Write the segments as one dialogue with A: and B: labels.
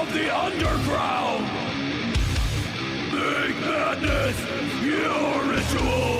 A: of the underground. Make madness your ritual.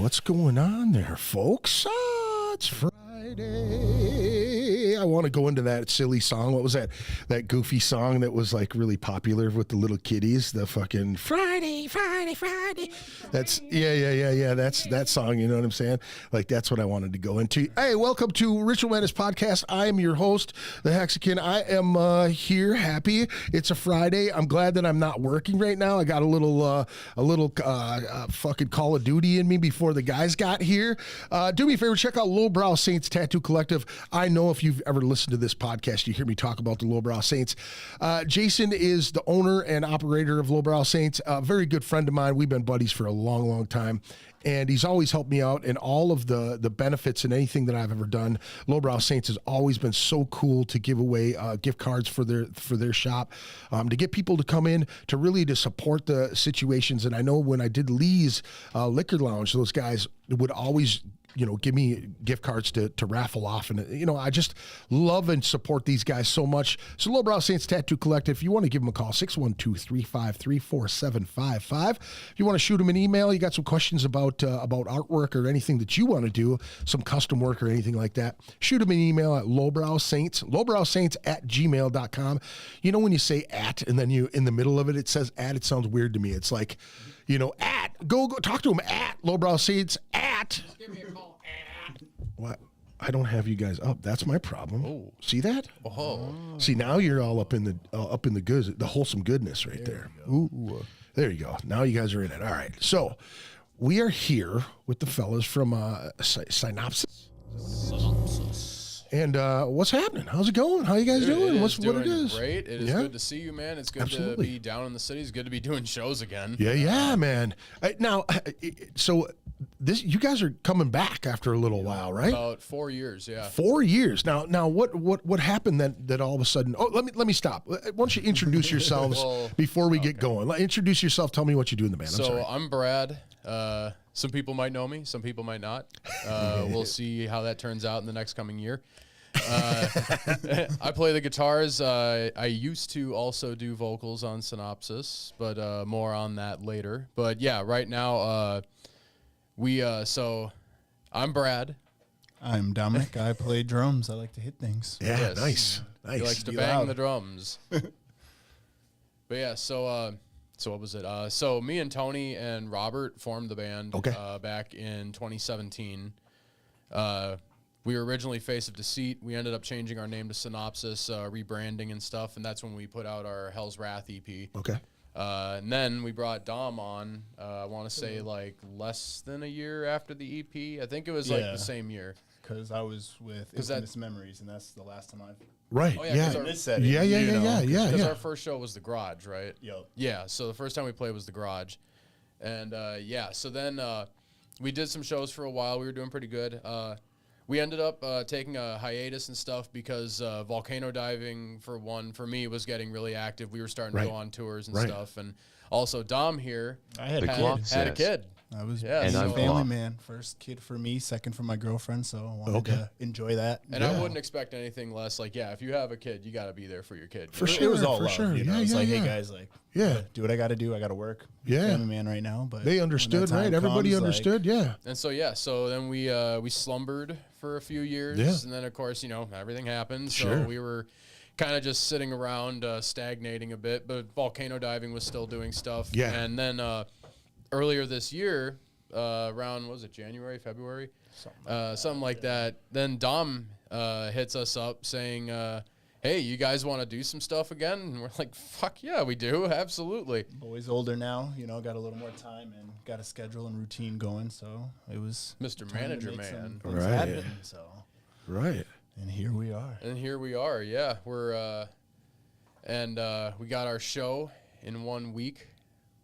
B: What's going on there, folks? It's Friday. I want to go into that silly song. What was that goofy song that was like really popular with the little kiddies? The fucking Friday. That's yeah. That's that song. You know what I'm saying? Like that's what I wanted to go into. Hey, welcome to Ritual Madness Podcast. I am your host, the Hexakin. I am here, happy. It's a Friday. I'm glad that I'm not working right now. I got a little fucking Call of Duty in me before the guys got here. Do me a favor, check out Lowbrow Saints Tattoo Collective. I know if you've ever listened to this podcast, you hear me talk about the Lowbrow Saints. Jason is the owner and operator of Lowbrow Saints, a very good friend of mine. We've been buddies for a long, long time. And he's always helped me out in all of the benefits and anything that I've ever done. Lowbrow Saints has always been so cool to give away gift cards for their shop, to get people to come in to support the situations. And I know when I did Lee's Liquor Lounge, those guys would always give me gift cards to raffle off. And, I just love and support these guys so much. So Lowbrow Saints Tattoo Collective, if you want to give them a call, 612-353-4755. If you want to shoot them an email, you got some questions about artwork or anything that you want to do, some custom work or anything like that, shoot them an email at lowbrowsaints@gmail.com. When you say at and then you in the middle of it says at, it sounds weird to me. It's like, at, go talk to them at Lowbrow Saints at.
C: Just give me a call at.
B: What? I don't have you guys up. That's my problem.
C: Oh.
B: See that?
C: Oh.
B: See, now you're all up in the goods, the wholesome goodness right there. Ooh. There you go. Now you guys are in it. All right. So we are here with the fellas from Synopsis. And what's happening? How's it going? How you guys doing? What's what it is?
C: Great. It is good to see you, man. It's good
B: Absolutely.
C: to be down in the city. It's good to be doing shows again.
B: Yeah, man. Now, so you guys are coming back after a little while, right?
C: About 4 years, yeah.
B: 4 years. Now, what happened that all of a sudden? Oh, let me stop. Why don't you introduce yourselves before we get going? Introduce yourself. Tell me what you do in the band.
C: I'm Brad. Some people might know me. Some people might not. We'll see how that turns out in the next coming year. I play the guitars. I used to also do vocals on Synopsis, but more on that later. But yeah, right now so I'm Brad.
D: I'm Dominick. I play drums. I like to hit things.
B: Yeah,
C: Yes.
B: nice.
C: He likes to
D: Be
C: bang
D: loud.
C: the drums. But yeah, so what was it? So me and Tony and Robert formed the band back in 2017. We were originally Face of Deceit. We ended up changing our name to Synopsis, rebranding and stuff, and that's when we put out our Hell's Wrath EP.
B: Okay.
C: And then we brought Dom on, I want to say like less than a year after the EP. I think it was like the same year.
D: Because I was with Infamous Memories, and that's the last time I've...
B: Right.
C: Oh, yeah,
B: yeah.
C: 'cause our-
D: this setting,
B: Yeah.
C: Because our first show was the Garage, right?
D: Yep.
C: Yeah, so the first time we played was the Garage. And so then we did some shows for a while. We were doing pretty good. We ended up taking a hiatus and stuff because volcano diving, for me, was getting really active. We were starting to go on tours and stuff. And also Dom here
D: I had
C: had a kid.
D: I was
C: Yeah,
D: being
C: and
D: a
C: I'm
D: family
E: Cloth.
D: man. First kid for me, second for my girlfriend, so I wanted to enjoy that.
C: And I wouldn't expect anything less. Like, if you have a kid, you got to be there for your kid.
B: For
D: It was all
B: for
D: love,
B: sure.
D: you know.
B: Yeah,
D: It's
B: yeah,
D: like,
B: yeah.
D: hey guys, do what I got to do. I got to work.
B: Yeah.
D: Family man right now, but
B: They
D: when
B: understood,
D: that time
B: right? Everybody
D: comes,
B: understood. Yeah.
C: And so so then we slumbered for a few years, and then of course everything happened.
B: Sure.
C: So we were kind of just sitting around, stagnating a bit. But volcano diving was still doing stuff.
B: Yeah.
C: And then earlier this year, around January, February, something like that. Then Dom hits us up saying, "Hey, you guys want to do some stuff again?" And we're like, "Fuck yeah, we do, absolutely."
D: boy's older now, got a little more time and got a schedule and routine going, so it was
C: Mr.
D: time to
C: Manager
D: make some
C: Man.
D: things
B: Right.
D: happen, so
B: Right.
D: and here we are.
C: And here we are, yeah. We're we got our show in 1 week.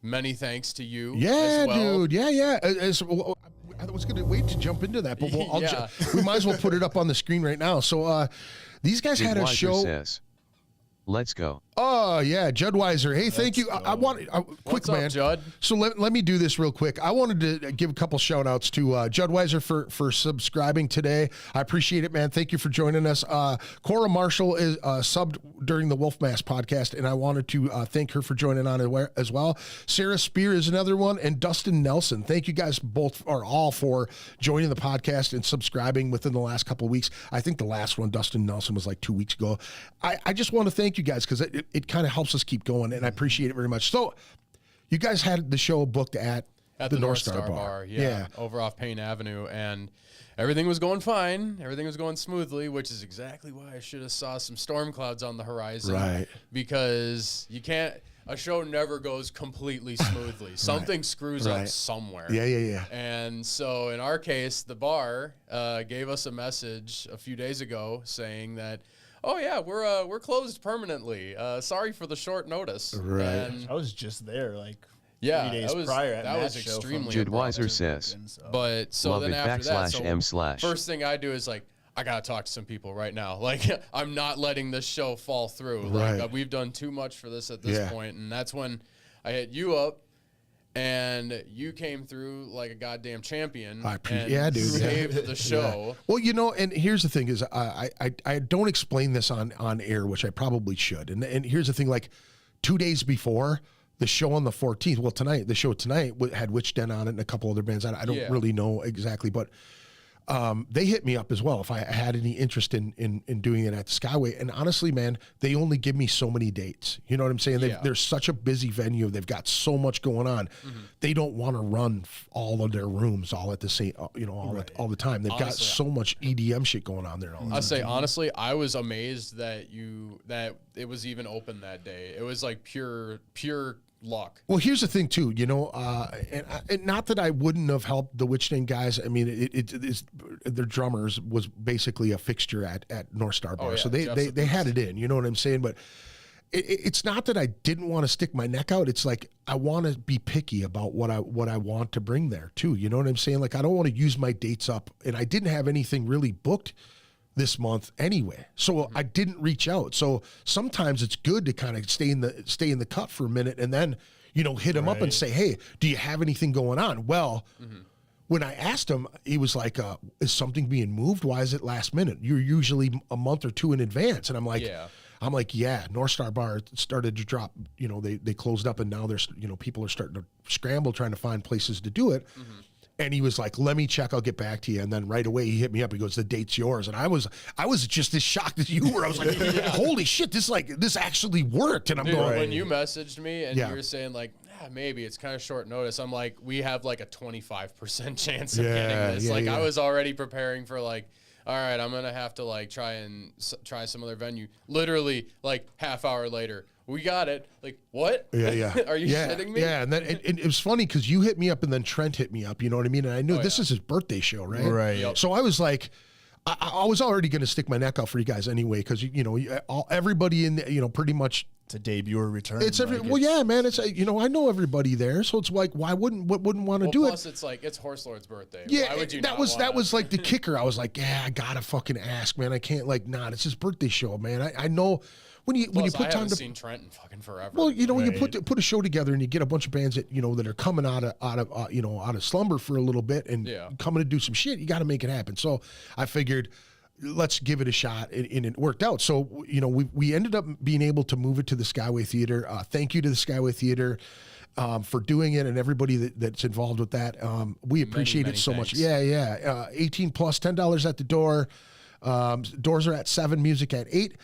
C: Many thanks to you.
B: Yeah,
C: as well.
B: dude. Yeah. I was going to wait to jump into that, but we might as well put it up on the screen right now. So these guys had a
E: Weiser
B: show.
E: says, "Let's go."
B: Oh, yeah, Judd Weiser. Hey, thank you. I want quick,
C: What's up,
B: man.
C: Judd?
B: So let me do this real quick. I wanted to give a couple shout outs to Judd Weiser for subscribing today. I appreciate it, man. Thank you for joining us. Cora Marshall is subbed during the Wolfmask podcast, and I wanted to thank her for joining on as well. Sarah Spear is another one, and Dustin Nelson. Thank you guys both or all for joining the podcast and subscribing within the last couple of weeks. I think the last one, Dustin Nelson, was like 2 weeks ago. I just want to thank you guys because it kind of helps us keep going, and I appreciate it very much. So you guys had the show booked at the North Star Bar.
C: Yeah, over off Payne Avenue, and everything was going fine. Everything was going smoothly, which is exactly why I should have saw some storm clouds on the horizon.
B: Right.
C: Because a show never goes completely smoothly. Something screws up somewhere.
B: Yeah.
C: And so in our case, the bar gave us a message a few days ago saying that, "Oh yeah, we're closed permanently. Sorry for the short notice."
B: Right.
C: And
D: I was just there 3
C: yeah,
D: days
C: that was,
D: prior at
C: that was
D: Matt's show from
C: extremely
E: Jude
C: abrupt.
E: Weiser says,
C: But so
E: "Love
C: then
E: it
C: after that, so
E: /m/."
C: first thing I do is I gotta talk to some people right now. Like I'm not letting this show fall through.
B: Right.
C: Like we've done too much for this at this point, and that's when I hit you up, and you came through like a goddamn champion.
B: Yeah, dude.
C: Saved the show.
B: Yeah. Well, you know, and here's the thing is I don't explain this on air, which I probably should. And here's the thing, like 2 days before the show on the 14th, well, the show tonight had Witch Den on it and a couple other bands. I don't really know exactly, but they hit me up as well if I had any interest in doing it at the Skyway. And honestly, man, they only give me so many dates. You know what I'm saying? They're such a busy venue. They've got so much going on. They don't want to run all of their rooms all at the same, all the time. They've got so much EDM shit going on there.
C: I'll say honestly, I was amazed that it was even open that day. It was like pure luck.
B: Well, here's the thing too, you know, and not that I wouldn't have helped the Witch Den guys. I mean, it's their drummers was basically a fixture at North Star Bar, so they had it in. You know what I'm saying? But it's not that I didn't want to stick my neck out. It's like I want to be picky about what I want to bring there too. You know what I'm saying? Like I don't want to use my dates up, and I didn't have anything really booked this month anyway, so I didn't reach out. So sometimes it's good to kind of stay in the cut for a minute and then, you know, hit him up and say, hey, do you have anything going on? Well, when I asked him, he was like, is something being moved? Why is it last minute? You're usually a month or two in advance. And I'm like, North Star Bar started to drop, you know, they closed up, and now there's, you know, people are starting to scramble trying to find places to do it. And he was like, let me check, I'll get back to you. And then right away he hit me up. He goes, the date's yours. And I was just as shocked as you were. I was like, holy shit, this actually worked. And I'm going,
C: when you messaged me and you were saying like, maybe it's kind of short notice, I'm like, we have like a 25% chance of getting this. I was already preparing for like, all right, I'm going to have to like try some other venue. Literally like half hour later, we got it. Like, what?
B: Yeah.
C: Are you shitting me?
B: Yeah, and then it was funny because you hit me up and then Trent hit me up, you know what I mean? And I knew this is his birthday show, right?
D: Right. Yep.
B: So I was like, I was already going to stick my neck out for you guys anyway because, you know, everybody in, you know, pretty much.
D: It's a debut or return.
B: It's yeah, man. It's you know, I know everybody there, so it's like, why wouldn't want to do it?
C: Plus, it's like it's Horse Lord's birthday.
B: Yeah,
C: why would you
B: that was like the kicker. I was like, yeah, I gotta fucking ask, man. I can't it's his birthday show, man. I know when you put
C: I
B: time to
C: seen Trent in fucking forever.
B: Well, you know, when you put a show together and you get a bunch of bands that you know that are coming out of slumber for a little bit and coming to do some shit, you got to make it happen. So I figured, let's give it a shot, and it worked out. So, you know, we ended up being able to move it to the Skyway Theater. Thank you to the Skyway Theater for doing it, and everybody that's involved with that. We appreciate it so much. Yeah. 18 plus, $10 at the door. Doors are at 7, music at 8.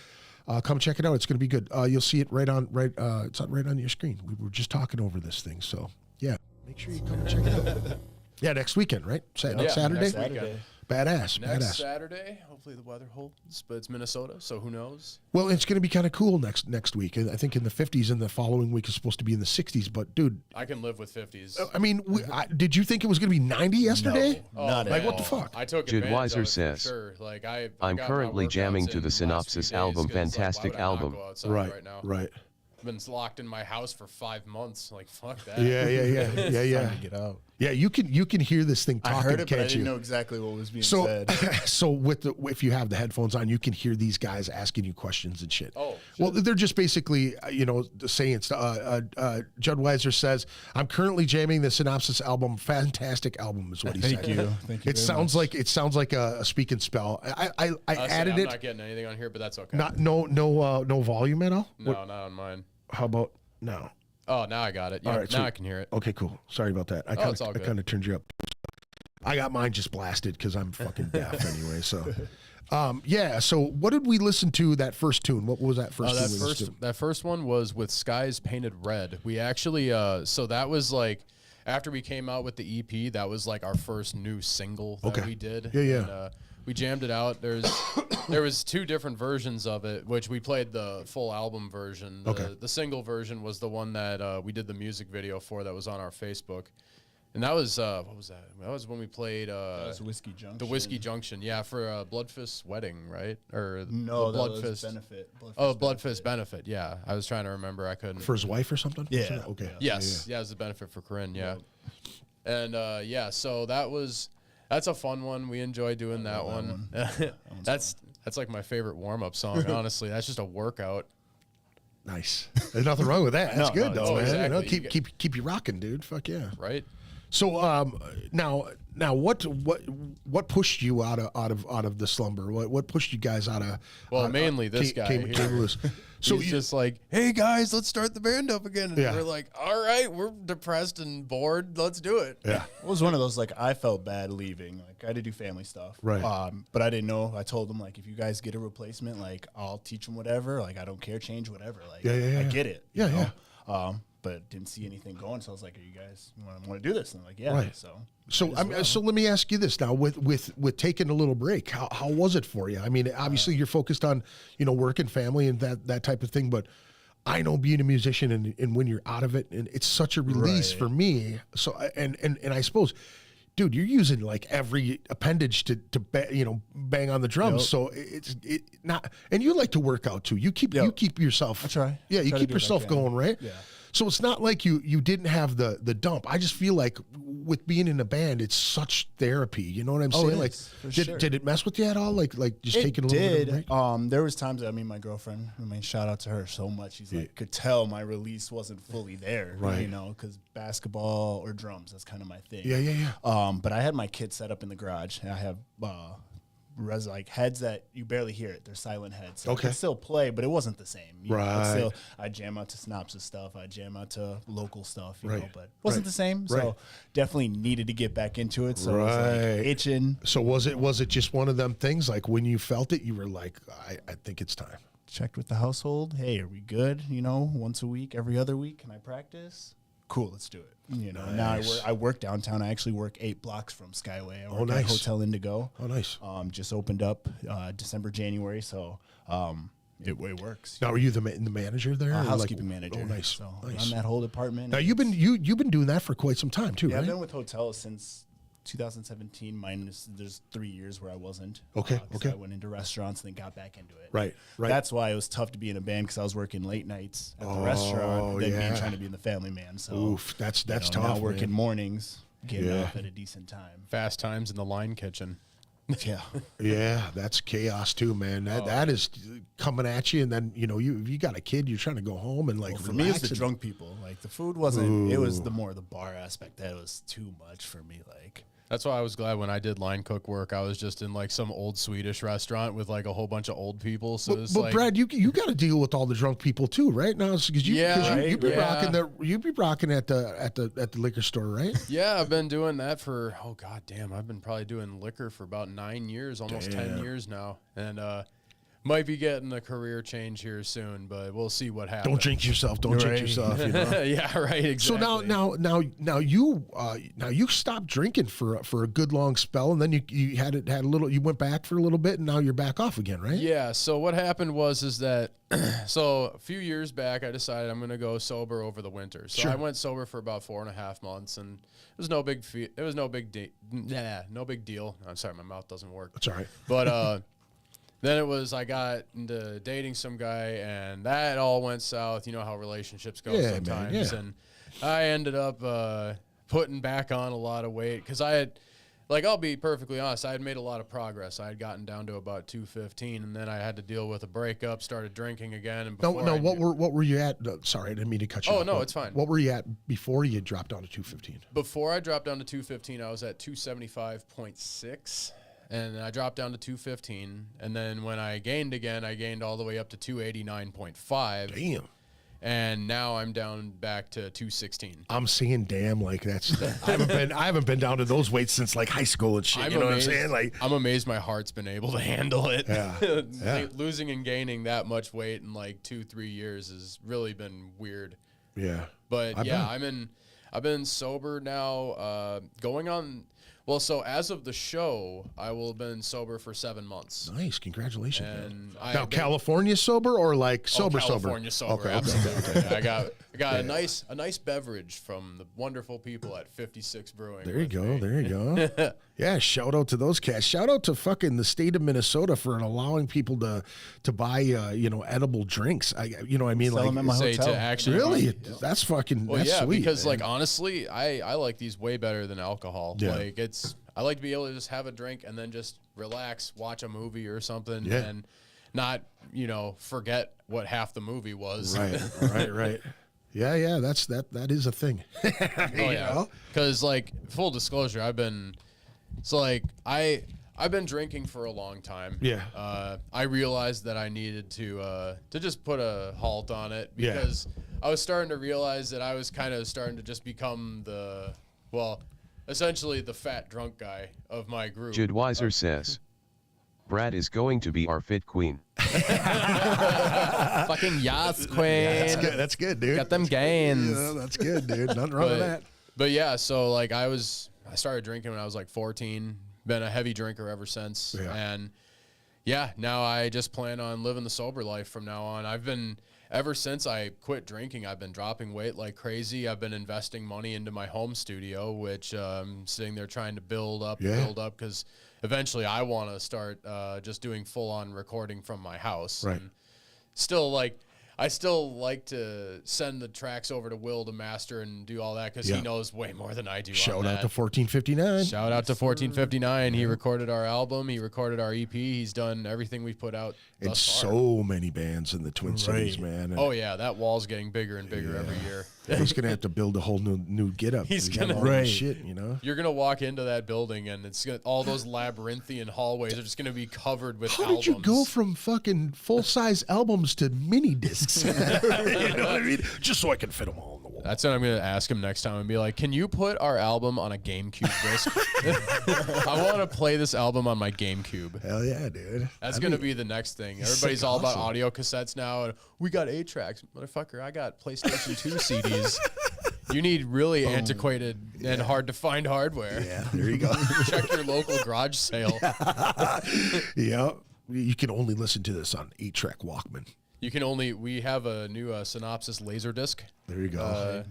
B: Come check it out. It's going to be good. You'll see it it's right on your screen. We were just talking over this thing, so yeah. Make sure you come and check it out. Yeah, next weekend, right? Next Saturday.
C: Next Saturday.
B: Badass.
C: Saturday, hopefully the weather holds, but it's Minnesota, so who knows?
B: Well, it's going to be kind of cool next week. I think in the 50s, and the following week is supposed to be in the 60s. But dude,
C: I can live with 50s.
B: I mean, did you think it was going to be 90 yesterday?
C: No,
D: not
B: like what the fuck?
C: I took
E: Jude
C: advantage
E: Weiser
C: of it
E: says,
C: for sure. Like
E: I'm currently jamming to the Synopsis album. Fantastic album.
C: Right now.
B: Right.
C: Been locked in my house for 5 months. Like fuck that.
B: Yeah.
D: To get out.
B: Yeah, you can hear this thing talking.
D: I heard it, but I
B: can't
D: didn't
B: you?
D: know exactly what was being said.
B: So if you have the headphones on, you can hear these guys asking you questions and shit.
C: Oh,
B: well, they're just basically, saying stuff. Judd Weiser says, "I'm currently jamming the Synopsis album. Fantastic album," is what he said.
D: Thank you.
B: It sounds like a speak and spell. I added
C: I'm
B: it.
C: not getting anything on here, but that's okay.
B: No volume at all.
C: No, not on mine.
B: How about now?
C: Oh, now I got it. Yeah,
B: All right,
C: now I can hear it.
B: Okay, cool. Sorry about that. I kind of turned you up. I got mine just blasted because I'm fucking deaf anyway. So, So what did we listen to that first tune? What was that first tune we listened to?
C: That first one was with Skies Painted Red. We actually, so that was like, after we came out with the EP, that was like our first new single that we did.
B: Yeah.
C: And, we jammed it out. There was 2 different versions of it, which we played the full album version. The single version was the one that we did the music video for that was on our Facebook. And that was, what was that? That was when we played
D: that was Whiskey Junction.
C: The Whiskey Junction, yeah, for Bloodfist's wedding, right? Or
D: no,
C: the
D: that
C: Bloodfist
D: was Benefit.
C: Bloodfist Benefit, yeah. I was trying to remember. I couldn't.
B: For his wife or something?
D: Yeah.
B: Okay.
C: Yes. Yeah, it was the benefit for Corinne, yeah. And, so that's a fun one. We enjoy doing that one. That's like my favorite warm-up song, honestly. That's just a workout.
B: Nice. There's nothing wrong with that. That's good though, man.
C: Exactly.
B: You know, keep you rocking, dude. Fuck yeah.
C: Right.
B: So now what pushed you out of the slumber? What pushed you guys out of?
C: Well, mainly this guy
B: came loose. So
C: he's just like, hey guys, let's start the band up again. And we're like, all right, we're depressed and bored. Let's do it.
B: Yeah.
D: It was one of those, like, I felt bad leaving. Like, I had to do family stuff.
B: Right.
D: But I didn't know. I told them, like, if you guys get a replacement, like, I'll teach them whatever. Like, I don't care, change whatever. Like, I get it.
B: Yeah,
D: you know? But didn't see anything going. So I was like, are you guys want to do this? And they're like, yeah.
B: Right. So let me ask you this now, with taking a little break, how was it for you? I mean, obviously you're focused on, work and family and that type of thing, but I know being a musician and when you're out of it, and it's such a release for me. So, and I suppose, dude, you're using like every appendage to bang on the drums. Yep. So it's not, and you like to work out too. You keep yourself.
D: I try.
B: Yeah. You keep yourself going, right?
D: Yeah.
B: So it's not like you didn't have the dump. I just feel like with being in a band, it's such therapy. You know what I'm saying? Like, did it mess with you at all? Like just taking a little bit of a break?
D: There was times that, my girlfriend, shout out to her so much. She's like, could tell my release wasn't fully there,
B: right?
D: Because basketball or drums, that's kind of my thing.
B: Yeah.
D: But I had my kit set up in the garage, and I have like heads that you barely hear it. They're silent heads. So I could still play, but it wasn't the same.
B: Right.
D: I jam out to Synopsis stuff. I jam out to local stuff, you
B: right.
D: know, but it wasn't the same.
B: Right.
D: So definitely needed to get back into it. So it was like itching.
B: So was it just one of them things, like when you felt it, you were like, I think it's time.
D: Checked with the household. Hey, are we good? Once a week, every other week. Can I practice? Cool, let's do it. Now I work downtown. I actually work 8 blocks from Skyway. I work at Hotel Indigo.
B: Oh, nice.
D: Just opened up December, January, so it works.
B: Now, are you the manager there?
D: Housekeeping manager.
B: Oh, nice.
D: So
B: nice.
D: on that whole department.
B: Now you've been doing that for quite some time too, right?
D: I've been with hotels since 2017. There's 3 years where I wasn't.
B: Okay.
D: I went into restaurants and then got back into it.
B: Right.
D: That's why it was tough to be in a band, because I was working late nights at the restaurant, then trying to be in the family man. So
B: oof, that's tough.
D: Now working mornings, getting off at a decent time.
C: Fast times in the line kitchen.
D: Yeah.
B: Yeah, that's chaos too, man. That is coming at you, and then you got a kid, you're trying to go home and
D: for me, it's the drunk people. Like, the food wasn't. Ooh. It was the bar aspect that was too much for me. Like,
C: that's why I was glad when I did line cook work, I was just in like some old Swedish restaurant with like a whole bunch of old people. So
B: but Brad, you got to deal with all the drunk people too, right? Now, because you be rocking at the liquor store, right?
C: Yeah, I've been doing that for I've been probably doing liquor for about 9 years, almost 10 years now, and might be getting a career change here soon, but we'll see what happens.
B: Don't jinx yourself. Don't jinx yourself.
C: Yeah, right. Exactly.
B: So now you stopped drinking for a good long spell, and then you had a little. You went back for a little bit, and now you're back off again, right?
C: Yeah. So what happened was that so a few years back, I decided I'm going to go sober over the winter. So I went sober for about 4.5 months, and it was no big deal. I'm sorry, my mouth doesn't work.
B: That's all right.
C: But then it was, I got into dating some guy, and that all went south. You know how relationships go sometimes. Man, yeah. And I ended up putting back on a lot of weight, because I had, I'll be perfectly honest, I had made a lot of progress. I had gotten down to about 215, and then I had to deal with a breakup, started drinking again. And
B: what were you at? Sorry, I didn't mean to cut you off.
C: Oh, no, it's fine.
B: What were you at before you dropped down to 215?
C: Before I dropped down to 215, I was at 275.6. And I dropped down to 215, and then when I gained again, I gained all the way up to 289.5.
B: Damn.
C: And now I'm down back to 216.
B: I'm saying damn, like that's I haven't been down to those weights since like high school and shit. You know what I'm saying? Like,
C: I'm amazed my heart's been able to handle it.
B: Yeah.
C: Losing and gaining that much weight in like 2-3 years has really been weird.
B: Yeah.
C: But I've been sober now, going on. Well, so as of the show, I will have been sober for 7 months.
B: Nice, congratulations.
C: And
B: now, California sober or like sober?
C: California sober, absolutely. I got a nice beverage from the wonderful people at 56 Brewing.
B: There you go. Yeah, shout out to those cats. Shout out to fucking the state of Minnesota for allowing people to buy edible drinks. You know what I mean?
D: Sell them at my hotel.
C: To actually
B: really, that's fucking.
C: Well,
B: that's
C: yeah,
B: sweet,
C: because
B: man.
C: honestly, I like these way better than alcohol.
B: Yeah.
C: I like to be able to just have a drink and then just relax, watch a movie or something.
B: Yeah.
C: And not, forget what half the movie was.
B: Right. Yeah, that is a thing.
C: Oh yeah, because like full disclosure, I've been drinking for a long time.
B: Yeah.
C: I realized that I needed to just put a halt on it because I was starting to realize that I was kind of starting to just become essentially the fat drunk guy of my group.
E: Jude Weiser says, Brad is going to be our fit queen.
C: Fucking yes, queen.
B: That's good, dude.
C: Got them gains.
B: Yeah, that's good, dude. Nothing wrong with that.
C: But yeah, so like I started drinking when I was like 14. Been a heavy drinker ever since.
B: Yeah.
C: And now I just plan on living the sober life from now on. Ever since I quit drinking, I've been dropping weight like crazy. I've been investing money into my home studio, which I'm sitting there trying to build up, because eventually I want to start just doing full-on recording from my house.
B: Right.
C: And I still like to send the tracks over to Will to master and do all that because he knows way more than I do.
B: Shout
C: on
B: out
C: that.
B: to 1459.
C: Shout out to 1459. He recorded our album. He recorded our EP. He's done everything we've put out
B: And
C: thus far.
B: so many bands in the Twin Cities, man. And
C: Oh yeah, that wall's getting bigger and bigger every year.
B: he's gonna have to build a whole new get up.
C: He's
B: got
C: gonna-
B: all this
D: Right.
B: shit,
C: You're gonna walk into that building and all those labyrinthian hallways are just gonna be covered with
B: How
C: albums.
B: did you go from fucking full size albums to mini discs? You know what I mean? Just so I can fit them all on the wall.
C: That's what I'm gonna ask him next time and be like, "Can you put our album on a GameCube disc? I want to play this album on my GameCube."
B: Hell yeah, dude.
C: That's gonna be the next thing. Everybody's all about audio cassettes now, and we got 8 tracks, motherfucker. I got PlayStation 2 CDs. You need really antiquated and hard to find hardware.
B: Yeah, there you go.
C: Check your local garage sale.
B: Yeah, you can only listen to this on 8-track Walkman.
C: We have a new Synopsis laser disc.
B: There you go.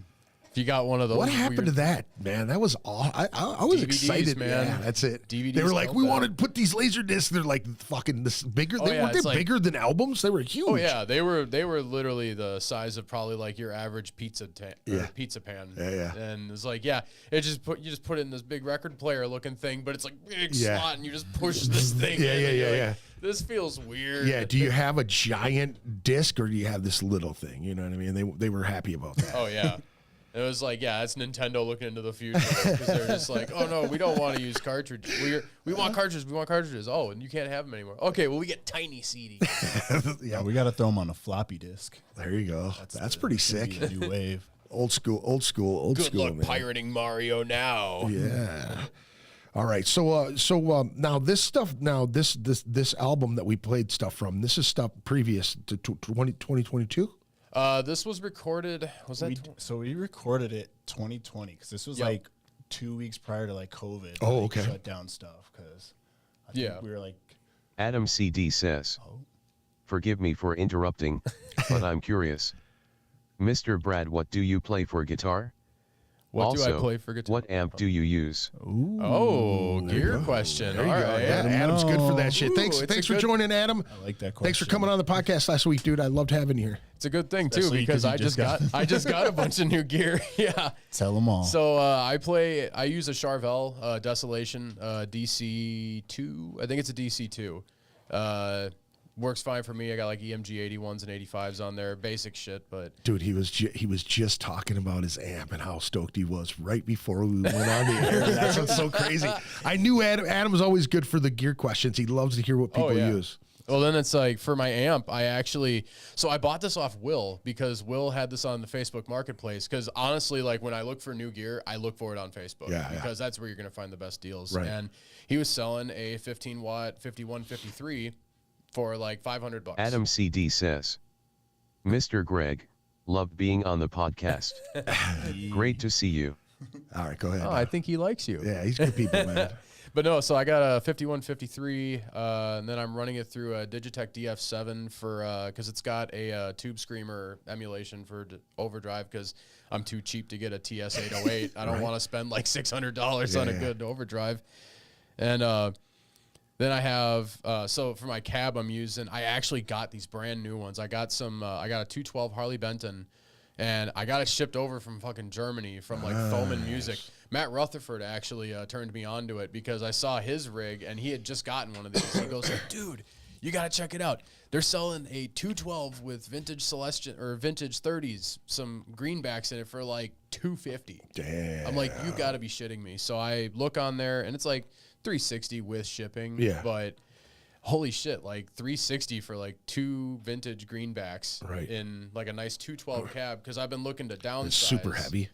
C: If you got one of those,
B: What happened to that, man? That was all. I was
C: DVDs,
B: excited,
C: man.
B: Yeah, that's it.
C: DVDs
B: They were like,
C: killed
B: we
C: that.
B: wanted to put these laser discs. They're like fucking this bigger.
C: Oh, yeah,
B: Weren't
C: it's
B: they
C: like-
B: bigger than albums? They were huge.
C: Oh yeah, they were literally the size of probably like your average pizza pan.
B: Yeah.
C: And it's like, you just put it in this big record player looking thing, but it's like big
B: Yeah.
C: slot, and you just push this thing.
B: Yeah,
C: in,
B: yeah,
C: and you're
B: yeah,
C: like, This feels weird.
B: Yeah. Do you have a giant disc or do you have this little thing? You know what I mean? They were happy about that.
C: Oh yeah. It was like, that's Nintendo looking into the future because they're just like, oh no, we don't want to use cartridges. We want cartridges. We want cartridges. Oh, and you can't have them anymore. Okay, well we get tiny CDs.
D: Yeah, we got to throw them on a floppy disk.
B: There you go. That's pretty sick.
D: Be a new wave.
B: Old school.
C: Good luck
B: Man.
C: pirating Mario now.
B: Yeah. All right. So now this stuff. Now this album that we played stuff from. This is stuff previous to 2022.
C: This was recorded. Was that?
D: So we recorded it 2020 because this was like 2 weeks prior to like COVID.
B: Oh,
D: like,
B: okay.
D: Shut down stuff because we were like,
E: Adam CD says, forgive me for interrupting, but I'm curious. Mr. Brad, what do you play for guitar?
C: What
E: Also,
C: do I play for guitar?
E: what amp do you use?
C: Oh, gear question. All
B: There you go.
C: right.
B: Yeah, Adam's good for that shit.
C: Ooh,
B: Thanks
C: it's a
B: for
C: good-
B: joining, Adam.
D: I like that question.
B: Thanks for coming on the podcast last week, dude. I loved having you here.
C: It's a good thing too
D: Especially
C: because
D: 'cause you
C: I just got a bunch of new gear. Yeah.
D: Tell them all.
C: So I use a Charvel Desolation DC2. I think it's a DC2. Works fine for me. I got like EMG 81s and 85s on there, basic shit. But
B: Dude, he was just talking about his amp and how stoked he was right before we went on the air. That's what's so crazy. I knew Adam was always good for the gear questions. He loves to hear what people use.
C: Well, then it's like for my amp, I bought this off Will because Will had this on the Facebook Marketplace. Because honestly, like when I look for new gear, I look for it on Facebook because that's where you're going to find the best deals.
B: Right.
C: And he was selling a 15-watt 5153 for like $500.
E: Adam CD says, Mr. Greg, loved being on the podcast. Great to see you.
B: All right, go ahead.
C: Oh, I think he likes you.
B: Yeah, he's good people, man.
C: But no, so I got a 5153, and then I'm running it through a Digitech DF7 for because it's got a Tube Screamer emulation for overdrive because I'm too cheap to get a TS808. I don't want to spend like $600 on a good overdrive. And then I have so for my cab I actually got these brand new ones. I got I got a 212 Harley Benton, and I got it shipped over from fucking Germany from like Foman Music. Matt Rutherford actually turned me on to it because I saw his rig and he had just gotten one of these. He goes like, dude, you got to check it out. They're selling a 212 with vintage Celestion or vintage 30s, some greenbacks in it for like $250.
B: Damn.
C: I'm like, you got to be shitting me. So I look on there, and it's like $360 with shipping.
B: Yeah.
C: But holy shit, like $360 for like 2 vintage greenbacks in like a nice 212 cab, because I've been looking to downsize.
B: It's super heavy.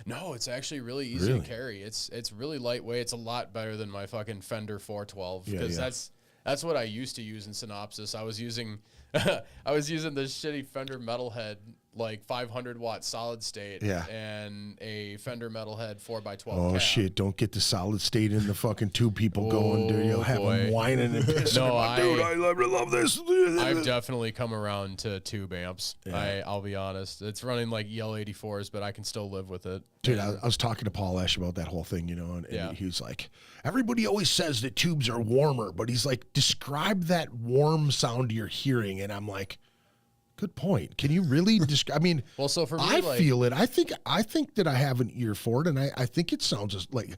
C: No, it's actually really easy to carry. It's really lightweight. It's a lot better than my fucking Fender 412, because that's what I used to use in Synopsis. I was using this shitty Fender Metalhead, like 500 watt solid state, and a Fender Metalhead 4x12
B: Oh
C: cab.
B: shit! Don't get the solid state in the fucking two people going, dude. You'll have them whining and pissing.
C: No,
B: dude, I love this.
C: I've definitely come around to tube amps.
B: Yeah.
C: I'll be honest. It's running like EL84s, but I can still live with it.
B: Dude, I was talking to Paul Ash about that whole thing, and he was like, everybody always says that tubes are warmer, but he's like, describe that warm sound you're hearing, and I'm like, good point. Can you really describe? I mean,
C: well, so for me,
B: I feel it. I think that I have an ear for it, and I think it sounds like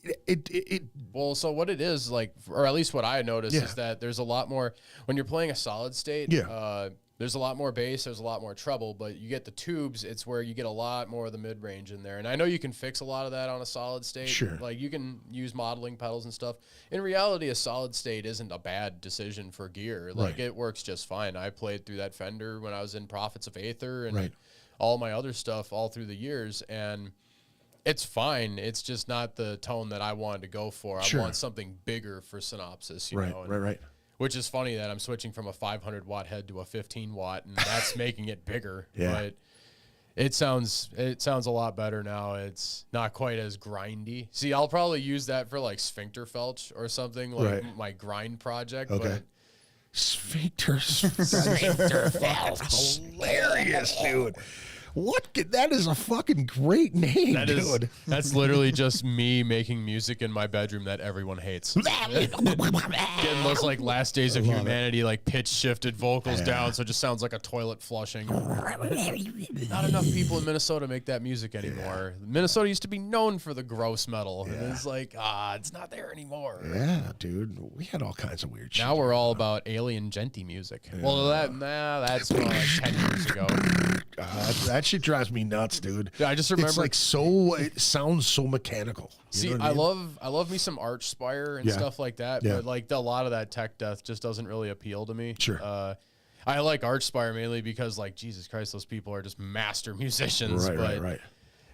B: it.
C: Well, so what it is like, or at least what I noticed is that there's a lot more when you're playing a solid state.
B: Yeah.
C: There's a lot more bass, there's a lot more treble, but you get the tubes, it's where you get a lot more of the mid-range in there. And I know you can fix a lot of that on a solid state.
B: Sure.
C: Like, you can use modeling pedals and stuff. In reality, a solid state isn't a bad decision for gear. Like, it works just fine. I played through that Fender when I was in Prophets of Aether and all my other stuff all through the years, and it's fine. It's just not the tone that I wanted to go for. I want something bigger for Synopsis, you know?
B: Right.
C: Which is funny that I'm switching from a 500 watt head to a 15 watt, and that's making it bigger. But it sounds a lot better now. It's not quite as grindy. See, I'll probably use that for like Sphincter Felch or something, like my grind project.
B: Okay.
C: But
B: Sphincter Felch. Hilarious, dude. That is a fucking great name, dude.
C: That's literally just me making music in my bedroom that everyone hates. Getting those like Last Days of Humanity, like pitch shifted vocals down, so it just sounds like a toilet flushing. Not enough people in Minnesota make that music anymore. Minnesota used to be known for the gross metal, and it's like, it's not there anymore.
B: Yeah, dude. We had all kinds of weird shit.
C: Now we're all about alien genty music. Well, that's more like 10 years ago.
B: That shit drives me nuts, dude.
C: Yeah, I just remember
B: it's like it sounds so mechanical.
C: See, I love me some Archspire and stuff like that, but like a lot of that tech death just doesn't really appeal to me.
B: Sure.
C: I like Archspire mainly because, like, Jesus Christ, those people are just master musicians.
B: Right.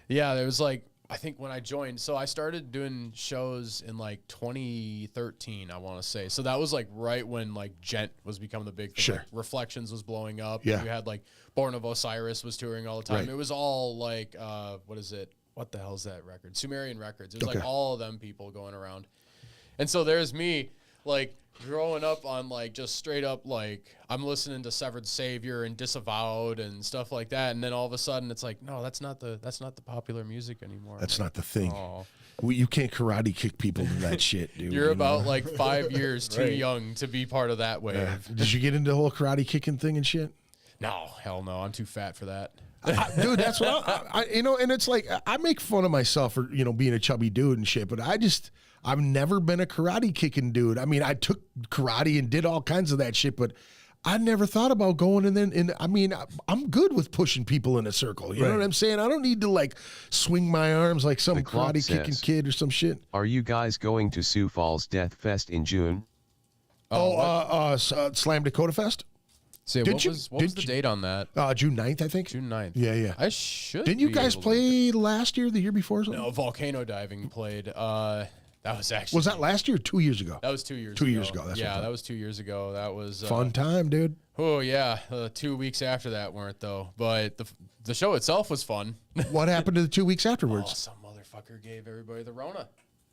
C: Yeah, there was like, I think when I joined, so I started doing shows in like 2013, I want to say. So that was like right when like Gent was becoming the big thing.
B: Sure.
C: Like Reflections was blowing up.
B: Yeah.
C: You had like Born of Osiris was touring all the time. It was all like, what is it? What the hell is that record? Sumerian Records. It was like all of them people going around. And so there's me like growing up on like just straight up like I'm listening to Severed Savior and Disavowed and stuff like that, and then all of a sudden it's like, no, that's not the popular music anymore.
B: That's not the thing. You can't karate kick people to that shit, dude.
C: You're about like 5 years too young to be part of that wave.
B: Did you get into the whole karate kicking thing and shit?
C: No, hell no. I'm too fat for that.
B: Dude, that's what I and it's like I make fun of myself for being a chubby dude and shit, but I've never been a karate kicking dude. I mean, I took karate and did all kinds of that shit, but I never thought about going I'm good with pushing people in a circle. You know what I'm saying? I don't need to like swing my arms like some karate kicking kid or some shit.
E: Are you guys going to Sioux Falls Death Fest in June?
B: Slam Dakota Fest?
C: See, what was the date on that?
B: June 9th, I think.
C: June 9th.
B: Yeah.
C: I should.
B: Didn't you guys play last year, the year before or something?
C: No, Volcano Diving played. That was actually.
B: Was that last year or 2 years ago?
C: That was 2 years ago.
B: 2 years ago. That's
C: that was 2 years ago. That was.
B: Fun time, dude.
C: Oh, yeah. 2 weeks after that weren't, though. But the show itself was fun.
B: What happened to the 2 weeks afterwards?
C: Some motherfucker gave everybody the Rona.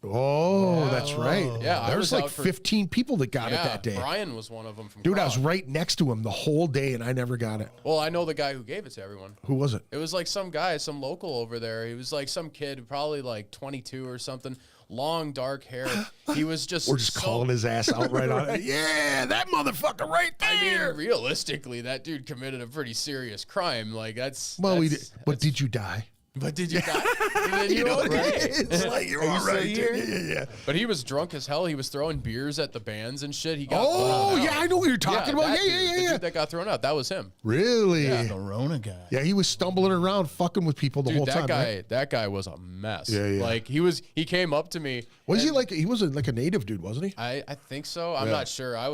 B: Oh, that's right.
C: Yeah,
B: there was like 15 people that got it that day.
C: Brian was one of them from
B: Dude,
C: Croc.
B: I was right next to him the whole day, and I never got it.
C: Well, I know the guy who gave it to everyone.
B: Who was it?
C: It was like some guy, some local over there. He was like some kid, probably like 22 or something. Long, dark hair. He was just...
B: We're just calling his ass out right on it. Yeah, that motherfucker right there.
C: I mean, realistically, that dude committed a pretty serious crime. Like, that's...
B: Well, but did you die?
C: But did you die? Then
B: You know what
C: right.
B: it's like, you're
C: Are you
B: all
C: still
B: right.
C: here?
B: Yeah.
C: But he was drunk as hell. He was throwing beers at the bands and shit. He got
B: Oh,
C: thrown
B: yeah,
C: out.
B: I know what you're talking about.
C: that
B: Yeah,
C: dude,
B: yeah,
C: the
B: yeah.
C: dude that got thrown out, that was him.
B: Really?
D: The Rona guy.
B: Yeah, he was stumbling around, fucking with people the
C: Dude,
B: whole
C: that
B: time.
C: guy,
B: Right?
C: that guy was a mess.
B: Yeah, yeah.
C: Like he came up to me.
B: Was he
C: and
B: like? He was like a native dude, wasn't he?
C: I think so. I'm
B: Yeah.
C: not sure. I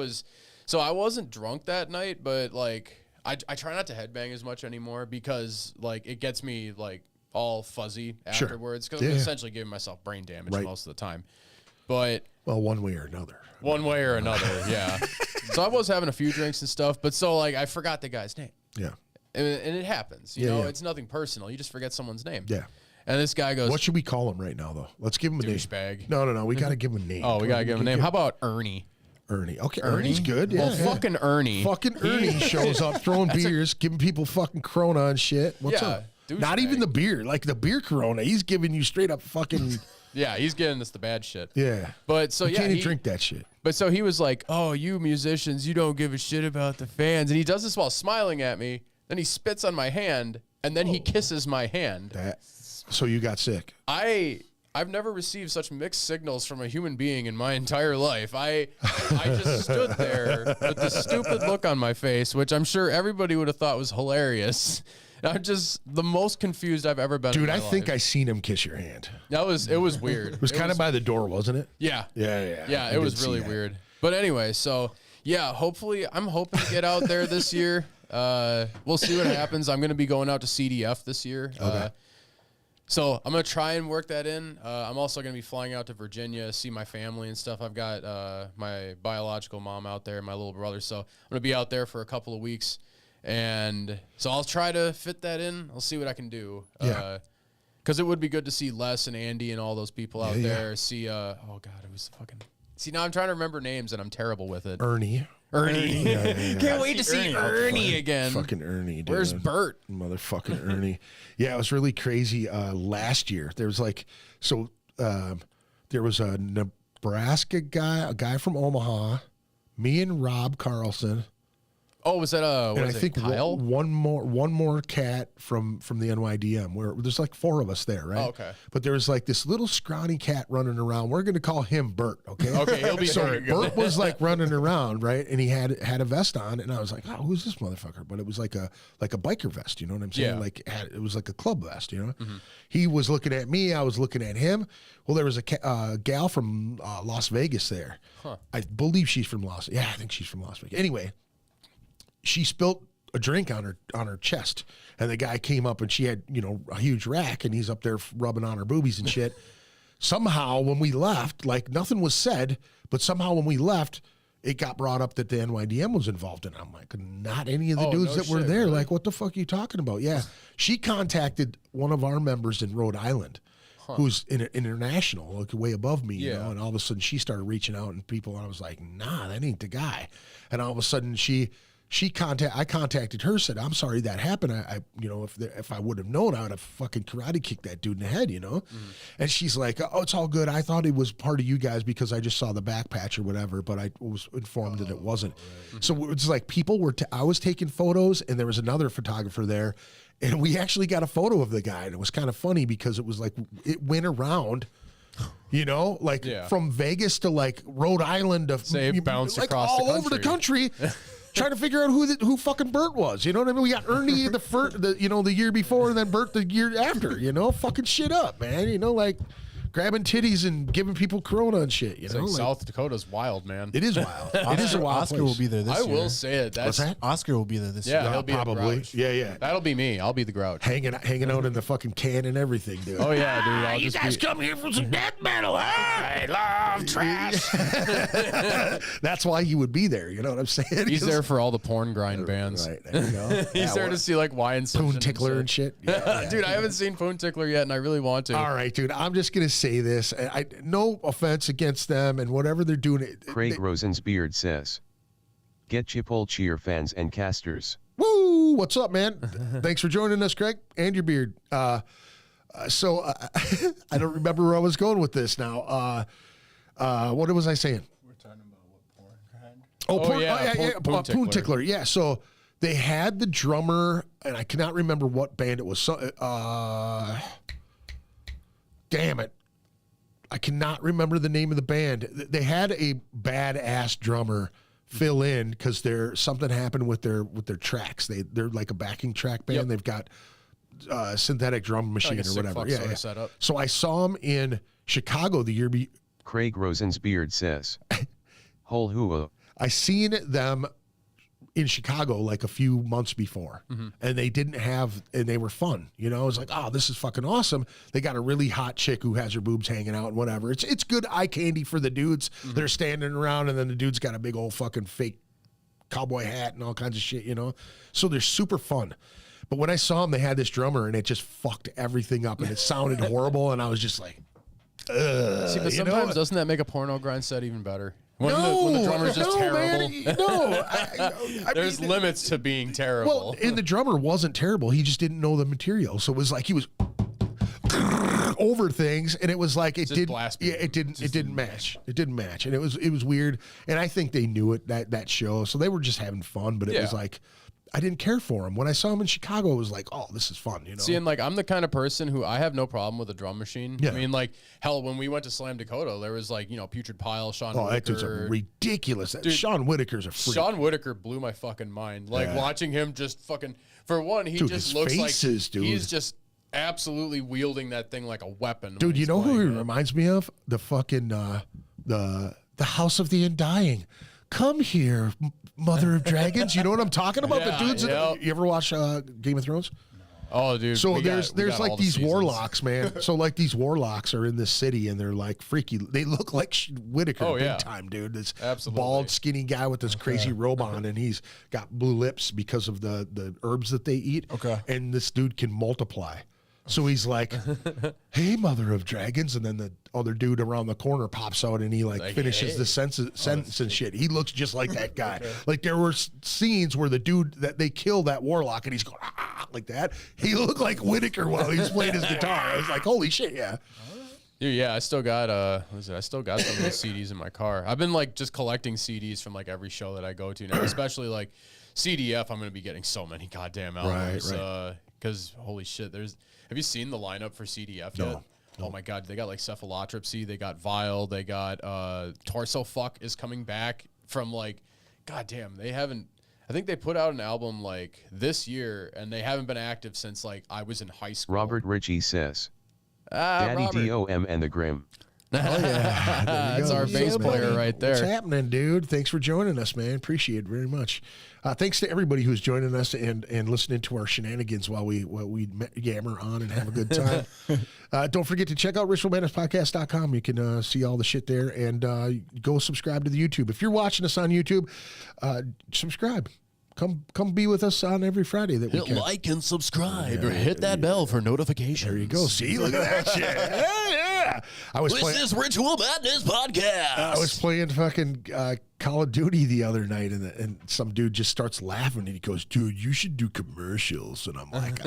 C: wasn't drunk that night, but like I try not to headbang as much anymore because like it gets me like all fuzzy
B: Sure.
C: afterwards because
B: Yeah.
C: I'm essentially giving myself brain damage
B: Right.
C: most of the time. But
B: Well, one way or another.
C: one way or another, yeah. So I was having a few drinks and stuff, but so like I forgot the guy's name.
B: Yeah.
C: And it happens, you
B: Yeah,
C: know,
B: yeah.
C: it's nothing personal. You just forget someone's name.
B: Yeah.
C: And this guy goes,
B: What should we call him right now, though? Let's give him a name.
C: douchebag.
B: No. We got to give him a name.
C: Oh, we got to give him a name. How about Ernie?
B: Ernie. Okay, Ernie's good. Yeah,
C: Well,
B: yeah.
C: fucking Ernie.
B: Fucking Ernie shows up throwing beers, giving people fucking Corona and shit. What's
C: Yeah,
B: up?
C: douchebag.
B: Not even the beer, like the beer Corona. He's giving you straight up fucking.
C: Yeah, he's getting us the bad shit.
B: Yeah.
C: But so
B: You
C: yeah,
B: can't even
C: he-
B: drink that shit.
C: But so he was like, "Oh, you musicians, you don't give a shit about the fans." And he does this while smiling at me. Then he spits on my hand, and then he kisses my hand.
B: So you got sick.
C: I've never received such mixed signals from a human being in my entire life. I just stood there with this stupid look on my face, which I'm sure everybody would have thought was hilarious. I'm just the most confused I've ever been.
B: Dude,
C: in my
B: I think
C: life.
B: I seen him kiss your hand.
C: it was weird.
B: It was kind of by the door, wasn't it?
C: Yeah.
B: Yeah, I
C: It was
B: did see
C: really
B: that.
C: weird. But anyway, so yeah, hopefully I'm hoping to get out there this year. We'll see what happens. I'm going to be going out to CDF this year.
B: Okay.
C: So I'm going to try and work that in. I'm also going to be flying out to Virginia, see my family and stuff. I've got my biological mom out there, my little brother. So I'm going to be out there for a couple of weeks. And so I'll try to fit that in. I'll see what I can do.
B: Yeah.
C: Because it would be good to see Les and Andy and all those people out
B: Yeah, yeah.
C: there. See, oh God, it was fucking. See, now I'm trying to remember names and I'm terrible with it.
B: Ernie.
C: Ernie.
B: Yeah.
C: Can't wait to see Ernie again.
B: Fucking Ernie, dude.
C: Where's Bert?
B: Motherfucking Ernie. Yeah, it was really crazy. Last year, there was like, there was a Nebraska guy, a guy from Omaha, me and Rob Carlson,
C: Oh, was that what
B: and I
C: is it,
B: think
C: Kyle?
B: one more cat from the NYDM. Where there's like 4 of us there, right?
C: Oh, okay.
B: But there was like this little scrawny cat running around. We're going to call him Bert, okay?
C: Okay, he'll be
B: So
C: Bert.
B: Bert was like running around, right? And he had a vest on, and I was like, "Oh, who's this motherfucker?" But it was like a biker vest, you know what I'm saying?
C: Yeah.
B: Like it was like a club vest, you know. He was looking at me, I was looking at him. Well, there was a gal from Las Vegas there. I believe she's from I think she's from Las Vegas. Anyway, she spilt a drink on her chest, and the guy came up, and she had a huge rack, and he's up there rubbing on her boobies and shit. Somehow when we left, like nothing was said, but somehow when we left, it got brought up that the NYDM was involved in it. I'm like, not any of the
C: Oh,
B: dudes
C: no
B: that were
C: shit,
B: there.
C: really?
B: Like, what the fuck are you talking about? Yeah, she contacted one of our members in Rhode Island, who's international, like way above me, you
C: Yeah.
B: know. And all of a sudden, she started reaching out, and people. And I was like, nah, that ain't the guy. And all of a sudden, I contacted her, said, I'm sorry that happened. I if I would have known, I would have fucking karate kicked that dude in the head, you know? And she's like, oh, it's all good. I thought it was part of you guys because I just saw the back patch or whatever, but I was informed that it wasn't. So it's like people were, I was taking photos, and there was another photographer there, and we actually got a photo of the guy. And it was kind of funny because it was like, it went around, like
C: Yeah.
B: from Vegas to like Rhode Island to
C: Say it bounced
B: like
C: across
B: all
C: the
B: over the
C: country.
B: country. Trying to figure out who fucking Bert was. You know what I mean? We got Ernie the year before, and then Bert the year after. Fucking shit up, man. Like grabbing titties and giving people Corona and shit.
C: It's like South Dakota's wild, man.
B: It is wild. It is a wild
D: Oscar
B: place.
D: will be there this
C: I
D: year.
C: will say it. That's,
B: What's that?
D: Oscar will be there this
C: Yeah,
D: year.
C: he'll be a
B: Probably.
C: grouch.
B: Yeah.
C: That'll be me. I'll be the grouch.
B: Hanging out in the fucking can and everything, dude.
C: Oh yeah, dude. I'll just be.
B: come here for some death metal. I love trash. That's why he would be there. You know what I'm saying?
C: He's there for all the porn grind bands.
B: Right. There you go.
C: He's there to see like Wine
B: Poon Tickler and shit. Yeah.
C: Dude, I haven't seen Poon Tickler yet, and I really want to.
B: All right, dude. I'm just gonna say this. No offense against them and whatever they're doing.
E: Craig Rosensbeard says, "Get Chipole cheer fans and casters."
B: Woo! What's up, man? Thanks for joining us, Craig, and your beard. So I don't remember where I was going with this now. What was I saying?
D: We're talking about what porn grind?
B: Oh,
C: Oh, yeah, Poon
B: Poon
C: Tickler.
B: Tickler. Yeah. So They had the drummer, and I cannot remember what band it was. So, damn it. I cannot remember the name of the band. They had a badass drummer fill in because something happened with their tracks. They're like a backing track band. Yep. They've got synthetic drum machine or whatever. Yeah.
C: Setup.
B: So I saw them in Chicago the year
E: Craig Rosensbeard says, "Whole hua."
B: I seen them in Chicago like a few months before, and they didn't have, and they were fun. You know, I was like, oh, this is fucking awesome. They got a really hot chick who has her boobs hanging out and whatever. It's good eye candy for the dudes. They're standing around, and then the dude's got a big old fucking fake cowboy hat and all kinds of shit, you know? So they're super fun. But when I saw them, they had this drummer, and it just fucked everything up, and it sounded horrible, and I was just like, ugh.
C: See, but sometimes doesn't that make a porno grind set even better? When the drummer's just terrible.
B: Man, no.
C: There's limits to being terrible.
B: Well, and the drummer wasn't terrible. He just didn't know the material. So it was like he was over things, and it was like it didn't match. It didn't match. And it was weird. And I think they knew it that show. So they were just having fun, but it was like I didn't care for him. When I saw him in Chicago, it was like, oh, this is fun, you know?
C: See, and like, I'm the kind of person who I have no problem with a drum machine. Yeah. I mean, like, hell, when we went to Slam Dakota, there was like, you know, Putrid Pile, Sean Whitaker.
B: That dude's ridiculous. Dude, Sean Whitaker's a freak.
C: Sean Whitaker blew my fucking mind. Like, watching him just fucking, for one, he just looks like he's just absolutely wielding that thing like a weapon.
B: Dude, you know who he reminds me of? The fucking, the House of the Undying. Come here, Mother of Dragons. You know what I'm talking about? The dudes. You ever watch Game of Thrones?
C: Oh, dude.
B: So there's like these warlocks, man. So like these warlocks are in this city, and they're like freaky. They look like Whitaker big time, dude. This bald, skinny guy with this crazy robe on, and he's got blue lips because of the herbs that they eat. Okay. And this dude can multiply. So he's like, hey, Mother of Dragons. And then the other dude around the corner pops out, and he like finishes the sentence and shit. He looks just like that guy. Like there were scenes where the dude that they kill that warlock, and he's going like that. He looked like Whitaker while he was playing his guitar. I was like, holy shit, yeah.
C: Dude, yeah, I still got I still got some of those CDs in my car. I've been like just collecting CDs from like every show that I go to now, especially like CDF. I'm gonna be getting so many goddamn albums. Right. Because holy shit, have you seen the lineup for CDF yet? Oh my god, they got like Cephalotropsy, they got Vile, they got Torso Fuck is coming back from like, goddamn, they haven't. I think they put out an album like this year, and they haven't been active since like I was in high school.
E: Robert Ritchie says, Daddy DOM and the Grimm.
B: Oh yeah,
C: that's our bass player right there.
B: What's happening, dude? Thanks for joining us, man. Appreciate it very much. Thanks to everybody who's joining us and listening to our shenanigans while we yammer on and have a good time. Don't forget to check out ritualmanorspodcast.com. You can see all the shit there, and go subscribe to the YouTube. If you're watching us on YouTube, subscribe. Come be with us on every Friday that we can.
A: Like and subscribe or hit that bell for notifications.
B: There you go. See, look at that shit. Yeah.
A: This is Ritual Madness Podcast.
B: I was playing fucking Call of Duty the other night, and some dude just starts laughing, and he goes, dude, you should do commercials. And I'm like,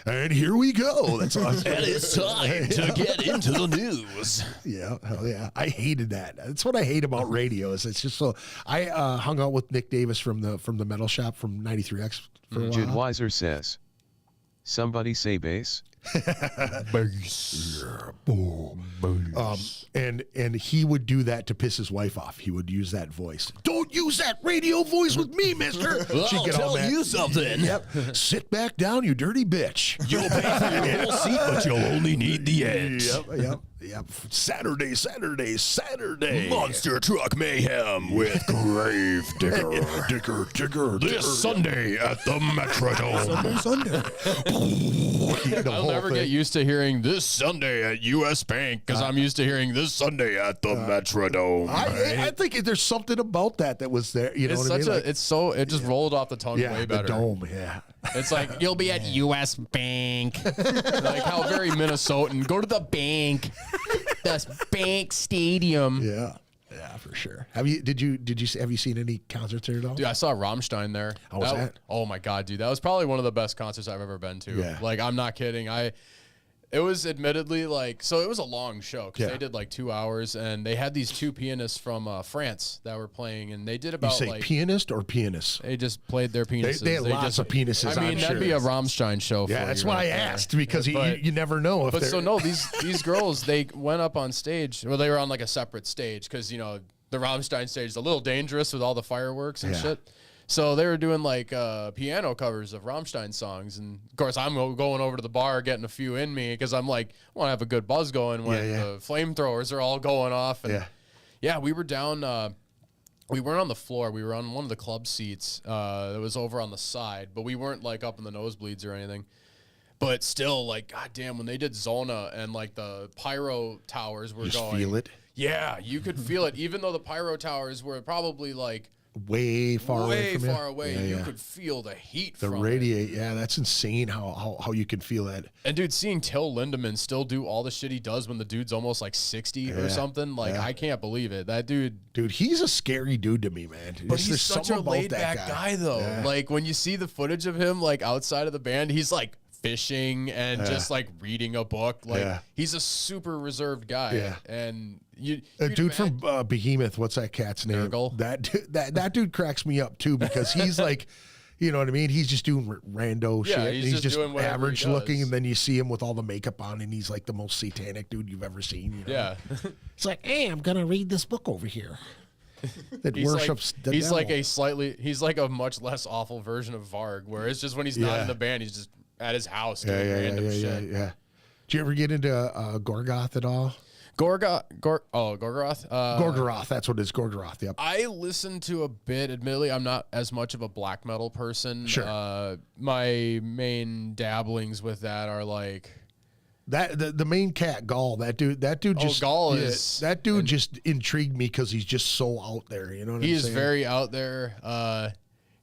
B: and here we go. That's awesome.
A: And it's time to get into the news.
B: Yeah, hell yeah. I hated that. That's what I hate about radio. Is it's just so. I hung out with Nick Davis from the Metal Shop from 93X for a while.
E: Jude Weiser says, somebody say bass.
B: Bass. And he would do that to piss his wife off. He would use that voice. Don't use that radio voice with me, mister.
A: I'll tell you something.
B: Yep. Sit back down, you dirty bitch.
A: You'll pay for your whole seat, but you'll only need the edge.
B: Yep. Saturday.
A: Monster Truck Mayhem with Grave Digger. This Sunday at the Metrodome.
B: Sunday.
C: I'll never get used to hearing this Sunday at US Bank because I'm used to hearing this Sunday at the Metrodome.
B: I think there's something about that was there. You know what I mean?
C: It just rolled off the tongue way better.
B: The dome, yeah.
C: It's like, you'll be at US Bank. Like how very Minnesotan. Go to the bank. The bank stadium.
B: Yeah, for sure. Have you seen any concerts there at all?
C: Dude, I saw Rammstein there.
B: How was that?
C: Oh my god, dude, that was probably one of the best concerts I've ever been to.
B: Yeah.
C: Like, I'm not kidding. It was admittedly like, so it was a long show because
B: Yeah.
C: they did like 2 hours, and they had these two pianists from France that were playing, and they did about
B: You say
C: like
B: pianist or pianist?
C: they just played their penises.
B: They had lots
C: just,
B: of penises,
C: I mean,
B: I'm
C: that'd
B: sure.
C: be a Rammstein show.
B: Yeah,
C: for
B: that's
C: you
B: why
C: right
B: I
C: there.
B: asked, because
C: But-
B: you never know if
C: But
B: they're...
C: so no, these girls, they went up on stage. Well, they were on like a separate stage because the Rammstein stage is a little dangerous with all the fireworks and
B: Yeah.
C: shit. So they were doing like piano covers of Rammstein songs, and of course I'm going over to the bar getting a few in me because I'm like, I want to have a good buzz going when
B: Yeah.
C: the flamethrowers are all going off. And yeah, we were down. We weren't on the floor. We were on one of the club seats that was over on the side, but we weren't like up in the nosebleeds or anything. But still, like, goddamn, when they did Zona and like the pyro towers were
B: You just
C: going,
B: feel it?
C: Yeah, you could feel it, even though the pyro towers were probably like
B: way far away from
C: away.
B: you.
C: You could feel the heat
B: The
C: from
B: radiate,
C: it.
B: yeah, that's insane how you can feel that.
C: And dude, seeing Till Lindemann still do all the shit he does when the dude's almost like 60 or something, like I can't believe it. That dude,
B: he's a scary dude to me, man.
C: but he's such a laid back guy though.
B: Yeah.
C: Like when you see the footage of him like outside of the band, he's like fishing and just like reading a book. Like he's a super reserved guy.
B: Yeah.
C: And
B: A dude from Behemoth, what's that cat's name?
C: Nurgle?
B: That dude cracks me up too, because he's like, you know what I mean? He's just doing rando shit. And
C: he's just doing whatever he
B: average looking,
C: does.
B: and then you see him with all the makeup on, and he's like the most satanic dude you've ever seen. You know?
C: Yeah.
B: It's like, hey, I'm gonna read this book over here that
C: He's
B: worships
C: like,
B: the
C: he's
B: devil.
C: he's like a much less awful version of Varg, where it's just when he's not in the band, he's just at his house doing random shit.
B: yeah. Did you ever get into Gorgoth at all?
C: Gorgoroth?
B: Gorgoroth, that's what it is, Gorgoroth, yep.
C: I listened to a bit. Admittedly, I'm not as much of a black metal person.
B: Sure.
C: My main dabblings with that are like...
B: The main cat, Gall, that dude just...
C: Gall is...
B: That dude just intrigued me because he's just so out there, you know what I'm saying?
C: He is very out there.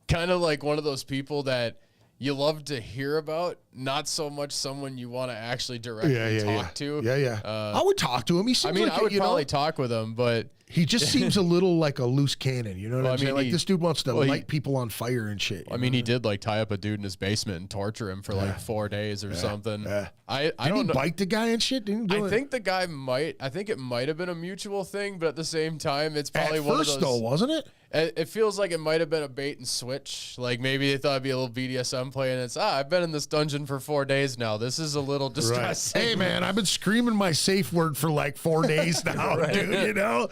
C: Kind of like one of those people that you love to hear about, not so much someone you want to actually directly talk to.
B: Yeah. I would talk to him. He seems
C: I mean,
B: like
C: I would probably talk with him, but
B: he just seems a little like a loose cannon. You know what I'm saying? Like
C: he-
B: this dude wants to
C: well, he-
B: light people on fire and shit.
C: I mean, he did like tie up a dude in his basement and torture him for like 4 days or something.
B: Yeah.
C: I
B: Did he
C: don't know.
B: bite the guy and shit? Didn't he do
C: I
B: it?
C: think the guy might. I think it might have been a mutual thing, but at the same time, it's probably
B: at
C: one
B: first
C: of those.
B: though, wasn't it?
C: It feels like it might have been a bait and switch. Like maybe they thought it'd be a little BDSM play, and it's I've been in this dungeon for 4 days now. This is a little distressing.
B: Hey man, I've been screaming my safe word for like 4 days now, dude. You know,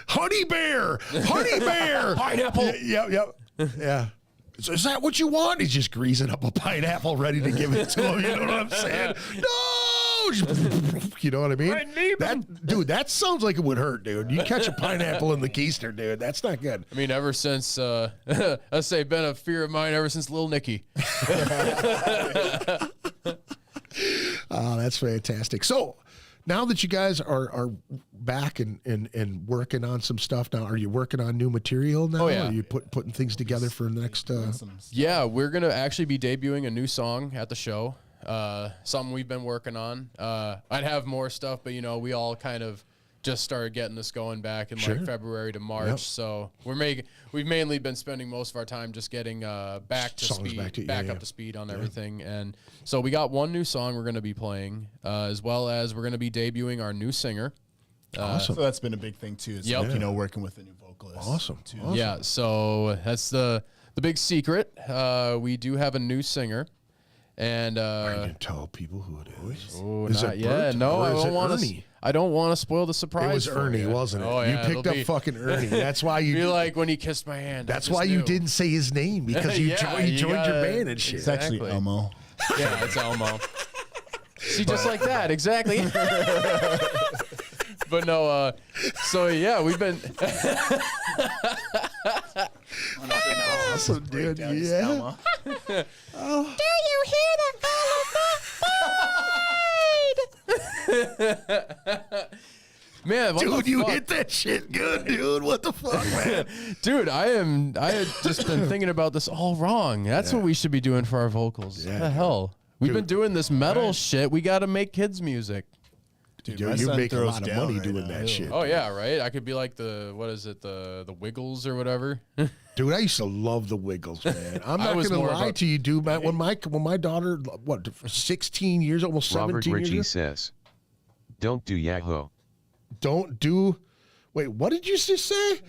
B: honey bear,
C: Pineapple.
B: Yep. Yeah. So is that what you want? He's just greasing up a pineapple, ready to give it to him. You know what I'm saying? No, you know what I mean? Dude, that sounds like it would hurt, dude. You catch a pineapple in the keister, dude. That's not good.
C: I mean, ever since I say been a fear of mine ever since Little Nicky.
B: Oh, that's fantastic. So now that you guys are back and working on some stuff now, are you working on new material now?
C: Oh, yeah.
B: Are you putting things together for the next?
C: Yeah, we're gonna actually be debuting a new song at the show. Something we've been working on. I'd have more stuff, but we all kind of just started getting this going back in like February to March.
B: Yep.
C: So we've mainly been spending most of our time just getting back to
B: Songs
C: speed,
B: back
C: up to speed on everything. And so we got one new song we're gonna be playing, as well as we're gonna be debuting our new singer.
B: Awesome.
D: So that's been a big thing too. Is
C: Yep.
D: like, working with a new vocalist.
B: Awesome.
D: Too.
B: Awesome.
C: Yeah, so that's the big secret. We do have a new singer. And
B: You can tell people who it is.
C: oh,
B: Is
C: not
B: it
C: yet.
B: Bert,
C: No,
B: or
C: I
B: is
C: don't
B: it
C: want
B: Ernie?
C: to. I don't want to spoil the surprise.
B: It was
C: for
B: Ernie,
C: you.
B: wasn't it?
C: Oh,
B: You
C: yeah,
B: picked
C: it'll
B: up
C: be-
B: fucking Ernie. That's why you.
C: Be like when he kissed my hand.
B: That's
C: I just
B: why you
C: knew.
B: didn't say his name, because
C: Yeah,
B: he
C: you
B: joined your
C: gotta-
B: band and shit.
D: It's actually
C: Exactly.
D: Elmo.
C: Yeah, it's Elmo. See, just like that, exactly. But no, so yeah, we've been.
B: Awesome, dude. Yeah.
D: Elmo.
C: Man, what
B: Dude,
C: the
B: you
C: fuck?
B: hit that shit good, dude. What the fuck, man?
C: Dude, I had just been thinking about this all wrong. That's what we should be doing for our vocals. What the hell? We've been doing this metal shit. We got to make kids music.
D: Dude,
B: Dude,
D: my
B: you
D: son
B: make a
D: throws
B: lot of
D: down
B: money
D: right
B: doing
D: now.
B: that shit.
C: Oh yeah, right. I could be like the Wiggles or whatever.
B: Dude, I used to love the Wiggles, man. I'm not
C: was
B: going to
C: more
B: lie
C: of a-
B: to you, dude. When my daughter, 16 years, almost 17
E: Robert
B: years
E: Ritchie
B: ago,
E: says, "Don't do Yahoo."
B: don't do. Wait, what did you just say?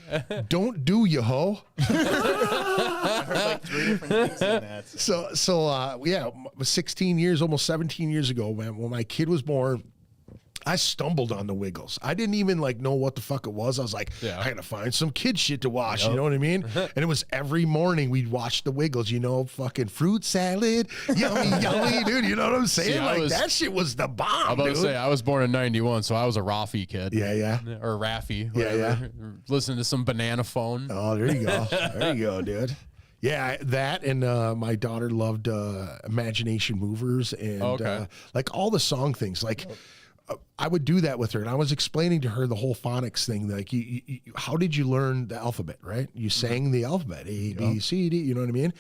B: Don't do you ho.
D: I heard like 3 different things in that.
B: So yeah, 16 years, almost 17 years ago, man, when my kid was born, I stumbled on the Wiggles. I didn't even like know what the fuck it was. I was like,
C: Yeah.
B: I gotta find some kid shit to watch. You know what I mean? And it was every morning we'd watch the Wiggles. You know, fucking fruit salad, yummy, yummy, dude. You know what I'm saying?
C: See,
B: like that shit was the bomb.
C: I'm about
B: dude.
C: to say, I was born in 91, so I was a Raffy kid.
B: Yeah.
C: Or Raffy.
B: Yeah,
C: Whatever. Listening to some Banana Phone.
B: Oh, there you go. There you go, dude. Yeah, that and my daughter loved Imagination Movers and like all the song things. Like I would do that with her, and I was explaining to her the whole phonics thing. Like, how did you learn the alphabet? Right? You sang the alphabet, A, B, C, D. You know what I mean?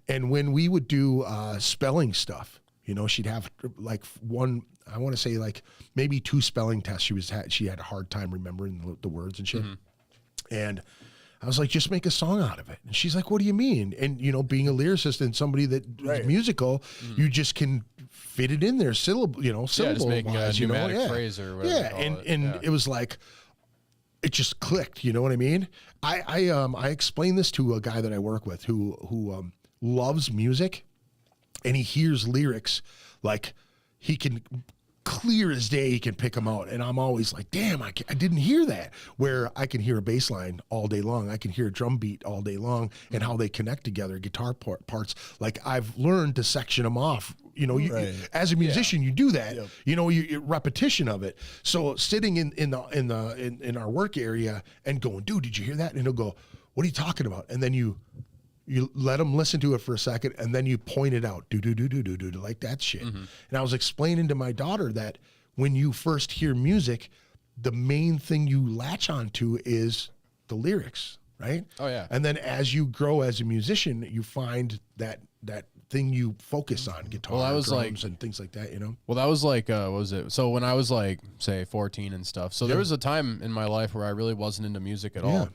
B: And when we would do spelling stuff, you know, she'd have like one. I want to say like maybe 2 spelling tests. She had a hard time remembering the words and shit, and I was like, just make a song out of it. And she's like, what do you mean? And, you know, being a lyricist and somebody that is musical, you just can fit it in there, syllable
C: just making a
B: wise,
C: pneumatic phrase or whatever.
B: And it was like, it just clicked, you know what I mean? I explained this to a guy that I work with who loves music, and he hears lyrics like he can clear as day, he can pick them out. And I'm always like, damn, I didn't hear that. Where I can hear a bass line all day long. I can hear a drum beat all day long and how they connect together, guitar parts. Like I've learned to section them off. You know, as a musician, you do that. You know, you repetition of it. So sitting in our work area and going, dude, did you hear that? And he'll go, what are you talking about? And then you let them listen to it for a second, and then you point it out, do like that shit. And I was explaining to my daughter that when you first hear music, the main thing you latch onto is the lyrics, right?
C: Oh yeah.
B: And then as you grow as a musician, you find that thing you focus on, guitar, drums, and things like that. You know.
C: Well, that was like, what was it? So when I was like, say, 14 and stuff. So there was a time in my life where I really wasn't into music at all,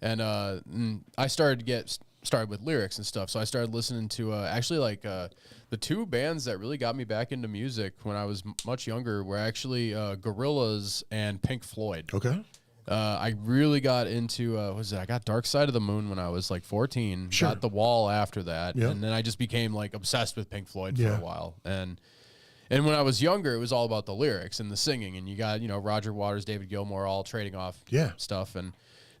C: and I started to get started with lyrics and stuff. So I started listening to actually like the 2 bands that really got me back into music when I was much younger were actually Gorillaz and Pink Floyd.
B: Okay.
C: I really got into I got Dark Side of the Moon when I was like 14.
B: Sure.
C: Got The Wall after that,
B: Yep.
C: and then I just became like obsessed with Pink Floyd for a while. And when I was younger, it was all about the lyrics and the singing, and you got Roger Waters, David Gilmour, all trading off stuff. And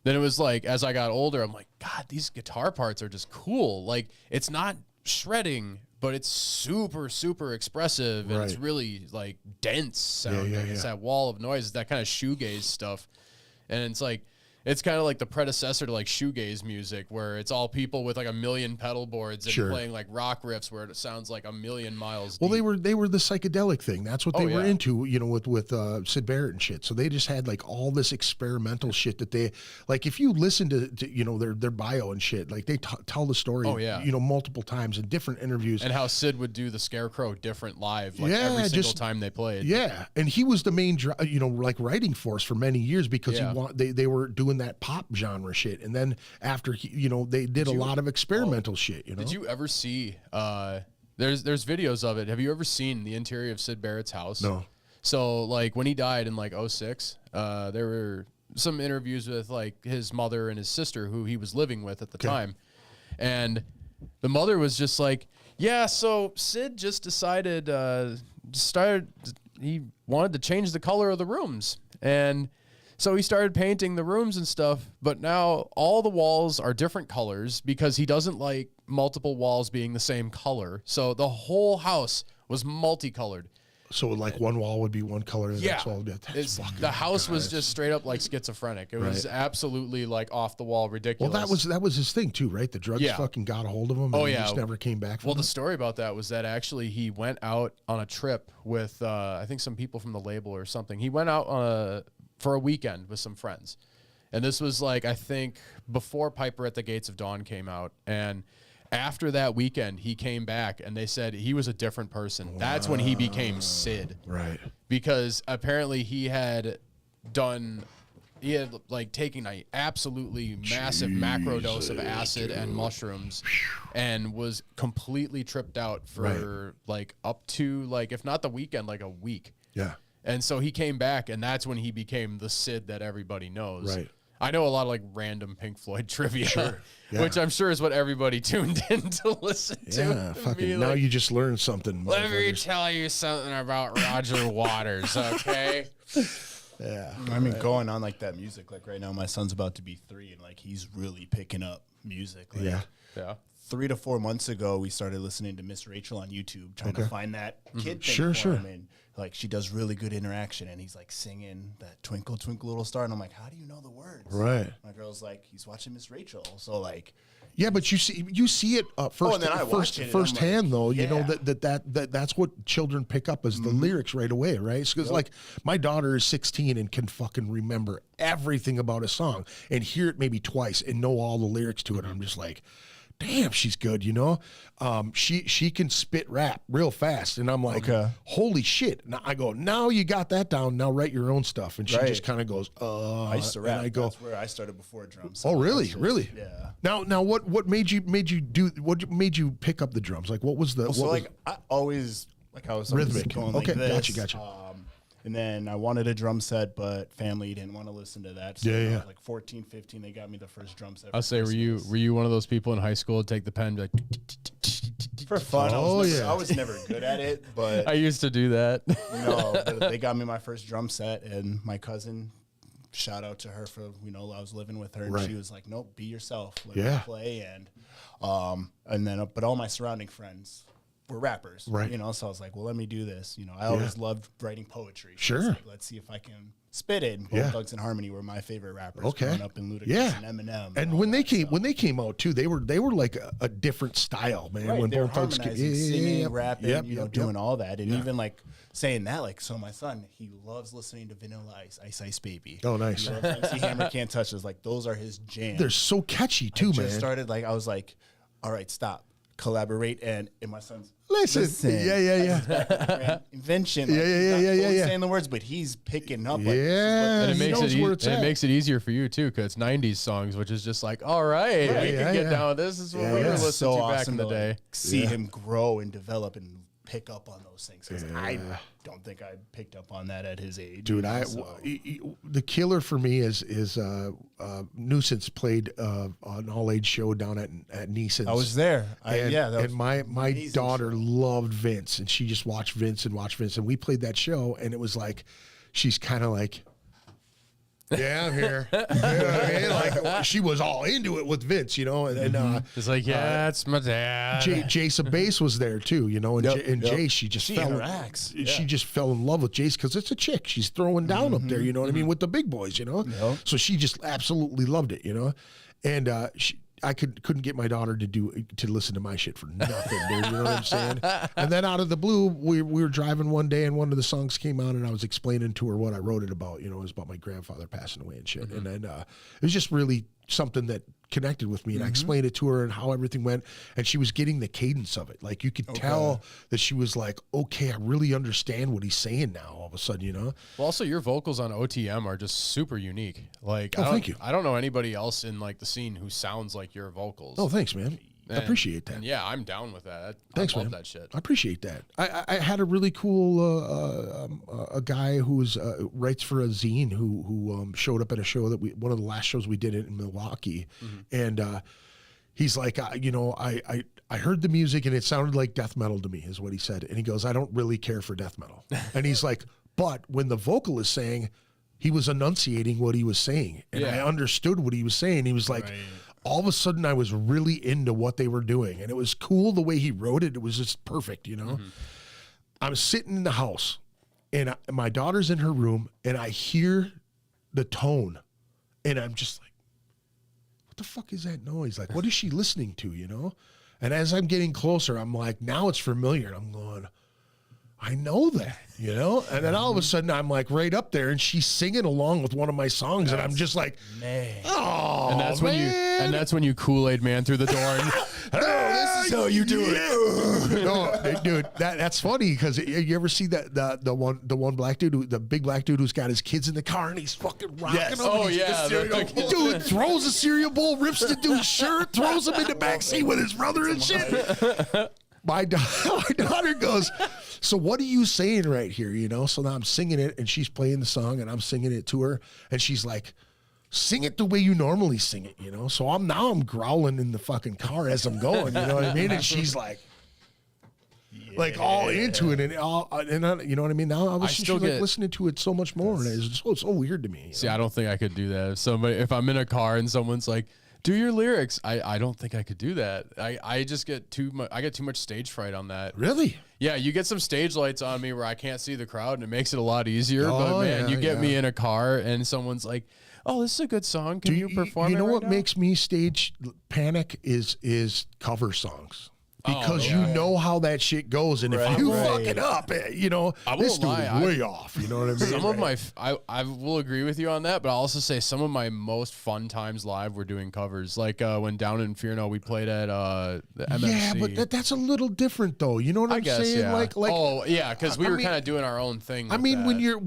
C: then it was like, as I got older, I'm like, God, these guitar parts are just cool. Like, it's not shredding, but it's super, super expressive, and it's really like dense sounding. It's that wall of noise, that kind of shoegaze stuff. And it's like, it's kind of like the predecessor to like shoegaze music, where it's all people with like 1 million pedal boards and playing like rock riffs where it sounds like 1,000,000 miles deep.
B: Well, they were the psychedelic thing. That's what they were into, you know, with Sid Barrett and shit. So they just had like all this experimental shit that they like. If you listen to you know their bio and shit, like they tell the story, you know, multiple times in different interviews,
C: and how Sid would do the Scarecrow different live, like every single time they played.
B: Yeah, and he was the main, you know, like writing force for many years because they were doing that pop genre shit, and then after you know they did a lot of experimental shit. You know,
C: did you ever see? There's videos of it. Have you ever seen the interior of Sid Barrett's house?
B: No.
C: So like when he died in like 2006, there were some interviews with like his mother and his sister who he was living with at the time, and the mother was just like, yeah, so Sid just decided he wanted to change the color of the rooms, and so he started painting the rooms and stuff, but now all the walls are different colors because he doesn't like multiple walls being the same color. So the whole house was multicolored.
B: So like one wall would be one color, the next wall would be
C: the house was just straight up like schizophrenic. It was absolutely like off the wall ridiculous.
B: Well, that was his thing too, right? The drugs fucking got a hold of him. And he just never came back from
C: Well, the story about that was that actually he went out on a trip with I think some people from the label or something. He went out for a weekend with some friends. And this was like, I think before Piper at the Gates of Dawn came out. And after that weekend, he came back and they said he was a different person. Wow. That's when he became Sid.
B: Right.
C: Because apparently he had done like taken a absolutely massive macro dose of acid and mushrooms, and was completely tripped out for like up to like, if not the weekend, like a week.
B: Yeah.
C: And so he came back, and that's when he became the Sid that everybody knows.
B: Right.
C: I know a lot of like random Pink Floyd trivia,
B: Yeah.
C: which I'm sure is what everybody tuned in to listen to.
B: Yeah, fucking now
C: like,
B: you just learned something.
C: let me tell you something about Roger Waters, okay?
B: Yeah.
D: I mean, going on like that music, like right now, my son's about to be 3, and like he's really picking up music. Like,
C: Yeah.
D: 3 to 4 months ago, we started listening to Miss Rachel on YouTube, trying to find that kid thing for him. And like, she does really good interaction, and he's like singing that Twinkle, Twinkle, Little Star. And I'm like, how do you know the words?
B: Right.
D: My girl's like, he's watching Miss Rachel. So like,
B: yeah, but you see it first,
D: and then I watch it, and
B: firsthand,
D: like,
B: though. You know that's what children pick up as the lyrics right away, right? Because like my daughter is 16 and can fucking remember everything about a song and hear it maybe twice and know all the lyrics to it. I'm just like, damn, she's good, you know. She can spit rap real fast, and I'm like, holy shit. Now I go, now you got that down. Now write your own stuff, and she just kind of goes,
D: I used to rap.
B: And I go,
D: that's where I started before drums.
B: oh, really, really?
D: Yeah.
B: Now, what made you pick up the drums? Like, what was the?
D: So
B: what
D: like, I always like I was
B: Rhythmic.
D: going like
B: Okay,
D: this.
B: gotcha.
D: And then I wanted a drum set, but family didn't want to listen to that. So
B: Yeah,
D: when I
B: yeah.
D: was like 14, 15, they got me the first drum set.
C: I'll say, were you one of those people in high school to take the pen and be like,
D: for fun?
B: Oh,
D: I was never good at it, but
C: I used to do that.
D: they got me my first drum set, and my cousin, shout out to her for, I was living with her, and
B: Right.
D: she was like, nope, be yourself, let
B: Yeah.
D: me play. And then but all my surrounding friends were rappers,
B: Right.
D: So I was like, well, let me do this. I always loved writing poetry. So
B: Sure.
D: I was like, let's see if I can spit it. And Bone Thugs and Harmony were my favorite rappers growing up in Ludacris and Eminem.
B: And when they came out too, they were like a different style, man.
D: Right,
B: When
D: they were
B: Bone Thugs
D: harmonizing, singing,
B: yeah,
D: rapping,
B: yep,
D: doing all that. And even like saying that, like, so my son, he loves listening to Vanilla Ice, Ice Ice Baby.
B: Oh, nice.
D: He loves MC Hammer Can't Touch Us. Like, those are his jams.
B: They're so catchy too,
D: I
B: man.
D: just started, like, I was like, all right, stop, collaborate. And my son's,
B: Listen. Yeah.
D: invention.
B: Yeah,
D: like,
B: yeah,
D: he's
B: yeah,
D: not
B: yeah, yeah.
D: saying the words, but he's picking up. Like,
B: Yeah.
C: And it
B: He
C: makes
B: knows where it's
C: it
B: at.
C: makes it easier for you too, because it's 90s songs, which is just like, all right, we can get down with this. This is what we were listening
D: so
C: to
D: awesome
C: back in the
D: to,
C: day.
D: like, see him grow and develop and pick up on those things. 'Cause I don't think I picked up on that at his age.
B: Dude, the killer for me is Nuisance played an all age show down at Neeson's.
D: I was there.
B: And my
D: amazing
B: daughter
D: show.
B: loved Vince, and she just watched Vince, and we played that show, and it was like, she's kind of like, yeah, I'm here. You know what I mean? Like, she was all into it with Vince, and
C: It's like, yeah, it's my dad.
B: Jace Bass was there too, and Jace, she
D: interacts.
B: She just fell in love with Jace because it's a chick. She's throwing down up there, you know what I mean, with the big boys, So she just absolutely loved it, and I couldn't get my daughter to listen to my shit for nothing, dude. You know what I'm saying? And then out of the blue, we were driving one day, and one of the songs came on, and I was explaining to her what I wrote it about. It was about my grandfather passing away and shit. And then it was just really something that connected with me, and I explained it to her and how everything went, and she was getting the cadence of it. Like, you could tell that she was like, okay, I really understand what he's saying now all of a sudden,
C: Well, also your vocals on OTM are just super unique. Like,
B: thank you.
C: I don't know anybody else in like the scene who sounds like your vocals.
B: Oh, thanks, man. I appreciate that.
C: And yeah, I'm down with that.
B: Thanks,
C: I love
B: man.
C: that shit.
B: I appreciate that. I had a really cool a guy who's writes for a zine who showed up at a show that one of the last shows we did in Milwaukee, and he's like, I heard the music and it sounded like death metal to me, is what he said, and he goes, I don't really care for death metal, and he's like, but when the vocalist sang, he was enunciating what he was saying, and I understood what he was saying. He was like. Right. All of a sudden, I was really into what they were doing, and it was cool the way he wrote it. It was just perfect, I'm sitting in the house, and my daughter's in her room, and I hear the tone, and I'm just like, what the fuck is that noise? Like, what is she listening to, And as I'm getting closer, I'm like, now it's familiar, and I'm going, I know that, And then all of a sudden, I'm like right up there, and she's singing along with one of my songs, and I'm just like,
D: man.
B: oh,
C: and that's
B: man.
C: when you Kool-Aid man through the door. And,
B: this is how you do it. No, dude, that's funny because you ever see that the one black dude, the big black dude who's got his kids in the car and he's fucking rocking them.
C: Oh yeah,
B: dude throws a cereal bowl, rips the dude's shirt, throws him in the backseat with his brother and shit. My daughter goes, so what are you saying right here? You know, so now I'm singing it and she's playing the song and I'm singing it to her and she's like, sing it the way you normally sing it, you know? So I'm growling in the fucking car as I'm going, you know what I mean? And she's like all into it and you know what I mean? Now I was still like listening to it so much more and it's so weird to me.
C: See, I don't think I could do that. If I'm in a car and someone's like, do your lyrics. I don't think I could do that. I just get too much stage fright on that.
B: Really?
C: Yeah, you get some stage lights on me where I can't see the crowd and it makes it a lot easier. But man, you get me in a car and someone's like, oh, this is a good song. Can you perform it?
B: You know
C: right
B: what
C: now?
B: makes me stage panic is cover songs. Because you know how that shit goes, and if you fuck it up, you know, this dude is way off. You know what I mean?
C: Some of my, I will agree with you on that, but I'll also say some of my most fun times live were doing covers. Like when down in Fierno, we played at the MMC.
B: Yeah, but that's a little different, though. You know what I'm saying?
C: Yeah.
B: Like,
C: oh yeah, because we were kind of doing our own thing.
B: I mean, when you're,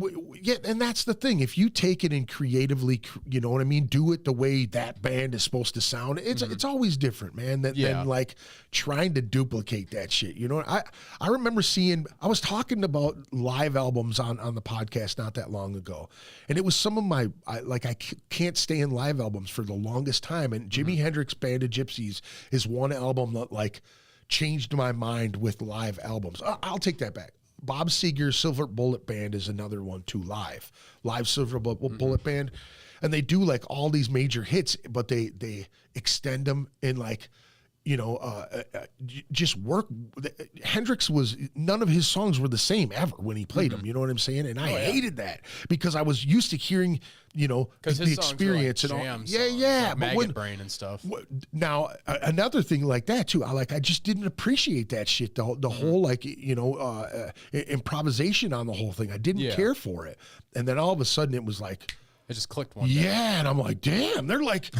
B: and that's the thing. If you take it and creatively, you know what I mean, do it the way that band is supposed to sound. It's always different, man. Than like trying to duplicate that shit. You know, I remember I was talking about live albums on the podcast not that long ago, and it was some of my I can't stay in live albums for the longest time. And Jimi Hendrix Band of Gypsies is one album that like changed my mind with live albums. I'll take that back. Bob Seger's Silver Bullet Band is another one too. Live Silver Bullet Band, and they do like all these major hits, but they extend them in like, you know, just work. Hendrix none of his songs were the same ever when he played them. You know what I'm saying? And I hated that because I was used to hearing, you know, the experience
C: like
B: and all.
C: Like
B: but
C: Maggot Brain and stuff.
B: Now, another thing like that too, I just didn't appreciate that shit. The whole like, you know, improvisation on the whole thing. I didn't care for it. And then all of a sudden it was like,
C: it just clicked one day.
B: Yeah, and I'm like, damn, they're like,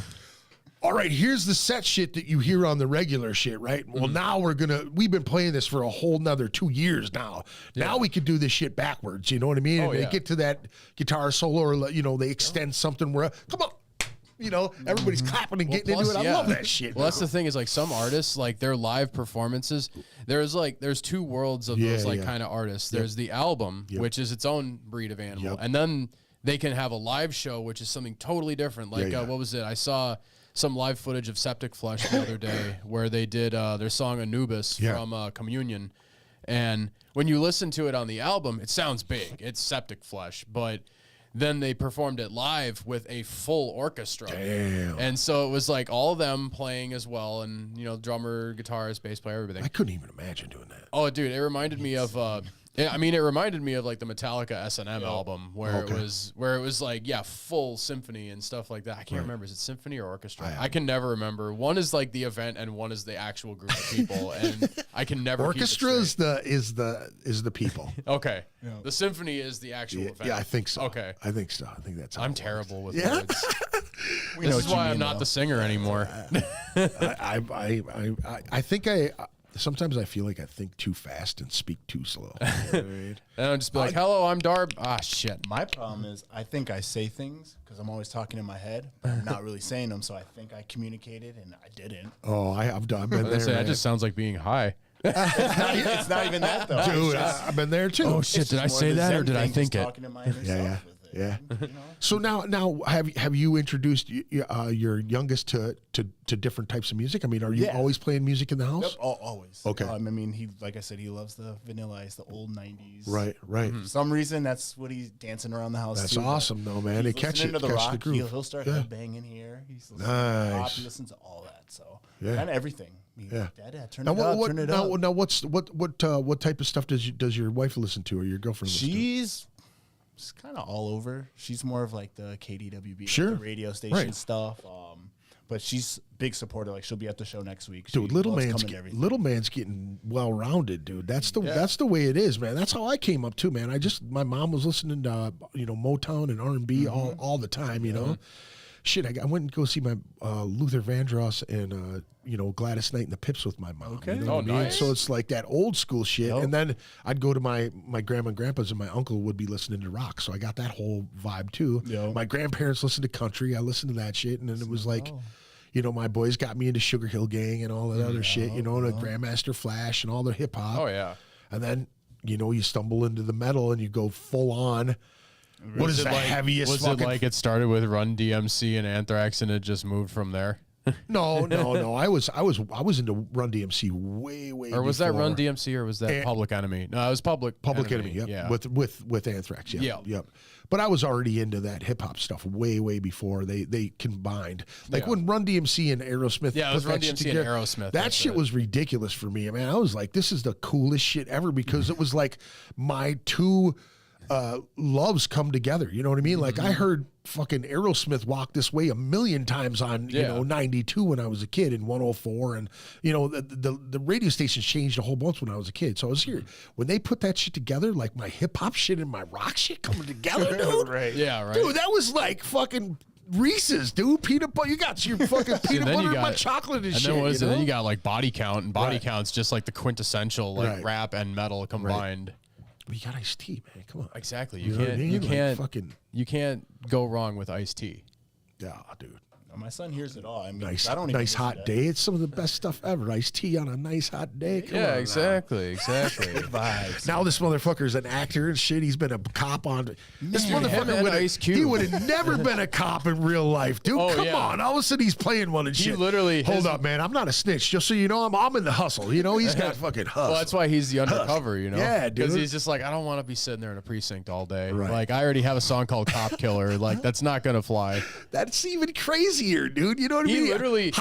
B: all right, here's the set shit that you hear on the regular shit, right? Well, now we've been playing this for a whole nother 2 years now. Yeah. Now we could do this shit backwards, you know what I mean? And they get to that guitar solo or, you know, they extend something where, come on, you know, everybody's clapping and getting into it. I love that shit.
C: Well, that's the thing is like some artists, like their live performances, there's two worlds of those like kind of artists. There's the album, which is its own breed of animal. And then they can have a live show, which is something totally different. Like, what was it? I saw some live footage of Septic Flesh the other day where they did their song Anubis from Communion. And when you listen to it on the album, it sounds big. It's Septic Flesh. But then they performed it live with a full orchestra. Damn. And so it was like all of them playing as well. And, you know, drummer, guitarist, bass player, everything.
B: I couldn't even imagine doing that.
C: Oh, dude, it reminded me of... it reminded me of like the Metallica S&M album where it was like full symphony and stuff like that. I can't remember, is it symphony or orchestra? I can never remember. One is like the event and one is the actual group of people, and I can never.
B: Orchestra is the people.
C: Okay, the symphony is the actual event.
B: Yeah, I think so.
C: Okay,
B: I think so. I think that's.
C: I'm terrible with words. This is why I'm not the singer anymore.
B: I think sometimes I feel like I think too fast and speak too slow. You know what I mean?
C: And I'll just be like, hello, I'm Darb. Ah, shit.
D: My problem is I think I say things because I'm always talking in my head, but I'm not really saying them, so I think I communicated, and I didn't.
B: Oh, I've been there.
C: That just sounds like being high.
D: It's not even that, though.
B: Dude, I've been there, too.
C: Oh, shit, did I say that, or did I think it?
D: Talking to my inner self with it.
B: Yeah.
D: You know?
B: So now have you introduced your youngest to different types of music? I mean, are you always playing music in the house?
D: Yep, always.
B: Okay.
D: I mean, he, like I said, he loves the Vanilla Ice, the old 90s.
B: Right.
D: For some reason, that's what he's dancing around the house.
B: That's
D: too,
B: awesome, though, man. They catch it,
D: to the
B: catch
D: rock.
B: the groove.
D: He'll start banging here. He's listening to pop. He listens to all that. So kind of everything. Dad, turn it up. Turn it up.
B: Now, what type of stuff does your wife listen to, or your girlfriend listen to?
D: She's kind of all over. She's more of like the KDWB, like the radio station stuff. But she's big supporter. Like she'll be at the show next week.
B: Dude, little man's getting well rounded, dude. That's the way it is, man. That's how I came up too, man. My mom was listening to Motown and R&B all the time, you know. shit, I went and go see my Luther Vandross and Gladys Knight and the Pips with my mom.
D: Okay.
B: You know what I mean?
C: Nice.
B: So it's like that old school shit.
D: Yep.
B: And then I'd go to my grandma and grandpa's, and my uncle would be listening to rock. So I got that whole vibe too.
D: Yep.
B: My grandparents listened to country. I listened to that shit, and then it was like, my boys got me into Sugar Hill Gang and all that other shit. And the Grandmaster Flash and all the hip hop.
C: Oh yeah.
B: And then you stumble into the metal and you go full on. What is the heaviest?
C: Was it like it started with Run DMC and Anthrax, and it just moved from there?
B: No. I was into Run DMC way.
C: Or was
B: before.
C: that Run DMC or was that Public Enemy? No, it was Public
B: Enemy. Yep.
C: Yeah.
B: With Anthrax. Yep. But I was already into that hip hop stuff way before they combined. Like when Run DMC and Aerosmith.
C: Yeah, it was
B: put
C: Run
B: that shit
C: DMC and
B: together,
C: Aerosmith.
B: That shit was ridiculous for me. I mean, I was like, this is the coolest shit ever, because it was like my two loves come together. You know what I mean? Like I heard fucking Aerosmith Walk This Way a million times on 92 when I was a kid, and 104, and the radio stations changed a whole bunch when I was a kid. So I was here when they put that shit together, like my hip hop shit and my rock shit coming together, dude.
D: Right.
C: Yeah, right.
B: Dude, that was like fucking Reese's, dude. Peanut butter. You got your fucking peanut butter and my chocolate and shit.
C: And then you got like Body Count, and Body Count's just like the quintessential like rap and metal combined.
B: We got Ice-T, man. Come on.
C: Exactly.
B: You know what I mean?
C: You can't go wrong with Ice-T.
B: Yeah, dude.
D: My son hears it all. I mean,
B: Nice,
D: I don't even
B: nice hot day. It's some of the best stuff ever. Ice-T on a nice hot day. Come on
C: exactly.
D: vibes.
B: Now this motherfucker's an actor and shit. He's been a cop on. This
C: him
B: motherfucker
C: and Ice Cube.
B: he would have never been a cop in real life, dude.
C: Oh,
B: Come
C: yeah.
B: on. All of a sudden he's playing one and
C: He
B: shit.
C: literally-
B: Hold up, man. I'm not a snitch. Just so you know, I'm in the hustle. He's got fucking hustle.
C: Well, that's why he's the undercover,
B: Yeah, dude.
C: Because he's just like, I don't want to be sitting there in a precinct all day.
B: Right.
C: Like, I already have a song called Cop Killer. Like, that's not going to fly.
B: That's even crazier, dude. You know what I
C: He
B: mean?
C: literally-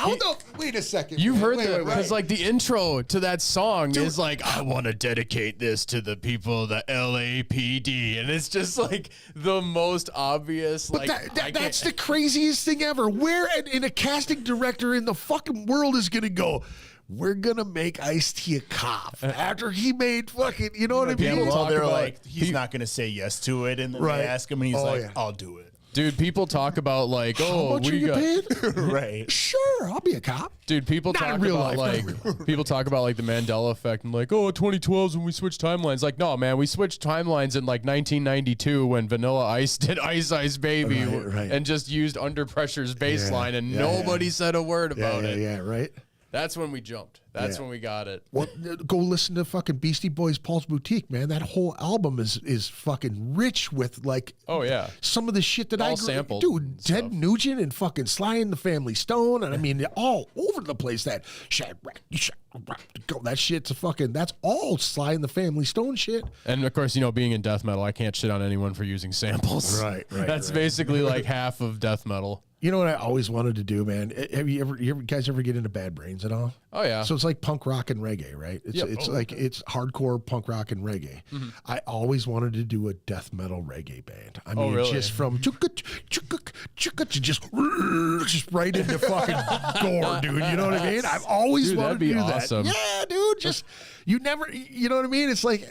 B: Wait a second.
C: You've
B: man.
C: heard
B: Wait,
C: that, because like the intro to that song is like, I want to dedicate this to the people of the LAPD. And it's just like the most obvious,
B: But
C: like,
B: that's the craziest thing ever. Where in a casting director in the fucking world is going to go, we're going to make Ice-T a cop after he made fucking, you know what I mean?
C: People talk
D: they're
C: about-
D: like, he's not going to say yes to it. And then
B: Right.
D: they ask him, and he's like,
B: yeah.
D: I'll do it.
C: Dude, people talk about like,
B: How much
C: we
B: you
C: got.
B: get paid?
D: Right.
B: Sure, I'll be a cop.
C: Dude, people
B: Not
C: talk
B: in real
C: about
B: life, not in
C: like people talk about like the Mandela effect and like, 2012 is when we switched timelines. Like, no, man, we switched timelines in like 1992 when Vanilla Ice did Ice Ice Baby
B: Right.
C: and just used Under Pressure's bass line, and nobody said a word about it.
B: Yeah, right.
C: That's when we jumped. That's when we got it.
B: Well, go listen to fucking Beastie Boys' Paul's Boutique, man. That whole album is fucking rich with like,
C: Oh yeah.
B: some of the shit that
C: All sampled
B: dude,
C: and
B: Ted
C: stuff.
B: Nugent and fucking Sly and the Family Stone, and I mean all over the place. That that shit's a fucking, that's all Sly and the Family Stone shit.
C: And of course, being in death metal, I can't shit on anyone for using samples.
B: Right,
C: That's basically like half of death metal.
B: You know what I always wanted to do, man? Have you guys ever get into Bad Brains at all?
C: Oh yeah.
B: So it's like punk rock and reggae, right? It's
C: Yep.
B: it's like it's hardcore punk rock and reggae. I always wanted to do a death metal reggae band. I mean,
C: really?
B: just from chukka to just right into fucking gore, dude. You know what I mean? I've always
C: Dude,
B: wanted
C: that'd
B: to
C: be
B: do
C: awesome.
B: that. Yeah, dude. Just you never, you know what I mean? It's like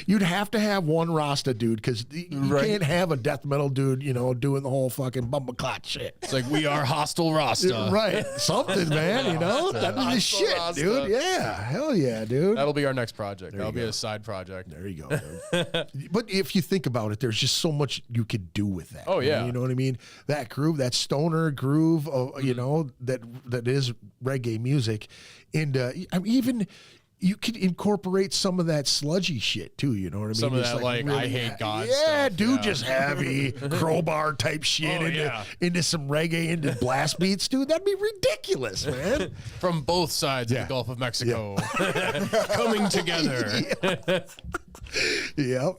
B: you'd have to have one Rasta dude, because you can't have a death metal dude, doing the whole fucking bumbleclot shit.
C: It's like, we are hostile Rasta.
B: Right, something, man. That is the shit,
C: Rasta.
B: dude. Yeah, hell yeah, dude.
C: That'll be our next project. That'll be
B: go.
C: a side project.
B: There you go. Dude. But if you think about it, there's just so much you could do with that.
C: Oh,
B: man.
C: yeah.
B: You know what I mean? That groove, that stoner groove, that is reggae music, and I mean, even you could incorporate some of that sludgy shit too. You know what I mean?
C: Some of
B: Just
C: that, like, I hate God
B: Yeah,
C: stuff,
B: dude,
C: yeah.
B: just heavy crowbar type shit into some reggae, into blast beats, dude. That'd be ridiculous, man.
C: From both sides of the Gulf of Mexico. Coming together.
B: Yeah,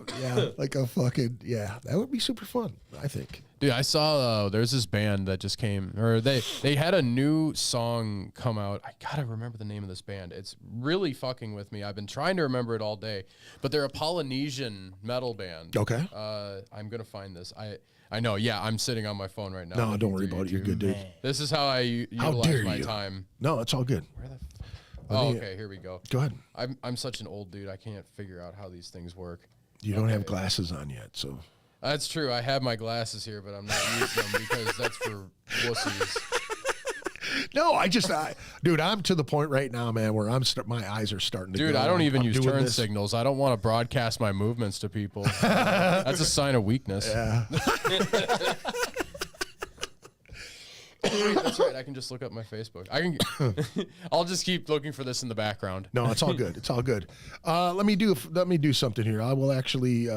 B: like a fucking that would be super fun, I think.
C: Dude, I saw there's this band that just came, or they had a new song come out. I gotta remember the name of this band. It's really fucking with me. I've been trying to remember it all day, but they're a Polynesian metal band.
B: Okay.
C: I'm gonna find this. I know. Yeah, I'm sitting on my phone right now.
B: No,
C: looking
B: don't worry
C: through
B: about it. You're
C: YouTube.
B: good, dude.
C: This is how I
B: How
C: utilize
B: dare
C: my
B: you.
C: time.
B: No, it's all good.
C: Where the? Oh, okay. Here we go.
B: Go ahead.
C: I'm such an old dude. I can't figure out how these things work.
B: You don't have glasses on yet, so.
C: That's true. I have my glasses here, but I'm not using them because that's for wussies.
B: No, dude, I'm to the point right now, man, where my eyes are starting to.
C: Dude,
B: go.
C: I don't even
B: I'm
C: use turn signals. I don't want to broadcast my movements to people. That's a sign of weakness.
B: Yeah.
C: Wait, that's right. I can just look up my Facebook. I'll just keep looking for this in the background.
B: No, it's all good. It's all good. Let me do something here. I will actually.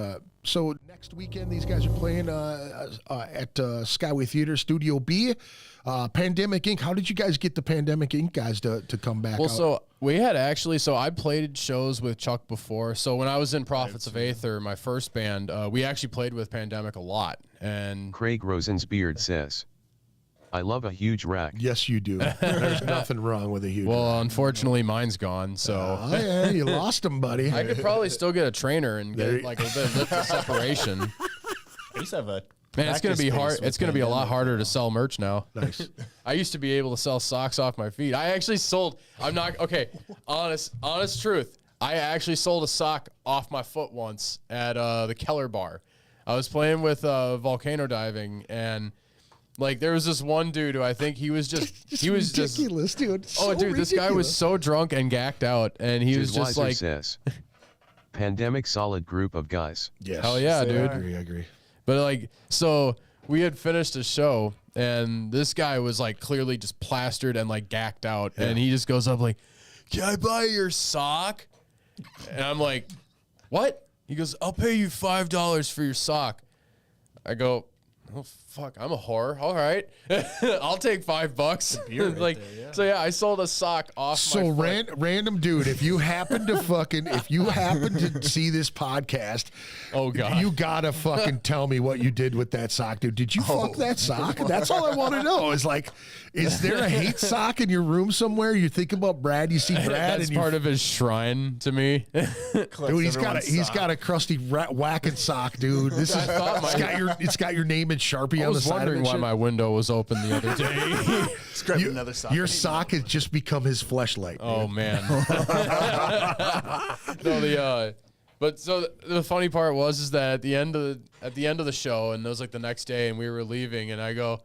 B: So next weekend, these guys are playing at Skyway Theatre Studio-B. Pandemic Inc. How did you guys get the Pandemic Inc. guys to come back?
C: Well,
B: out?
C: so we had I played shows with Chuck before. So when I was in Prophets of Aether, my first band, we actually played with Pandemic a lot. And
E: Craig Rosensbeard says, I love a huge rack.
B: Yes, you do. There's nothing wrong with a huge rack.
C: Well, unfortunately, mine's gone. So
B: yeah, you lost him, buddy.
C: I could probably still get a trainer and get like a bit of lift separation.
D: I used to have a.
C: Man, it's gonna be hard. It's gonna be a lot harder to sell merch now.
B: Nice.
C: I used to be able to sell socks off my feet. I actually sold. I'm not okay. Honest truth. I actually sold a sock off my foot once at the Keller Bar. I was playing with volcano diving, and like there was this one dude who I think he was
B: ridiculous, dude.
C: Oh, dude, this guy was so drunk and gacked out, and he was just like,
E: says, Pandemic solid group of guys.
B: Yes.
C: hell yeah, dude.
B: I agree.
C: But like, so we had finished a show, and this guy was like clearly just plastered and like gacked out, and he just goes up like, "Can I buy your sock?" And I'm like, "What?" He goes, "I'll pay you $5 for your sock." I go, "Oh fuck, I'm a whore. All right, I'll take $5." Like, so yeah, I sold a sock off.
B: So
C: my foot.
B: random dude, if you happen to see this podcast,
C: Oh god,
B: you gotta fucking tell me what you did with that sock, dude. Did you fuck that sock? That's all I want to know. Is like, is there a hate sock in your room somewhere? You think about Brad, you see Brad,
C: that's
B: and
C: part of his shrine to me.
B: Dude, he's got a crusty whacking sock, dude. This is it's got your name in Sharpie
C: I
B: on the
C: was
B: side of
C: wondering
B: it.
C: why my window was open the other day.
D: Scrap another sock.
B: Your sock has just become his fleshlight.
C: Oh man. No, but so the funny part was that at the end of the show, and it was like the next day, and we were leaving, and I go,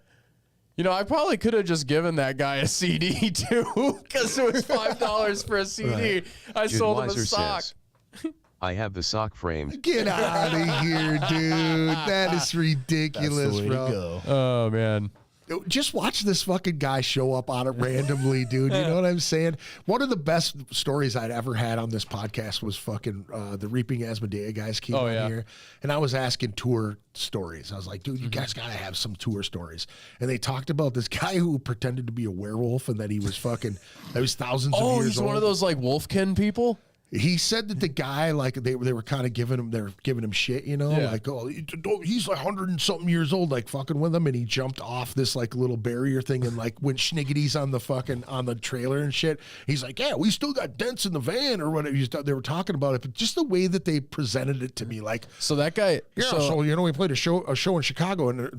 C: you know, I probably could have just given that guy a CD too, because it was $5 for a CD.
B: Right.
C: I
E: Jude
C: sold him a
E: Weiser
C: sock.
E: says, I have the sock framed.
B: Get out of here, dude. That is ridiculous, bro.
C: Oh man.
B: Just watch this fucking guy show up on it randomly, dude. You know what I'm saying? One of the best stories I'd ever had on this podcast was fucking the Reaping Asmodea guys came on here. And I was asking tour stories. I was like, dude, you guys got to have some tour stories. And they talked about this guy who pretended to be a werewolf and that he was fucking, that was thousands of years old. Oh,
C: he's one of those like wolfkin people?
B: He said that the guy, like they were kind of giving him shit, you know, like, oh, he's like 100 and something years old, like fucking with him, and he jumped off this like little barrier thing and like went schniggities on the trailer and shit. He's like, yeah, we still got dents in the van or whatever. They were talking about it, but just the way that they presented it to me, like,
C: so that guy,
B: so you know, we played a show in Chicago, and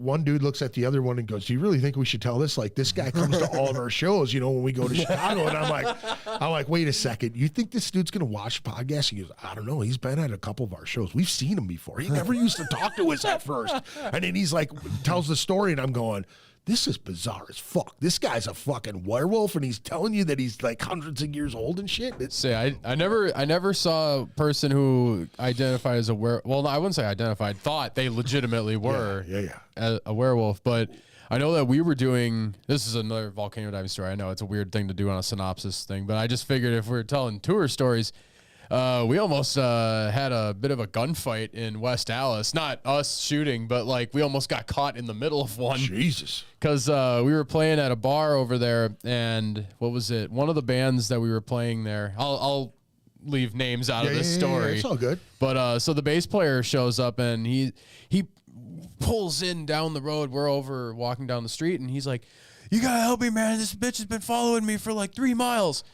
B: one dude looks at the other one and goes, do you really think we should tell this? Like, this guy comes to all of our shows, you know, when we go to Chicago, and I'm like, wait a second. You think this dude's going to watch the podcast? He goes, I don't know. He's been at a couple of our shows. We've seen him before. He never used to talk to us at first. And then he's like, tells the story, and I'm going, this is bizarre as fuck. This guy's a fucking werewolf, and he's telling you that he's like hundreds of years old and shit.
C: I never saw a person who identified as a werewolf. Well, I wouldn't say identified. Thought they legitimately were a werewolf, but I know that we were doing, this is another volcano diving story. I know it's a weird thing to do on a synopsis thing, but I just figured if we were telling tour stories, we almost had a bit of a gunfight in West Allis. Not us shooting, but like we almost got caught in the middle of one.
B: Jesus.
C: Because we were playing at a bar over there, and what was it? One of the bands that we were playing there, I'll leave names out of this story.
B: It's all good.
C: But so the bass player shows up, and he pulls in down the road. We're over walking down the street, and he's like, you gotta help me, man. This bitch has been following me for like 3 miles.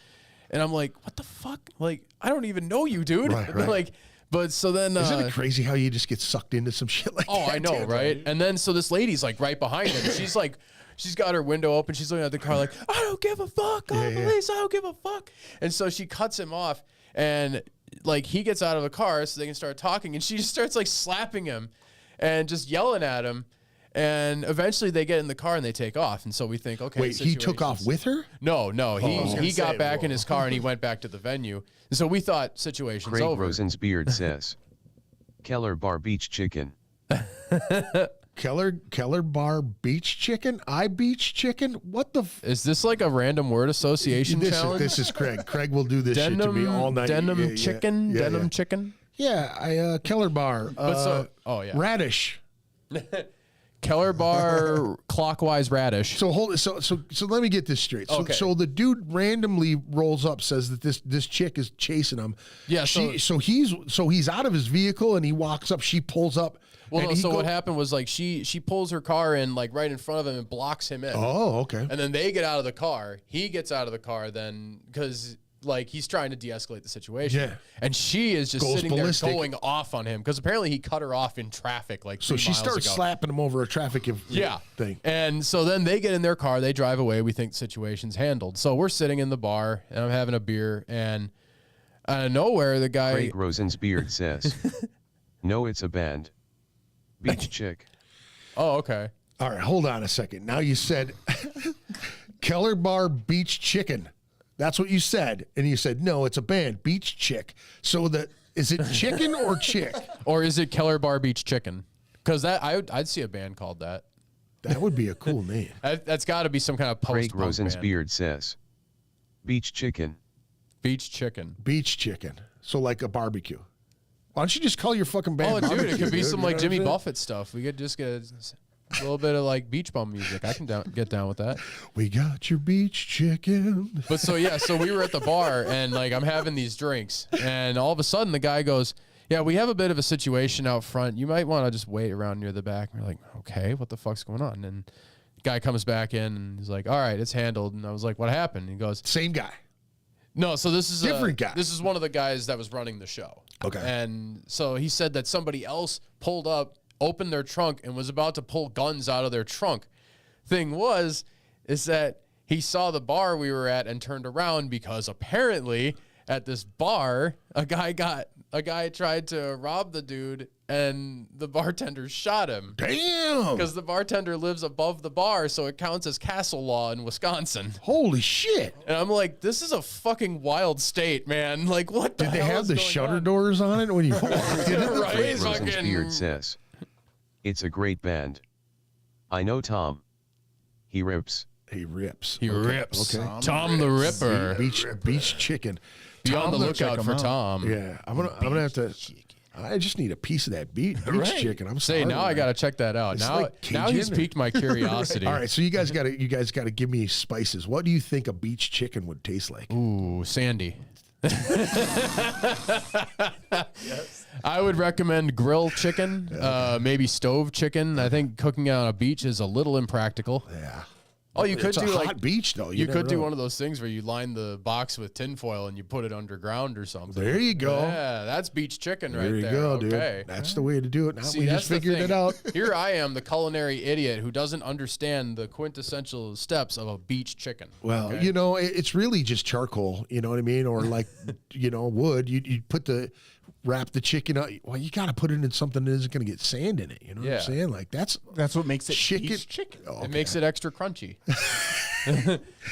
C: And I'm like, what the fuck? Like, I don't even know you, dude.
B: Right.
C: Like, but so then
B: isn't it crazy how you just get sucked into some shit like that?
C: Oh, I know,
B: dude?
C: right? And then so this lady's like right behind him. She's like, she's got her window open. She's looking at the car like, I don't give a fuck. Call the police. I don't give a fuck. And so she cuts him off, and like he gets out of the car so they can start talking, and she just starts like slapping him and just yelling at him. And eventually they get in the car and they take off. And so we think, okay.
B: Wait, he took off with her?
C: No. He got back in his car and he went back to the venue. And so we thought situation's
E: Craig
C: over.
E: Rosensbeard says, Keller Bar Beach Chicken.
B: Keller Bar Beach Chicken? Beach Chicken? What the?
C: Is this like a random word association challenge?
B: This is Craig. Craig will do this shit to me all night.
C: Denim chicken? Denim chicken?
B: Yeah, Keller Bar. Radish.
C: Keller Bar clockwise radish.
B: So hold it. So let me get this straight. So the dude randomly rolls up, says that this chick is chasing him.
C: Yeah.
B: So he's out of his vehicle and he walks up. She pulls up.
C: Well, no, so what happened was like she pulls her car in like right in front of him and blocks him in.
B: Oh, okay.
C: And then they get out of the car. He gets out of the car then because like he's trying to de-escalate the situation. Yeah. And she is just sitting there going off on him because apparently he cut her off in traffic like 3 miles ago.
B: So she starts slapping him over a traffic thing.
C: And so then they get in their car, they drive away, we think the situation's handled. So we're sitting in the bar and I'm having a beer and out of nowhere the guy
E: Craig Rosensbeard says, no, it's a band. Beach chick.
C: Oh, okay.
B: All right, hold on a second. Now you said Keller Bar Beach Chicken. That's what you said. And you said, no, it's a band, Beach Chick. So is it chicken or chick?
C: Or is it Keller Bar Beach Chicken? Because I'd see a band called that.
B: That would be a cool name.
C: That's got to be some kind of post-punk
E: Craig Rosensbeard says, beach chicken.
C: Beach chicken.
B: Beach chicken. So like a barbecue. Why don't you just call your fucking band?
C: Oh, dude,
B: barbecue,
C: it could be some like Jimmy
B: Buffett
C: Buffett stuff. We could just get a little bit of like beach bum music. I can get down with that.
B: We got your beach chicken.
C: But so we were at the bar and like I'm having these drinks and all of a sudden the guy goes, yeah, we have a bit of a situation out front. You might want to just wait around near the back. And we're like, okay, what the fuck's going on? And the guy comes back in and he's like, all right, it's handled. And I was like, what happened? And he goes,
B: same guy.
C: No, so this is
B: different guy.
C: This is one of the guys that was running the show.
B: Okay.
C: And so he said that somebody else pulled up, opened their trunk, and was about to pull guns out of their trunk. Thing is that he saw the bar we were at and turned around because apparently at this bar, a guy tried to rob the dude and the bartender shot him.
B: Damn.
C: Because the bartender lives above the bar, so it counts as castle law in Wisconsin.
B: Holy shit.
C: And I'm like, this is a fucking wild state, man. Like, what the hell
B: Did they have the shutter doors on it when you walked in?
C: Right,
E: Craig Rosensbeard says, it's a great band. I know Tom. He rips.
B: He rips.
C: He rips.
B: Okay.
C: Tom the Ripper.
B: Beach chicken.
C: Be on the lookout for Tom.
B: Yeah, I'm gonna have to. I just need a piece of that beach chicken. I'm sorry.
C: Now I gotta check that out. Now he's piqued my curiosity.
B: All right, so you guys gotta give me spices. What do you think a beach chicken would taste like?
C: Ooh, sandy. I would recommend grilled chicken, maybe stove chicken. I think cooking it on a beach is a little impractical.
B: Yeah.
C: Oh, you could
B: it's
C: do
B: a
C: like
B: hot beach though.
C: You could do one of those things where you line the box with tinfoil and you put it underground or something.
B: There you go.
C: Yeah, that's beach chicken right there.
B: There you go,
C: okay.
B: dude. That's the way to do it. Now
C: See,
B: we just figured it out.
C: Here I am, the culinary idiot who doesn't understand the quintessential steps of a beach chicken.
B: Well,
C: okay?
B: it's really just charcoal. You know what I mean? Or like, wood. You wrap the chicken up. Well, you got to put it in something that isn't going to get sand in it. You know what I'm saying? Like that's
D: what makes it
B: chicken.
C: Oh, okay. It makes it extra crunchy.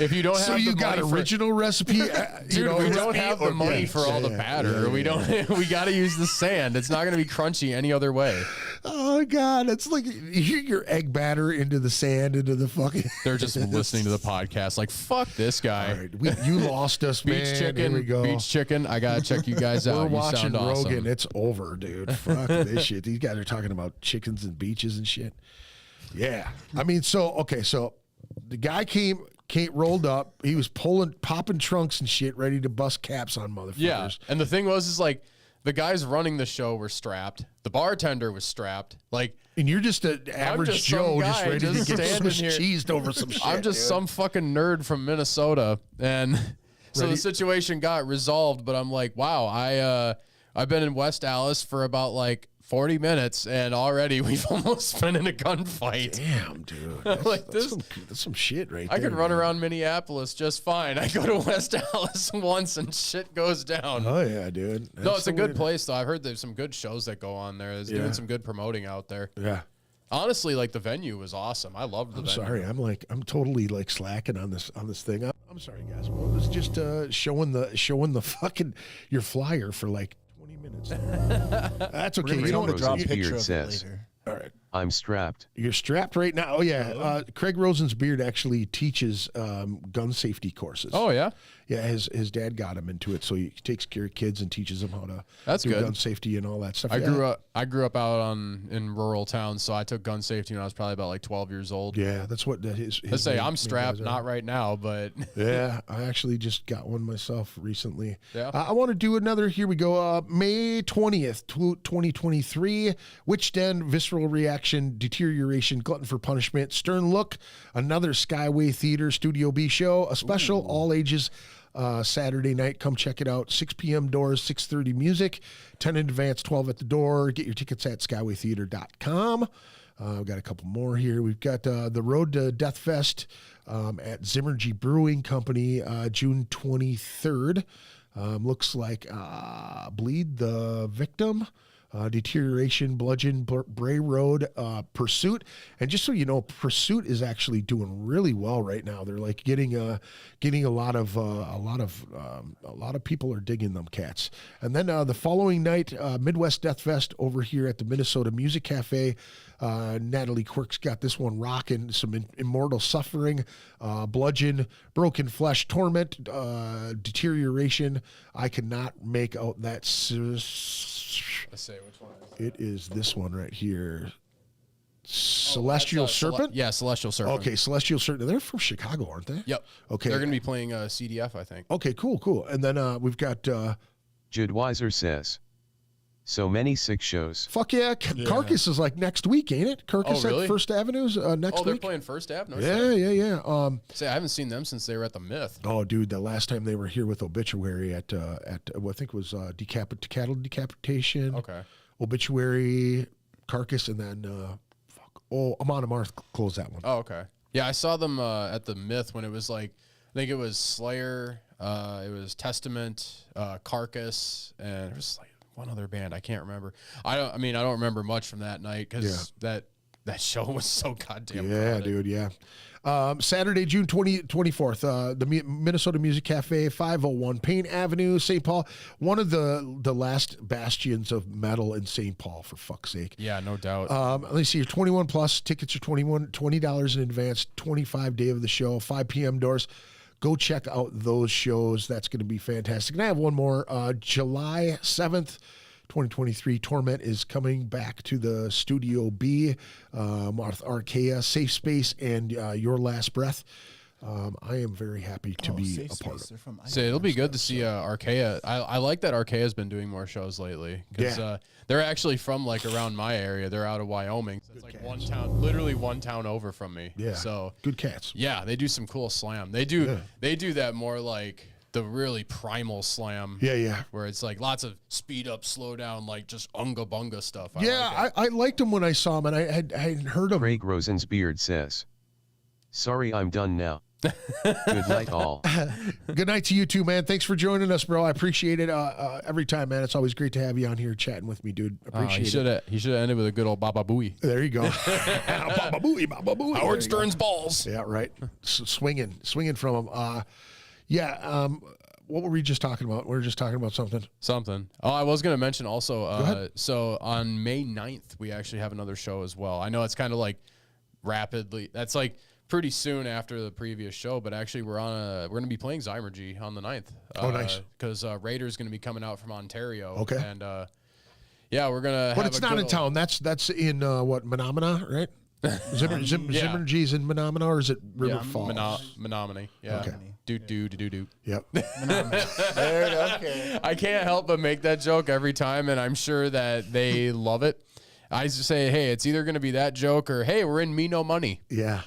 C: If you don't have,
B: so you got original recipe,
C: dude. We don't have the money for all the batter. We don't. We got to use the sand. It's not going to be crunchy any other way.
B: Oh God, it's like you hear your egg batter into the sand, into the fucking.
C: They're just listening to the podcast, like fuck this guy.
B: All right, you lost us, man.
C: Beach chicken.
B: Here we go.
C: Beach chicken. I gotta check you guys out.
B: We're
C: You
B: watching
C: sound
B: Rogan.
C: awesome.
B: It's over, dude. Fuck this shit. These guys are talking about chickens and beaches and shit. Yeah, I mean, so the guy rolled up. He was popping trunks and shit, ready to bust caps on motherfuckers.
C: Yeah, and the thing is like the guys running the show were strapped. The bartender was strapped. Like,
B: and you're just an average Joe, just ready to get Swiss cheesed over some shit.
C: I'm just some fucking nerd from Minnesota, and so the situation got resolved. But I'm like, wow, I've been in West Allis for about like 40 minutes, and already we've almost been in a gunfight.
B: Damn, dude. That's some shit right there.
C: I could run around Minneapolis just fine. I go to West Dallas once, and shit goes down.
B: Oh, yeah, dude.
C: No, it's a good place, though. I've heard there's some good shows that go on there. There's doing some good promoting out there.
B: Yeah.
C: Honestly, like, the venue was awesome. I loved the venue.
B: Sorry, I'm totally like slacking on this thing. I'm sorry, guys. Well, it was just showing the fucking your flyer for like 20 minutes. That's okay.
E: You don't want to
D: draw a picture of it later.
B: All right.
E: I'm strapped.
B: You're strapped right now. Oh yeah. Craig Rosensbeard actually teaches gun safety courses.
C: Oh yeah.
B: Yeah, his dad got him into it, so he takes care of kids and teaches them how to do gun safety and all that stuff.
C: I grew up out in rural towns, so I took gun safety when I was probably about like 12 years old.
B: Yeah, that's what his
C: Let's say I'm strapped, not right now, but
B: yeah, I actually just got one myself recently.
C: Yeah.
B: I want to do another. Here we go. May 20th, 2023. Witch Den, visceral reaction, deterioration, glutton for punishment, stern look. Another Skyway Theatre Studio-B show. A special all ages. Saturday night, come check it out. 6 p.m. doors, 6:30 music, 10 in advance, 12 at the door. Get your tickets at skywaytheater.com. We've got a couple more here. We've got the Road to Death Fest at Zimmergy Brewing Company, June 23rd. Looks like Bleed the Victim, Deterioration, Bludgeon, Bray Road, Pursuit. And just so you know, Pursuit is actually doing really well right now. They're like getting a lot of people are digging them cats. And then the following night, Midwest Death Fest over here at the Minnesota Music Cafe. Natalie Quirk's got this one rocking. Some Immortal Suffering, Bludgeon, Broken Flesh, Torment, Deterioration. I cannot make out that.
C: Let's say which one is
B: it is this one right here. Celestial Serpent?
C: Yeah, Celestial Serpent.
B: Okay, Celestial Serpent. They're from Chicago, aren't they?
C: Yep.
B: Okay.
C: They're going to be playing CDF, I think.
B: Okay, cool. And then we've got...
E: Jude Weiser says, so many sick shows.
B: Fuck yeah. Carcass is like next week, ain't it? Carcass
C: really?
B: at First Avenue's next week?
C: Oh, they're playing First Ave? No
B: Yeah.
C: Say, I haven't seen them since they were at the Myth.
B: Oh, dude, the last time they were here with Obituary at well, I think it was cattle decapitation.
C: Okay.
B: Obituary, Carcass, and then Amon Amarth closed that one.
C: Oh, okay. Yeah, I saw them at the Myth when it was like, I think it was Slayer, it was Testament, Carcass, and it was like one other band. I can't remember. I don't remember much from that night because that show was so goddamn crowded.
B: Dude, yeah. Saturday, June 24th, the Minnesota Music Cafe, 501 Payne Avenue, St. Paul. One of the last bastions of metal in St. Paul, for fuck's sake.
C: Yeah, no doubt.
B: Let me see. You're 21 plus. Tickets are $20 in advance. 25 day of the show. 5 p.m. doors. Go check out those shows. That's going to be fantastic. And I have one more. July 7th. 2023, Torment is coming back to the Studio-B, Archaea, Safe Space, and Your Last Breath. I am very happy to be a part of it.
C: So it'll be good to see Archaea. I like that Archaea's been doing more shows lately because they're actually from like around my area. They're out of Wyoming. So it's like one town, literally one town over from me.
B: Yeah.
C: So
B: good cats.
C: Yeah, they do some cool slam. They do that more like the really primal slam.
B: Yeah.
C: Where it's like lots of speed up, slow down, like just unga bunga stuff.
B: I liked them when I saw them, and I hadn't heard them.
E: Craig Rosensbeard says, sorry, I'm done now. Good night, all.
B: Good night to you too, man. Thanks for joining us, bro. I appreciate it every time, man. It's always great to have you on here chatting with me, dude. Appreciate it.
C: He should have ended with a good old Baba Booey.
B: There you go. Baba Booey.
C: Howard Stern's balls.
B: Yeah, right. Swinging from him. What were we just talking about? We were just talking about something. Oh, I was going to mention also, so on May 9th, we actually have another show as well. I know it's kind of like rapidly, that's like pretty soon after the previous show, but actually we're going to be playing Zymergy on the 9th. Oh, nice.
C: Because Raider's going to be coming out from Ontario.
B: Okay.
C: And we're going to
B: But it's not in town. That's in, Menominee, right? Zimmergy's in Menominee, or is it River Falls?
C: Menominee. Yeah.
B: Okay.
C: Do.
B: Yep.
D: Okay.
C: I can't help but make that joke every time, and I'm sure that they love it. I just say, hey, it's either going to be that joke or, hey, we're in Me No Money.
B: Yeah.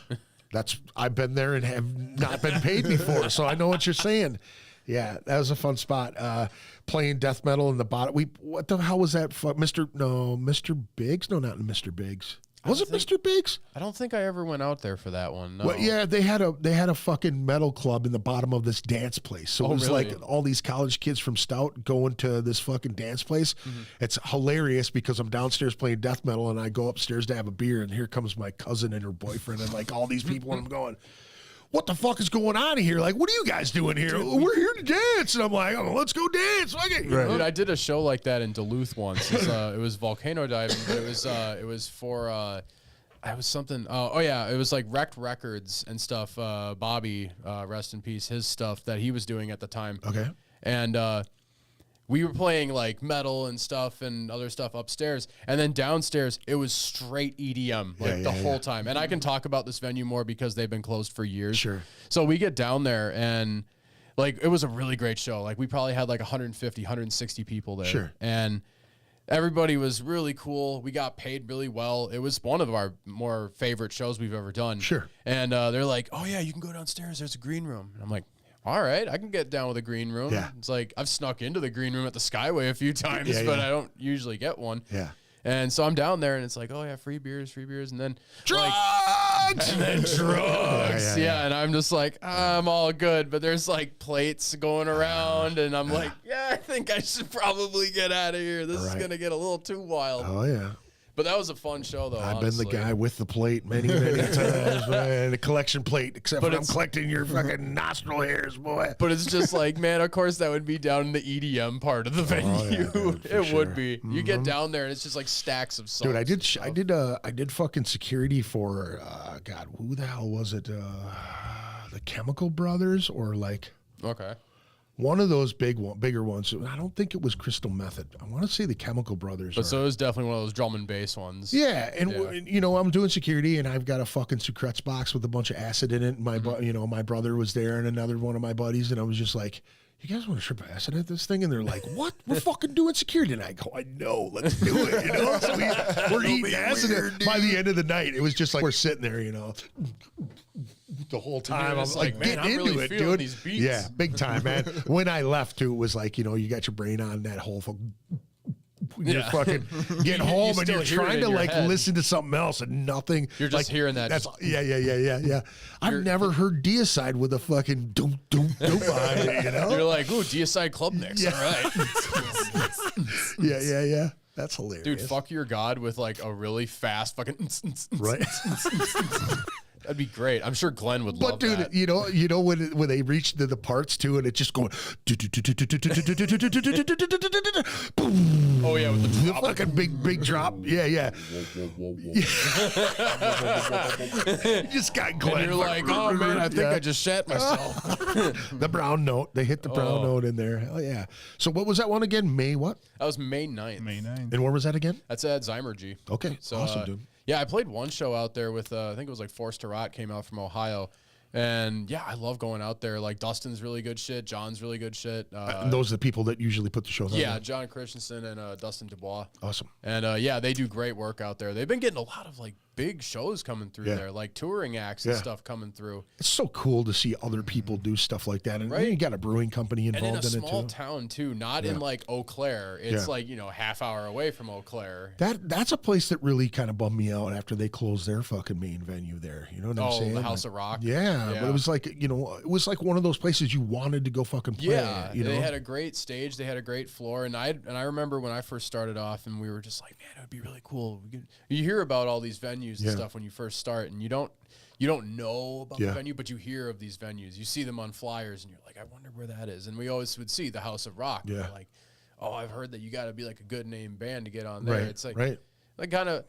B: I've been there and have not been paid before, so I know what you're saying. Yeah, that was a fun spot. Playing death metal in the bottom. What the hell was that? Mr. Biggs? No, not Mr. Biggs. Was it Mr. Biggs?
C: I don't think I ever went out there for that one. No.
B: Well, yeah, they had a fucking metal club in the bottom of this dance place. So it was
C: really?
B: like all these college kids from Stout going to this fucking dance place. It's hilarious because I'm downstairs playing death metal and I go upstairs to have a beer and here comes my cousin and her boyfriend and like all these people and I'm going, what the fuck is going on here? Like, what are you guys doing here? We're here to dance. And I'm like, oh, let's go dance.
C: Dude, I did a show like that in Duluth once. It was volcano diving, but it was for it was something. It was like Wrecked Records and stuff. Bobby, rest in peace, his stuff that he was doing at the time.
B: Okay.
C: And we were playing like metal and stuff and other stuff upstairs, and then downstairs it was straight EDM the whole time. And I can talk about this venue more because they've been closed for years.
B: Sure.
C: So we get down there and like it was a really great show. Like we probably had like 150, 160 people there.
B: Sure.
C: And everybody was really cool. We got paid really well. It was one of our more favorite shows we've ever done.
B: Sure.
C: And they're like, oh yeah, you can go downstairs. There's a green room. And I'm like, all right, I can get down with a green room.
B: Yeah.
C: It's like I've snuck into the green room at the Skyway a few times, but I don't usually get one.
B: Yeah.
C: And so I'm down there, and it's like, oh yeah, free beers, and then
B: Drugs!
C: and then drugs.
B: Yeah.
C: And I'm just like, I'm all good, but there's like plates going around, and I'm like, yeah, I think I should probably get out of here. This is gonna get a little too wild.
B: Oh, yeah.
C: But that was a fun show, though.
B: I've
C: honestly.
B: been the guy with the plate many times, man. The collection plate, except for I'm collecting your fucking nostril hairs, boy.
C: But it's just like, man, of course that would be down in the EDM part of the venue.
B: Dude,
C: it would be. You get down there and it's just like stacks of songs.
B: Dude, I did fucking security for God, who the hell was it? The Chemical Brothers or like
C: Okay.
B: one of those bigger ones. I don't think it was Crystal Method. I want to say the Chemical Brothers.
C: But so it was definitely one of those drum and bass ones.
B: Yeah, and you know, I'm doing security, and I've got a fucking Sucrets box with a bunch of acid in it. And my brother was there, and another one of my buddies, and I was just like, "You guys want to trip acid at this thing?" And they're like, "What? We're fucking doing security." And I go, "I know, let's do it." You know, so we're eating acid. And by the end of the night, it was just like we're sitting there, you know. The whole time I'm like,
C: man,
B: getting into
C: really
B: it, dude.
C: These beats.
B: Yeah, big time, man. When I left, too, it was like, you know, you got your brain on that whole you're fucking getting home and you're trying to like listen to something else and nothing.
C: You're just
B: like,
C: hearing that.
B: That's yeah. I've never heard Deicide with a fucking doom behind it, you know?
C: You're like, ooh, Deicide Club Mix.
B: Yeah.
C: All right.
B: Yeah. That's hilarious.
C: Dude, fuck your God with like a really fast fucking
B: right.
C: That'd be great. I'm sure Glenn would love
B: But dude,
C: that.
B: you know when they reach the parts too, and it's just going.
C: Oh yeah, with the drop.
B: fucking big drop. Yeah. You just got Glenn.
C: And you're like, oh man, I think I just shat myself.
B: The brown note. They hit the brown note in there. Hell yeah. So what was that one again? May what?
C: That was May 9th.
D: May 9th.
B: And where was that again?
C: That's at Zymergy.
B: Okay.
C: So,
B: awesome, dude.
C: Yeah, I played one show out there with, I think it was like Forced to Rot came out from Ohio. And yeah, I love going out there. Like Dustin's really good shit. John's really good shit.
B: And those are the people that usually put the shows on.
C: Yeah, John Christensen and Dustin Dubois.
B: Awesome.
C: And yeah, they do great work out there. They've been getting a lot of like big shows coming through there, like touring acts and stuff coming through.
B: It's so cool to see other people do stuff like that. And you got a brewing company involved in it too.
C: And in a small town too, not in like Eau Claire. It's like, you know, half hour away from Eau Claire.
B: That's a place that really kind of bummed me out after they closed their fucking main venue there. You know what I'm saying?
C: The House of Rock.
B: Yeah, but it was like, you know, it was like one of those places you wanted to go fucking play.
C: Yeah,
B: you know?
C: They had a great stage. They had a great floor. And I remember when I first started off and we were just like, man, it would be really cool. You hear about all these venues and stuff when you first start, and you don't know about the venue, but you hear of these venues. You see them on flyers, and you're like, I wonder where that is. And we always would see the House of Rock. Yeah. Like, oh, I've heard that you got to be like a good name band to get on there.
B: Right,
C: it's like kind of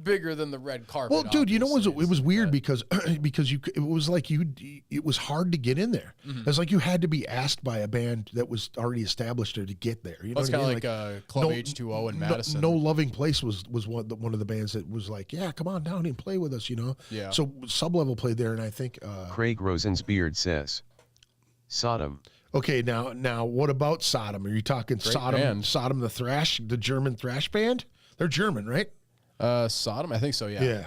C: bigger than the red carpet.
B: Well, dude, you know, it was weird because it was like it was hard to get in there. It's like you had to be asked by a band that was already established to get there. You know,
C: it's kind of like Club H2O in Madison.
B: No Loving Place was one of the bands that was like, yeah, come on down and play with us. You know.
C: Yeah.
B: So Sublevel played there, and I think
E: Craig Rosensbeard says, Sodom.
B: Okay, now what about Sodom? Are you talking Sodom?
C: Band.
B: Sodom the German thrash band? They're German, right?
C: Sodom, I think so. Yeah.
B: Yeah.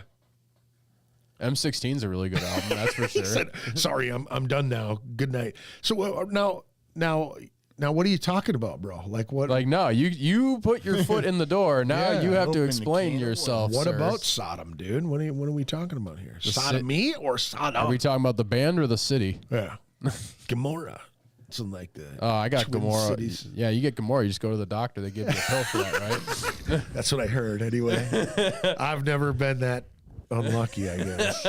C: M16's a really good album, that's for sure.
B: Said, sorry, I'm done now. Good night. So now Now, what are you talking about, bro? Like what?
C: Like, no, you put your foot in the door. Now
B: Yeah,
C: you have to
D: open the
C: explain
D: can of
C: yourself.
B: What
C: sir.
B: about Sodom, dude? What are we talking about here? Sodomy or Sodom?
C: Are we talking about the band or the city?
B: Yeah, Gomorrah. Something like that.
C: Oh, I got
B: Twin
C: Gomorrah.
B: Cities.
C: Yeah, you get Gomorrah. You just go to the doctor. They give you a pill for that, right?
B: That's what I heard. Anyway, I've never been that unlucky, I guess.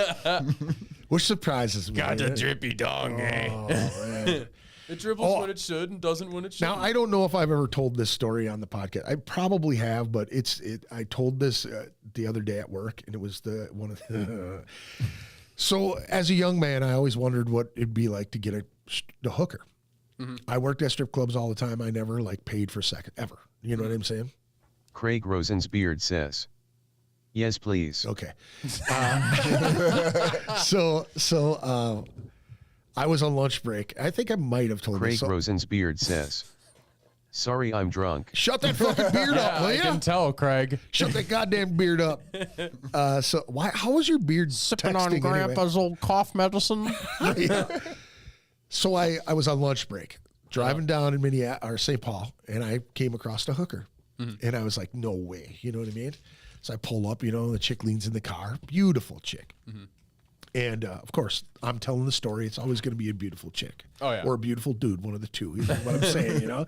B: Which surprises me.
A: Got a drippy dong, eh?
B: Oh, man.
C: It dribbles when it should and doesn't when it should.
B: Now, I don't know if I've ever told this story on the podcast. I probably have, but I told this the other day at work, and it was one of the. So, as a young man, I always wondered what it'd be like to get a hooker. Mm-hmm. I worked at strip clubs all the time. I never paid for second ever. You know what I'm saying?
E: Craig Rosensbeard says, "Yes, please."
B: Okay. So I was on lunch break. I think I might have told
E: Craig
B: this.
E: Rosensbeard says, "Sorry, I'm drunk."
B: Shut that fucking beard up, will
C: I
B: ya?
C: can tell, Craig.
B: Shut that goddamn beard up. So how was your beard
C: Sipping
B: texting
C: on
B: anyway?
C: Grandpa's old cough medicine.
B: Yeah. So I was on lunch break, driving down in Minneapolis or St. Paul, and I came across a hooker. Mm-hmm. And I was like, no way. You know what I mean? So I pull up, the chick leans in the car. Beautiful chick. Mm-hmm. And, of course, I'm telling the story. It's always going to be a beautiful chick.
C: Oh, yeah.
B: Or a beautiful dude, one of the two. You know what I'm saying,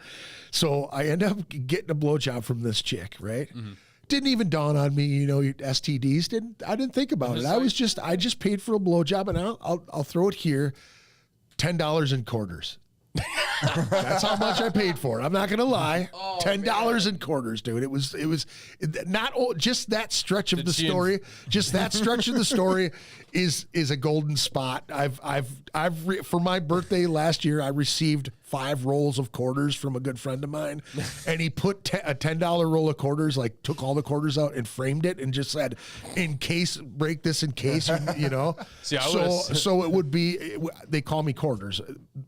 B: So I end up getting a blowjob from this chick, right? Mm-hmm. Didn't even dawn on me, STDs. I didn't think about it. I just paid for a blowjob, and I'll throw it here, $10 in quarters. That's how much I paid for it. I'm not gonna lie. $10 in quarters, dude. It was not just that stretch of the story. Just that stretch of the story is a golden spot. For my birthday last year, I received 5 rolls of quarters from a good friend of mine, and he put a $10 roll of quarters, took all the quarters out and framed it, and just said, "In case, break this in case,"
C: See,
B: so it would be. They call me quarters.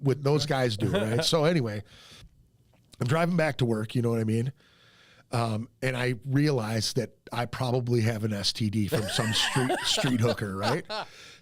B: With those guys do, right? So anyway, I'm driving back to work. You know what I mean? And I realized that I probably have an STD from some street hooker, right?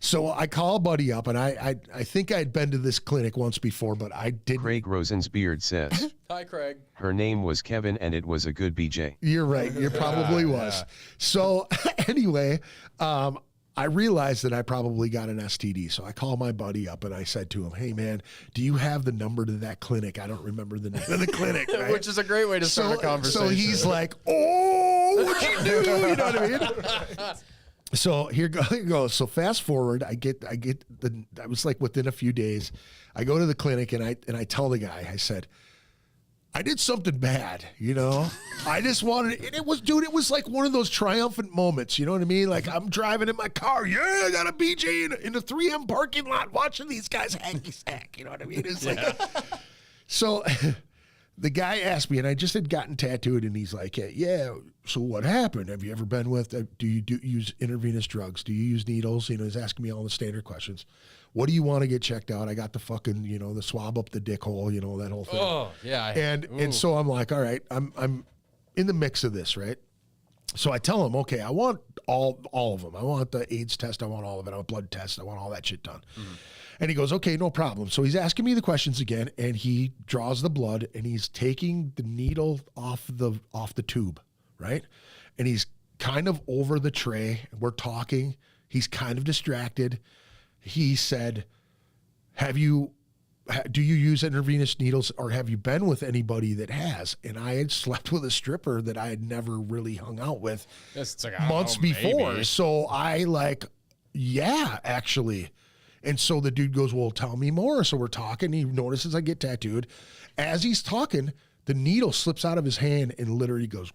B: So I call a buddy up, and I think I'd been to this clinic once before, but I didn't.
E: Craig Rosensbeard says,
C: Hi, Craig.
E: her name was Kevin and it was a good BJ.
B: You're right. You probably was. Yeah. So anyway, I realized that I probably got an STD. So I called my buddy up and I said to him, "Hey man, do you have the number to that clinic?" I don't remember the name of the clinic, right?
C: Which is a great way to start a conversation.
B: So he's like, "Oh, what'd you do?" You know what I mean? So here goes. So fast forward, I was within a few days, I go to the clinic and I tell the guy, I said, "I did something bad, I just wanted, and it was like one of those triumphant moments, you know what I mean? Like I'm driving in my car, I got a BJ in a 3M parking lot watching these guys hacky sack, you know what I mean? It's so the guy asked me, and I just had gotten tattooed, and he's like, "Yeah, so what happened? Have you ever been with, do you use intravenous drugs? Do you use needles?" He's asking me all the standard questions. What do you want to get checked out? I got the fucking, the swab up the dick hole, that whole thing.
C: Oh, yeah.
B: And so I'm like, all right, I'm in the mix of this, right? So I tell him, okay, I want all of them. I want the AIDS test. I want all of it. I want blood test. I want all that shit done. Mm-hmm. And he goes, okay, no problem. So he's asking me the questions again, and he draws the blood, and he's taking the needle off the tube, right? And he's kind of over the tray. We're talking. He's kind of distracted. He said, do you use intravenous needles, or have you been with anybody that has? And I had slept with a stripper that I had never really hung out with months before. Maybe. So I yeah, actually. And so the dude goes, well, tell me more. So we're talking. He notices I get tattooed. As he's talking, the needle slips out of his hand and literally goes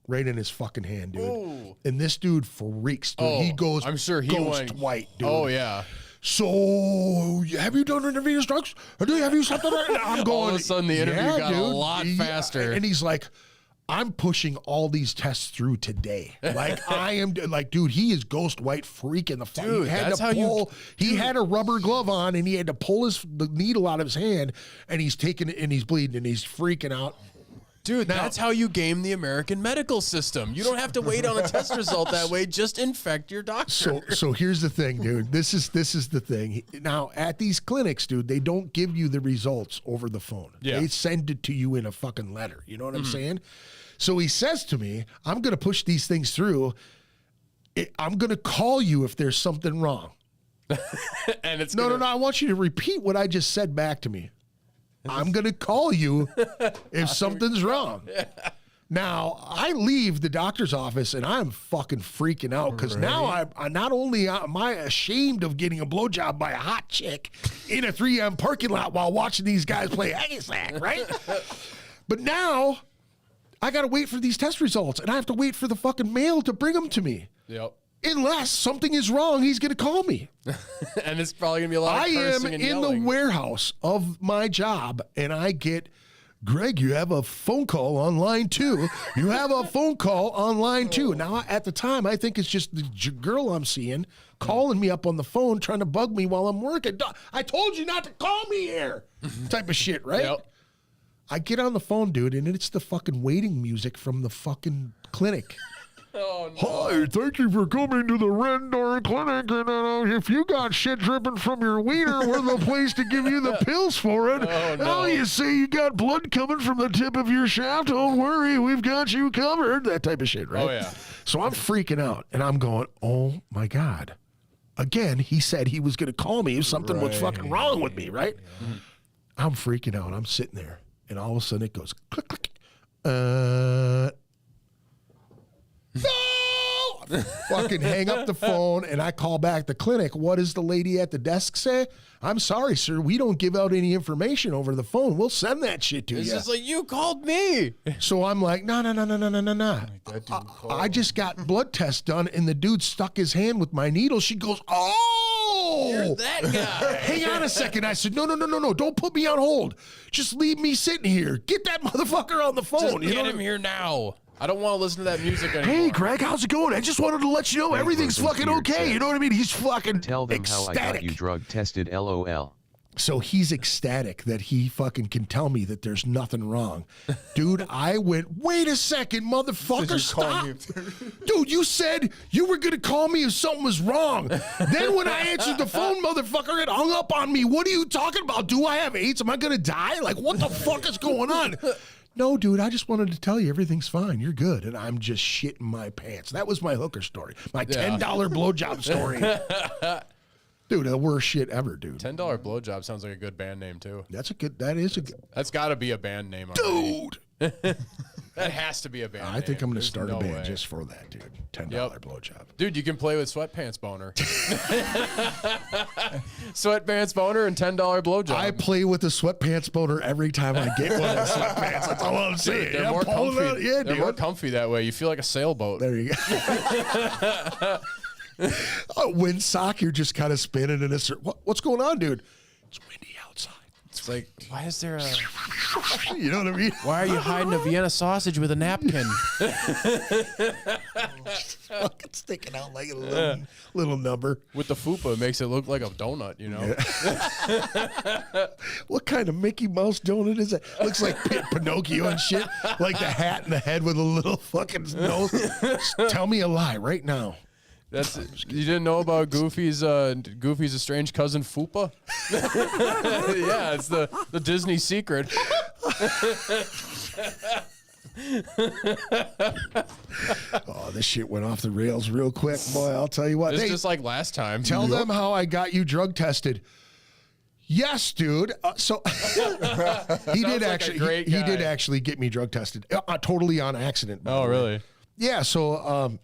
B: right in his fucking hand, dude. Ooh. And this dude freaks, dude. He goes,
C: I'm sure he
B: ghost white, dude.
C: Oh, yeah.
B: So, have you done intravenous drugs? Or have you something right now? I'm going.
C: All of a sudden, the interview got a lot faster.
B: And he's like, I'm pushing all these tests through today. I am, dude, he is ghost white freaking the fuck.
C: Dude,
B: He had a rubber glove on, and he had to pull the needle out of his hand, and he's taking it, and he's bleeding, and he's freaking out.
C: Dude, that's how you game the American medical system. You don't have to wait on a test result that way. Just infect your doctor.
B: So here's the thing, dude. This is the thing. Now, at these clinics, dude, they don't give you the results over the phone.
C: Yeah.
B: They send it to you in a fucking letter. You know what I'm saying? So he says to me, I'm going to push these things through. I'm going to call you if there's something wrong.
C: And it's
B: No. I want you to repeat what I just said back to me. I'm going to call you if something's wrong. Now, I leave the doctor's office and I'm fucking freaking out because now I not only am I ashamed of getting a blowjob by a hot chick in a 3M parking lot while watching these guys play Aggie Sack, right? But now I got to wait for these test results and I have to wait for the fucking mail to bring them to me.
C: Yep.
B: Unless something is wrong, he's going to call me.
C: And it's probably going to be a lot of cursing and yelling.
B: I am in the warehouse of my job, and I get, Greg, you have a phone call on line 2. You have a phone call on line 2. Now, at the time, I think it's just the girl I'm seeing calling me up on the phone, trying to bug me while I'm working. I told you not to call me here, type of shit, right?
C: Yep.
B: I get on the phone, dude, and it's the fucking waiting music from the fucking clinic.
C: Oh, no.
A: Hi, thank you for coming to the Red Door Clinic. And if you got shit dripping from your wiener, we're the place to give you the pills for it.
C: Oh, no.
A: You say you got blood coming from the tip of your shaft. Don't worry, we've got you covered.
B: That type of shit, right?
C: Oh, yeah.
B: So I'm freaking out, and I'm going, oh, my God. Again, he said he was going to call me if something was fucking wrong with me, right? Yeah. I'm freaking out. I'm sitting there, and all of a sudden it goes, click, click. No! Fucking hang up the phone and I call back the clinic. What does the lady at the desk say? I'm sorry, sir. We don't give out any information over the phone. We'll send that shit to you.
C: It's just like, you called me.
B: So I'm like, no. I just got blood tests done and the dude stuck his hand with my needle. She goes, oh,
C: You're that guy.
B: Hang on a second. I said, no. Don't put me on hold. Just leave me sitting here. Get that motherfucker on the phone.
C: Just get him here now. I don't want to listen to that music anymore.
B: Hey, Greg, how's it going? I just wanted to let you know everything's fucking okay. You know what I mean? He's fucking
E: Tell them
B: ecstatic.
E: how I got you drug tested, LOL.
B: So he's ecstatic that he fucking can tell me that there's nothing wrong. Dude, I went, wait a second, motherfucker, stop. Dude, you said you were going to call me if something was wrong. Then when I answered the phone, motherfucker, it hung up on me. What are you talking about? Do I have AIDS? Am I going to die? Like, what the fuck is going on? No, dude, I just wanted to tell you everything's fine. You're good. And I'm just shitting my pants. That was my hooker story. My $10 blowjob story. Dude, the worst shit ever, dude.
C: $10 blowjob sounds like a good band name, too.
B: That's
C: got to be a band name already.
B: Dude.
C: That has to be a band name.
B: I think I'm going to
C: There's
B: start
C: no
B: a band
C: way.
B: just for that, dude. $10 blowjob.
C: Dude, you can play with Sweatpants Boner. Sweatpants Boner and $10 blowjob.
B: I play with the Sweatpants Boner every time I get one of the sweatpants. That's all I'm saying.
C: Dude, they're more comfy.
B: Yeah,
C: they're more comfy that way. You feel like a sailboat.
B: There you go. Windsock, you're just kind of spinning in a circle. What's going on, dude? It's windy outside.
C: It's like, why is there a...
B: You know what I mean?
C: Why are you hiding a Vienna sausage with a napkin?
B: Fucking sticking out like a little number.
C: With the fupa, it makes it look like a donut, you know?
B: Yeah. What kind of Mickey Mouse donut is that? Looks like Pinocchio and shit. Like the hat and the head with a little fucking nose. Tell me a lie right now.
C: You didn't know about Goofy's estranged cousin Fupa? Yeah, it's the Disney secret.
B: Oh, this shit went off the rails real quick, boy. I'll tell you what.
C: It's just like last time.
B: Tell them how I got you drug tested. Yes, dude. So he did actually. He did actually get me drug tested, totally on accident.
C: Oh, really?
B: Yeah. So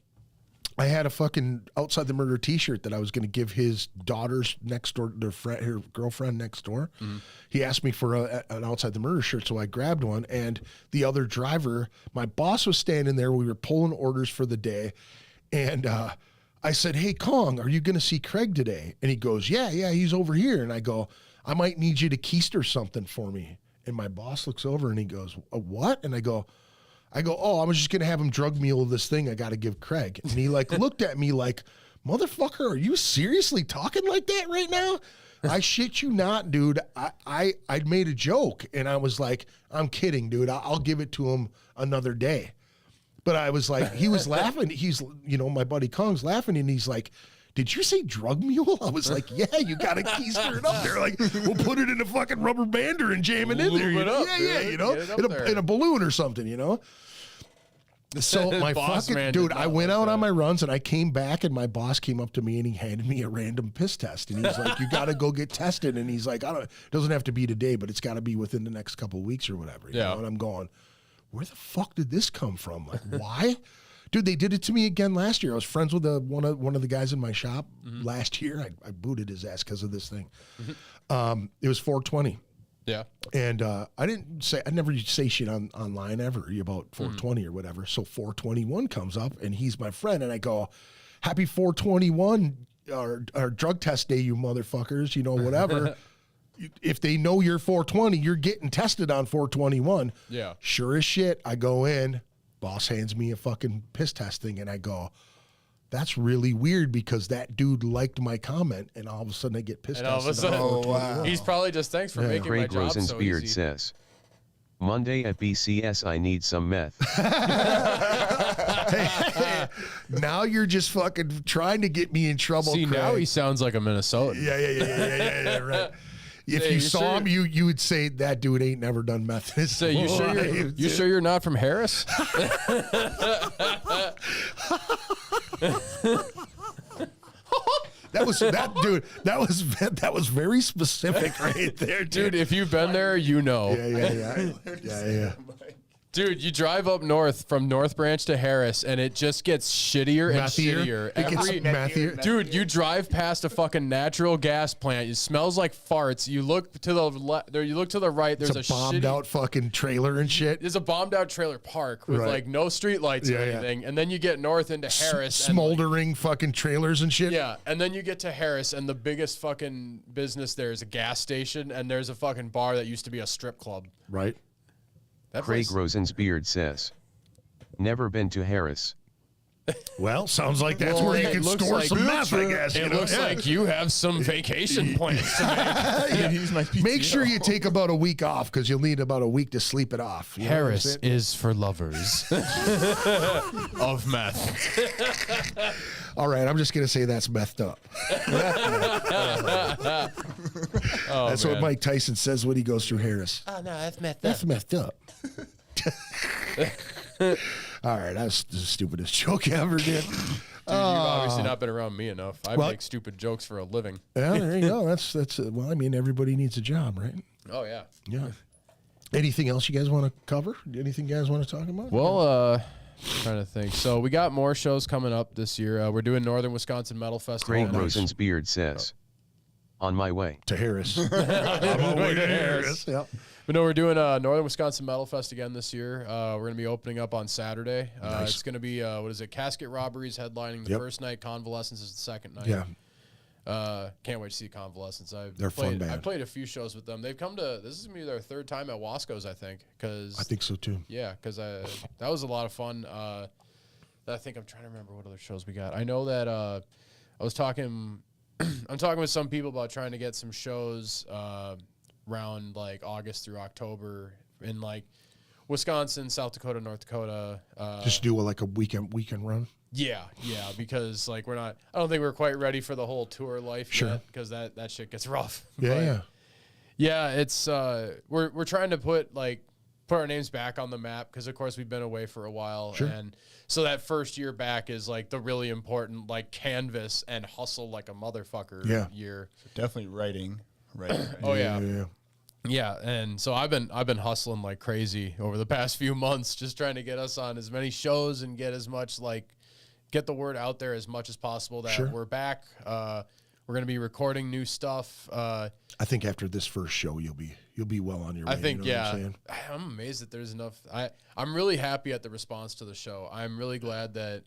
B: I had a fucking Outside the Murder T-shirt that I was going to give his daughter's next door, her girlfriend next door. Mm-hmm. He asked me for an Outside the Murder shirt, so I grabbed one. And the other driver, my boss was standing there. We were pulling orders for the day, and I said, "Hey, Kong, are you going to see Craig today?" And he goes, "Yeah, he's over here." And I go, "I might need you to keister something for me." And my boss looks over and he goes, "What?" And I go, "Oh, I'm just going to have him drug mule this thing I got to give Craig." And he like looked at me like, "Motherfucker, are you seriously talking like that right now?" I shit you not, dude. I made a joke, and I was like, I'm kidding, dude. I'll give it to him another day. But I was like, he was laughing. He's, my buddy Kong's laughing, and he's like, did you say drug mule? I was like, yeah, you got to keister it up there. Like, we'll put it in a fucking rubber bander and jam it in there. In a balloon or something, So my fucking dude, I went out on my runs and I came back and my boss came up to me and he handed me a random piss test and he's like, "You got to go get tested." And he's like, "It doesn't have to be today, but it's got to be within the next couple of weeks or whatever." You know? And I'm going, "Where the fuck did this come from? Like, why?" Dude, they did it to me again last year. I was friends with one of the guys in my shop last year. I booted his ass because of this thing. It was 420.
C: Yeah.
B: And I never say shit online ever about 420 or whatever. So 421 comes up and he's my friend. And I go, "Happy 421, our drug test day, you motherfuckers, whatever." If they know you're 420, you're getting tested on 421.
C: Yeah.
B: Sure as shit, I go in, boss hands me a fucking piss test thing, and I go, "That's really weird because that dude liked my comment," and all of a sudden I get pissed.
C: And all of a sudden, he's probably just, "Thanks for making my job
E: Rosen's
C: so
E: beard
C: easy."
E: says, "Monday at BCS, I need some meth."
B: Now you're just fucking trying to get me in trouble.
C: See,
B: Craig.
C: now he sounds like a Minnesotan.
B: Yeah, right. If you saw him, you would say that dude ain't never done meth.
C: Say, you sure you're not from Harris?
B: That was very specific right there,
C: dude. If you've been there,
B: Yeah.
C: Dude, you drive up north from North Branch to Harris, and it just gets shittier and shittier.
B: It gets methier.
C: Dude, you drive past a fucking natural gas plant. It smells like farts. You look to the you look to the right. There's
B: a bombed out fucking trailer and shit.
C: There's a bombed out trailer park with like no street lights or anything. And then you get north into Harris,
B: smoldering fucking trailers and shit.
C: Yeah, and then you get to Harris, and the biggest fucking business there is a gas station, and there's a fucking bar that used to be a strip club.
B: Right.
E: Craig Rosen's beard says, "Never been to Harris."
B: Well, sounds like that's where you can store some meth, I guess.
C: It looks like you have some vacation plans to make.
B: Make sure you take about a week off because you'll need about a week to sleep it off.
C: Harris is for lovers of meth.
B: All right, I'm just going to say that's methed up. That's what Mike Tyson says when he goes through Harris.
C: Oh, no, that's methed up.
B: That's methed up. All right, that's the stupidest joke I ever did.
C: Dude, you've obviously not been around me enough. I make stupid jokes for a living.
B: Yeah, there you go. That's well, I mean, everybody needs a job, right?
C: Oh, yeah.
B: Yeah. Anything else you guys want to cover? Anything you guys want to talk about?
C: Well, trying to think. So we got more shows coming up this year. We're doing Northern Wisconsin Metal Festival.
E: Craig Rosen's beard says, "On my way
B: to Harris." On my way to Harris. Yep.
C: But no, we're doing Northern Wisconsin Metal Fest again this year. We're going to be opening up on Saturday.
B: Nice.
C: It's going to be, Casket Robberies headlining the first night. Convalescence is the second night.
B: Yeah.
C: Can't wait to see Convalescence.
B: They're fun band.
C: I played a few shows with them. They've come to, this is going to be their third time at Wasco's, I think.
B: I think so too.
C: Yeah, because that was a lot of fun. I think I'm trying to remember what other shows we got. I know that I was talking, I'm talking with some people about trying to get some shows around like August through October in like Wisconsin, South Dakota, North Dakota.
B: Just do a weekend run.
C: Yeah, because like I don't think we're quite ready for the whole tour life yet because that shit gets rough. Yeah, it's we're trying to put our names back on the map because of course we've been away for a while, and so that first year back is like the really important canvas and hustle like a motherfucker year.
D: So definitely writing.
C: Oh yeah, and so I've been hustling like crazy over the past few months, just trying to get us on as many shows and get as much get the word out there as much as possible that we're back. We're gonna be recording new stuff.
B: I think after this first show, you'll be well on your way.
C: I think
B: you know what I'm saying?
C: I'm amazed that there's enough. I'm really happy at the response to the show. I'm really glad that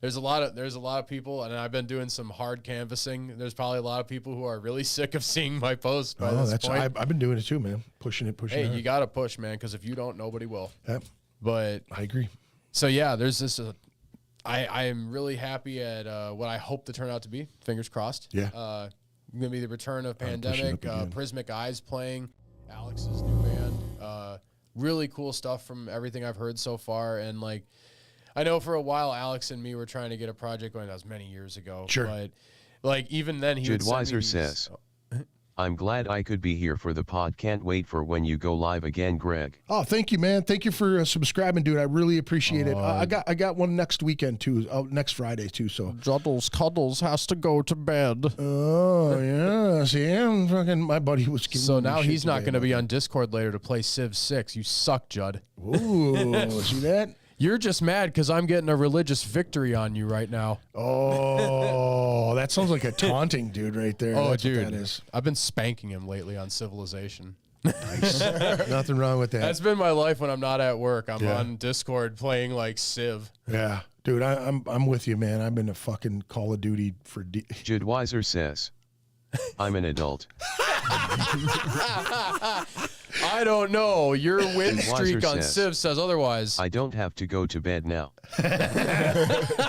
C: there's a lot of people, and I've been doing some hard canvassing. There's probably a lot of people who are really sick of seeing my post by this point.
B: I've been doing it too, man. Pushing it.
C: Hey, you gotta push, man, because if you don't, nobody will.
B: Yep.
C: But
B: I agree.
C: So yeah, there's this. I am really happy at what I hope to turn out to be. Fingers crossed.
B: Yeah.
C: gonna be the return of
B: pushing
C: Pandemic.
B: up again.
C: Prismic Eyes playing. Alex's new band. Really cool stuff from everything I've heard so far. And like, I know for a while Alex and me were trying to get a project going. That was many years ago.
B: Sure.
C: But like even then, he would send me
E: Judweiser
C: these-
E: says, I'm glad I could be here for the pod. Can't wait for when you go live again, Greg.
B: Oh, thank you, man. Thank you for subscribing, dude. I really appreciate it. I got one next weekend too. Next Friday too. So
C: Juddles Cuddles has to go to bed.
B: oh yeah, see, I'm fucking. My buddy was. giving
C: So
B: me
C: now
B: shit
C: he's not
B: today
C: going to be
B: about
C: on Discord later to play Civ 6. You suck, Judd.
B: that. Ooh, see that?
C: You're just mad because I'm getting a religious victory on you right now.
B: Oh, that sounds like a taunting dude right there.
C: Oh,
B: That's
C: dude.
B: what that is.
C: I've been spanking him lately on Civilization.
B: Nice. Nothing wrong with that.
C: That's been my life when I'm not at work. I'm
B: Yeah.
C: on Discord playing like Civ.
B: Yeah, dude, I'm with you, man. I've been a fucking Call of Duty for.
E: Judweiser says, I'm an adult.
C: I don't know. Your win
E: And
C: streak
E: Weiser
C: on
E: says,
C: Civ says otherwise.
E: I don't have to go to bed now.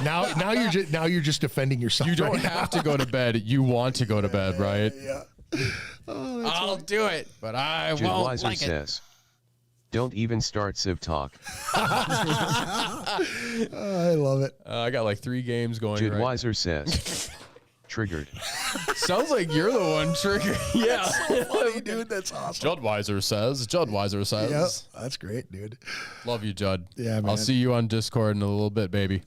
B: now you're just defending yourself.
C: You don't
B: right now.
C: have to go to bed. You want to go to bed, right?
B: Yeah.
C: I'll do it, but I won't
E: Judweiser
C: like it.
E: says, don't even start Civ talk.
B: I love it.
C: I got like 3 games going right.
E: Judweiser says, triggered.
C: Sounds like you're the one triggered. Yeah.
B: Funny, dude. That's awesome.
C: Juddweiser says.
B: Yep, that's great, dude.
C: Love you, Judd.
B: Yeah, man.
C: I'll see you on Discord in a little bit, baby.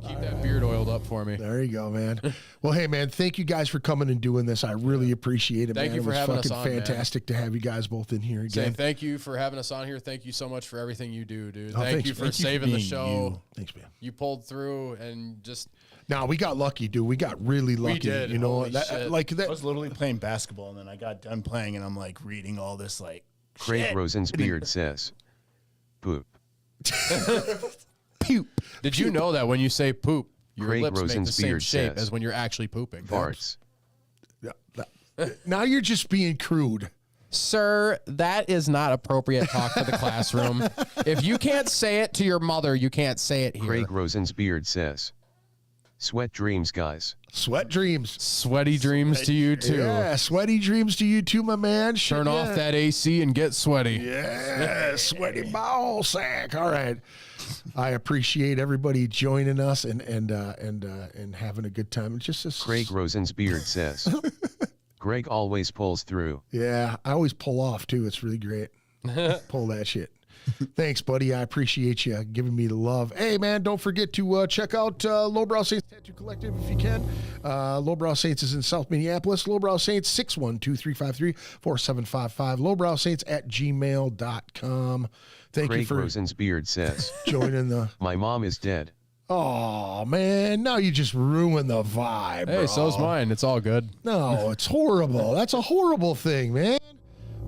C: Keep that beard oiled up for me.
B: There you go, man. Well, hey, man, thank you guys for coming and doing this. I really appreciate it,
C: Thank
B: man.
C: you for
B: it was
C: having us
B: fucking
C: on, man.
B: fantastic to have you guys both in here
C: Say
B: again.
C: thank you for having us on here. Thank you so much for everything you do, dude.
B: Oh,
C: Thank
B: thanks.
C: you for
B: Thank you for
C: saving the
D: being
C: show.
D: you.
B: Thanks, man.
C: You pulled through and just
B: Now we got lucky, dude. We got really lucky.
C: did.
B: You know,
C: Holy shit.
B: like
D: I
B: that.
D: was literally playing basketball, and then I got done playing, and I'm like reading all this like.
E: Craig
D: shit.
E: Rosensbeard says, poop.
B: Pew.
C: Did you know that when you say poop, your
E: Craig
C: lips make the
E: Rosen's
C: same
E: beard
C: shape
E: says,
C: as when you're actually pooping?
E: Farts.
B: Now you're just being crude.
C: Sir, that is not appropriate talk for the classroom. If you can't say it to your mother, you can't say it here.
E: Craig Rosensbeard says, sweat dreams, guys.
B: Sweat dreams.
C: Sweaty dreams to you too.
B: Yeah, sweaty dreams to you too, my man. Shit,
C: Turn off
B: yeah.
C: that AC and get sweaty.
B: Yeah, sweaty ball sack. All right. I appreciate everybody joining us and having a good time. It's just a,
E: Craig Rosensbeard says, Greg always pulls through.
B: Yeah, I always pull off too. It's really great. Pull that shit. Thanks, buddy. I appreciate you giving me the love. Hey, man, don't forget to check out Lowbrow Saints Tattoo Collective if you can. Lowbrow Saints is in South Minneapolis. Lowbrow Saints, 612-353-4755. lowbrowsaints@gmail.com. Thank
E: Craig
B: you for
E: Rosensbeard says,
B: joining the...
E: my mom is dead.
B: Oh, man, now you just ruined the vibe,
C: Hey,
B: bro.
C: so's mine. It's all good.
B: No, it's horrible. That's a horrible thing, man.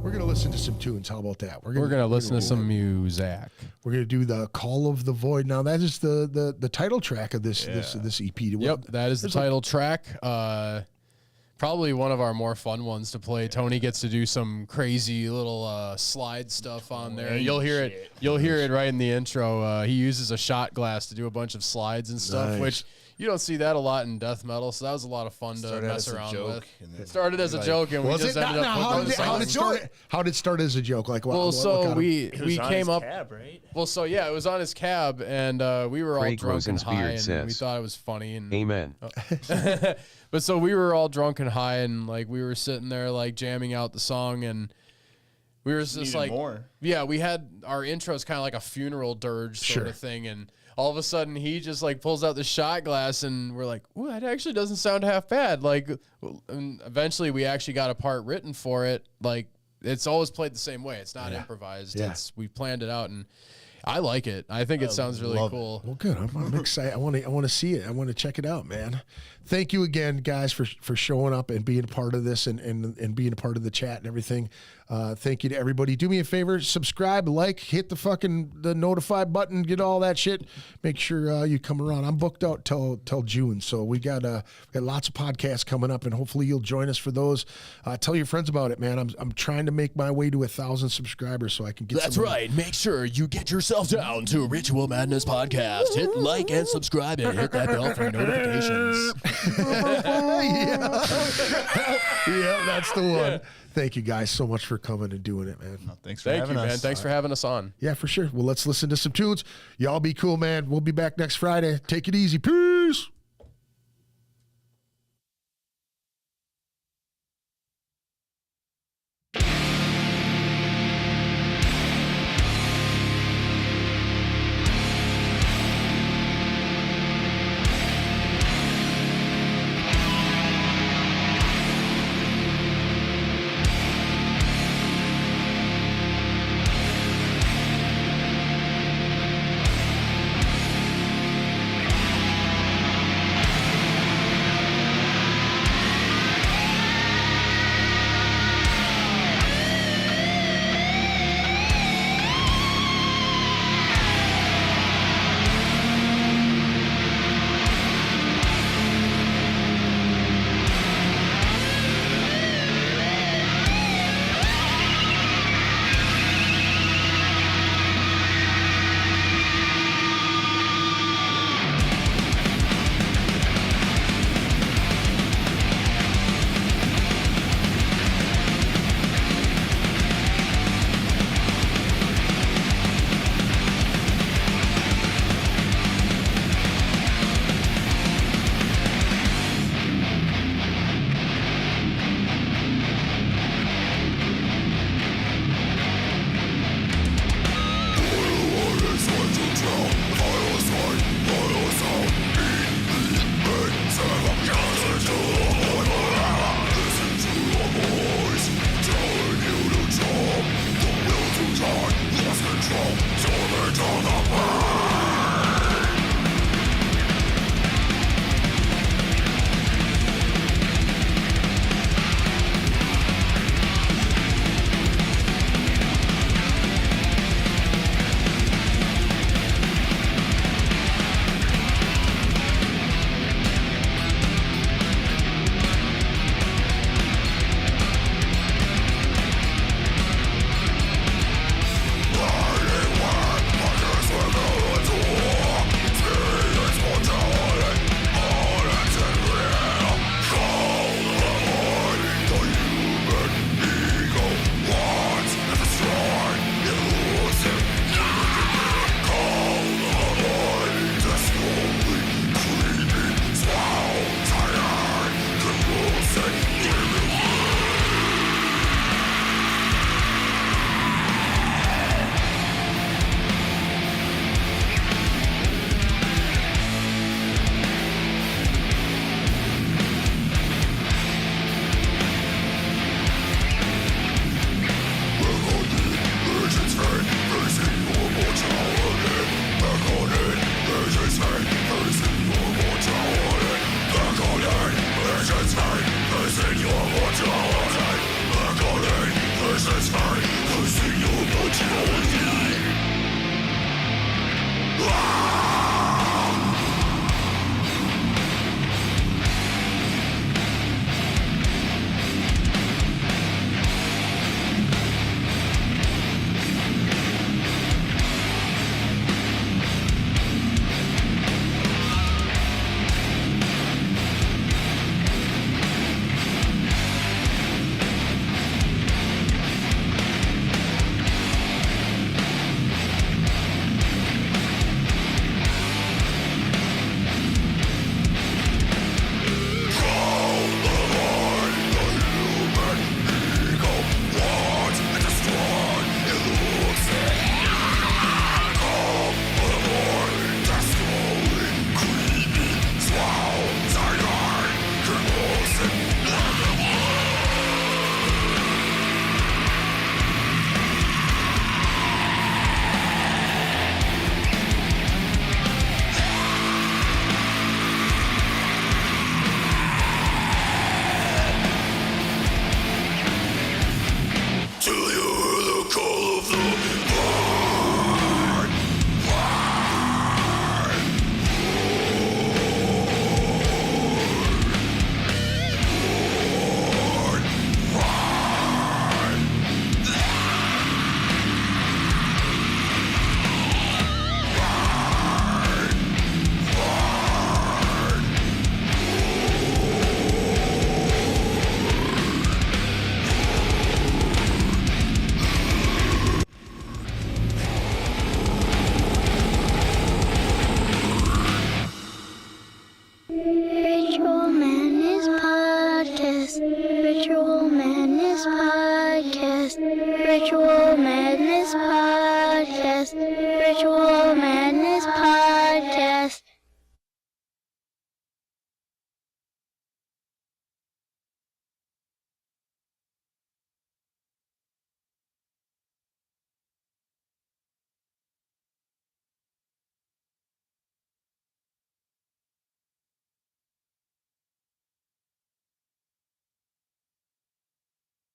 B: We're going to listen to some tunes. How about that?
C: We're gonna listen to some music.
B: We're going to do the Call of the Void. Now, that is the title track of this EP.
C: Yep, that is the title track. Probably one of our more fun ones to play. Tony gets to do some crazy little slide stuff on there. You'll hear it. You'll hear it right in the intro. He uses a shot glass to do a bunch of slides and stuff,
B: Nice.
C: which you don't see that a lot in death metal. So that was a lot of fun to
D: Started
C: mess
D: as a
C: around
D: joke,
C: with.
D: and then
C: It started as a joke, and we
B: Was
C: just
B: it?
C: ended
B: Now,
C: up
B: how
C: putting
B: did,
C: those
B: how
C: on.
B: did start? How did it start as a joke? Like,
C: Well,
B: what
C: so
B: kind of-
C: we
D: It was on
C: came
D: his
C: up.
D: cab, right?
C: Well, so yeah, it was on his cab, and we were all
E: Craig
C: drunk and
E: Rosensbeard
C: high, and we
E: says,
C: thought it was funny. And
E: Amen.
C: but so we were all drunk and high, and like we were sitting there like jamming out the song, and we were just
D: Needed
C: like,
D: more.
C: yeah, we had our intros kind of like a funeral dirge sort of thing, and all of a sudden he just like pulls out the shot glass, and we're like, ooh, that actually doesn't sound half bad. Like, and eventually we actually got a part written for it. Like, it's always played the same way. It's not improvised.
B: Yeah.
C: We planned it out, and I like it. I think it sounds really cool.
B: Well, good. I'm excited. I want to see it. I want to check it out, man. Thank you again, guys, for showing up and being a part of this and being a part of the chat and everything. Thank you to everybody. Do me a favor, subscribe, like, hit the notify button, get all that shit. Make sure you come around. I'm booked out till June, so we got lots of podcasts coming up, and hopefully you'll join us for those. Tell your friends about it, man. I'm trying to make my way to 1,000 subscribers so I can get.
C: That's right. Make sure you get yourself yourself down to Ritual Madness Podcast. Hit like and subscribe and hit that bell for notifications.
B: Yeah, that's the one. Thank you guys so much for coming and doing it, man.
D: Thanks for
C: Thank
D: having
C: you,
D: us.
C: man. Thanks for having us on.
B: Yeah, for sure. Well, let's listen to some tunes. Y'all be cool, man. We'll be back next Friday. Take it easy. Peace.
F: This is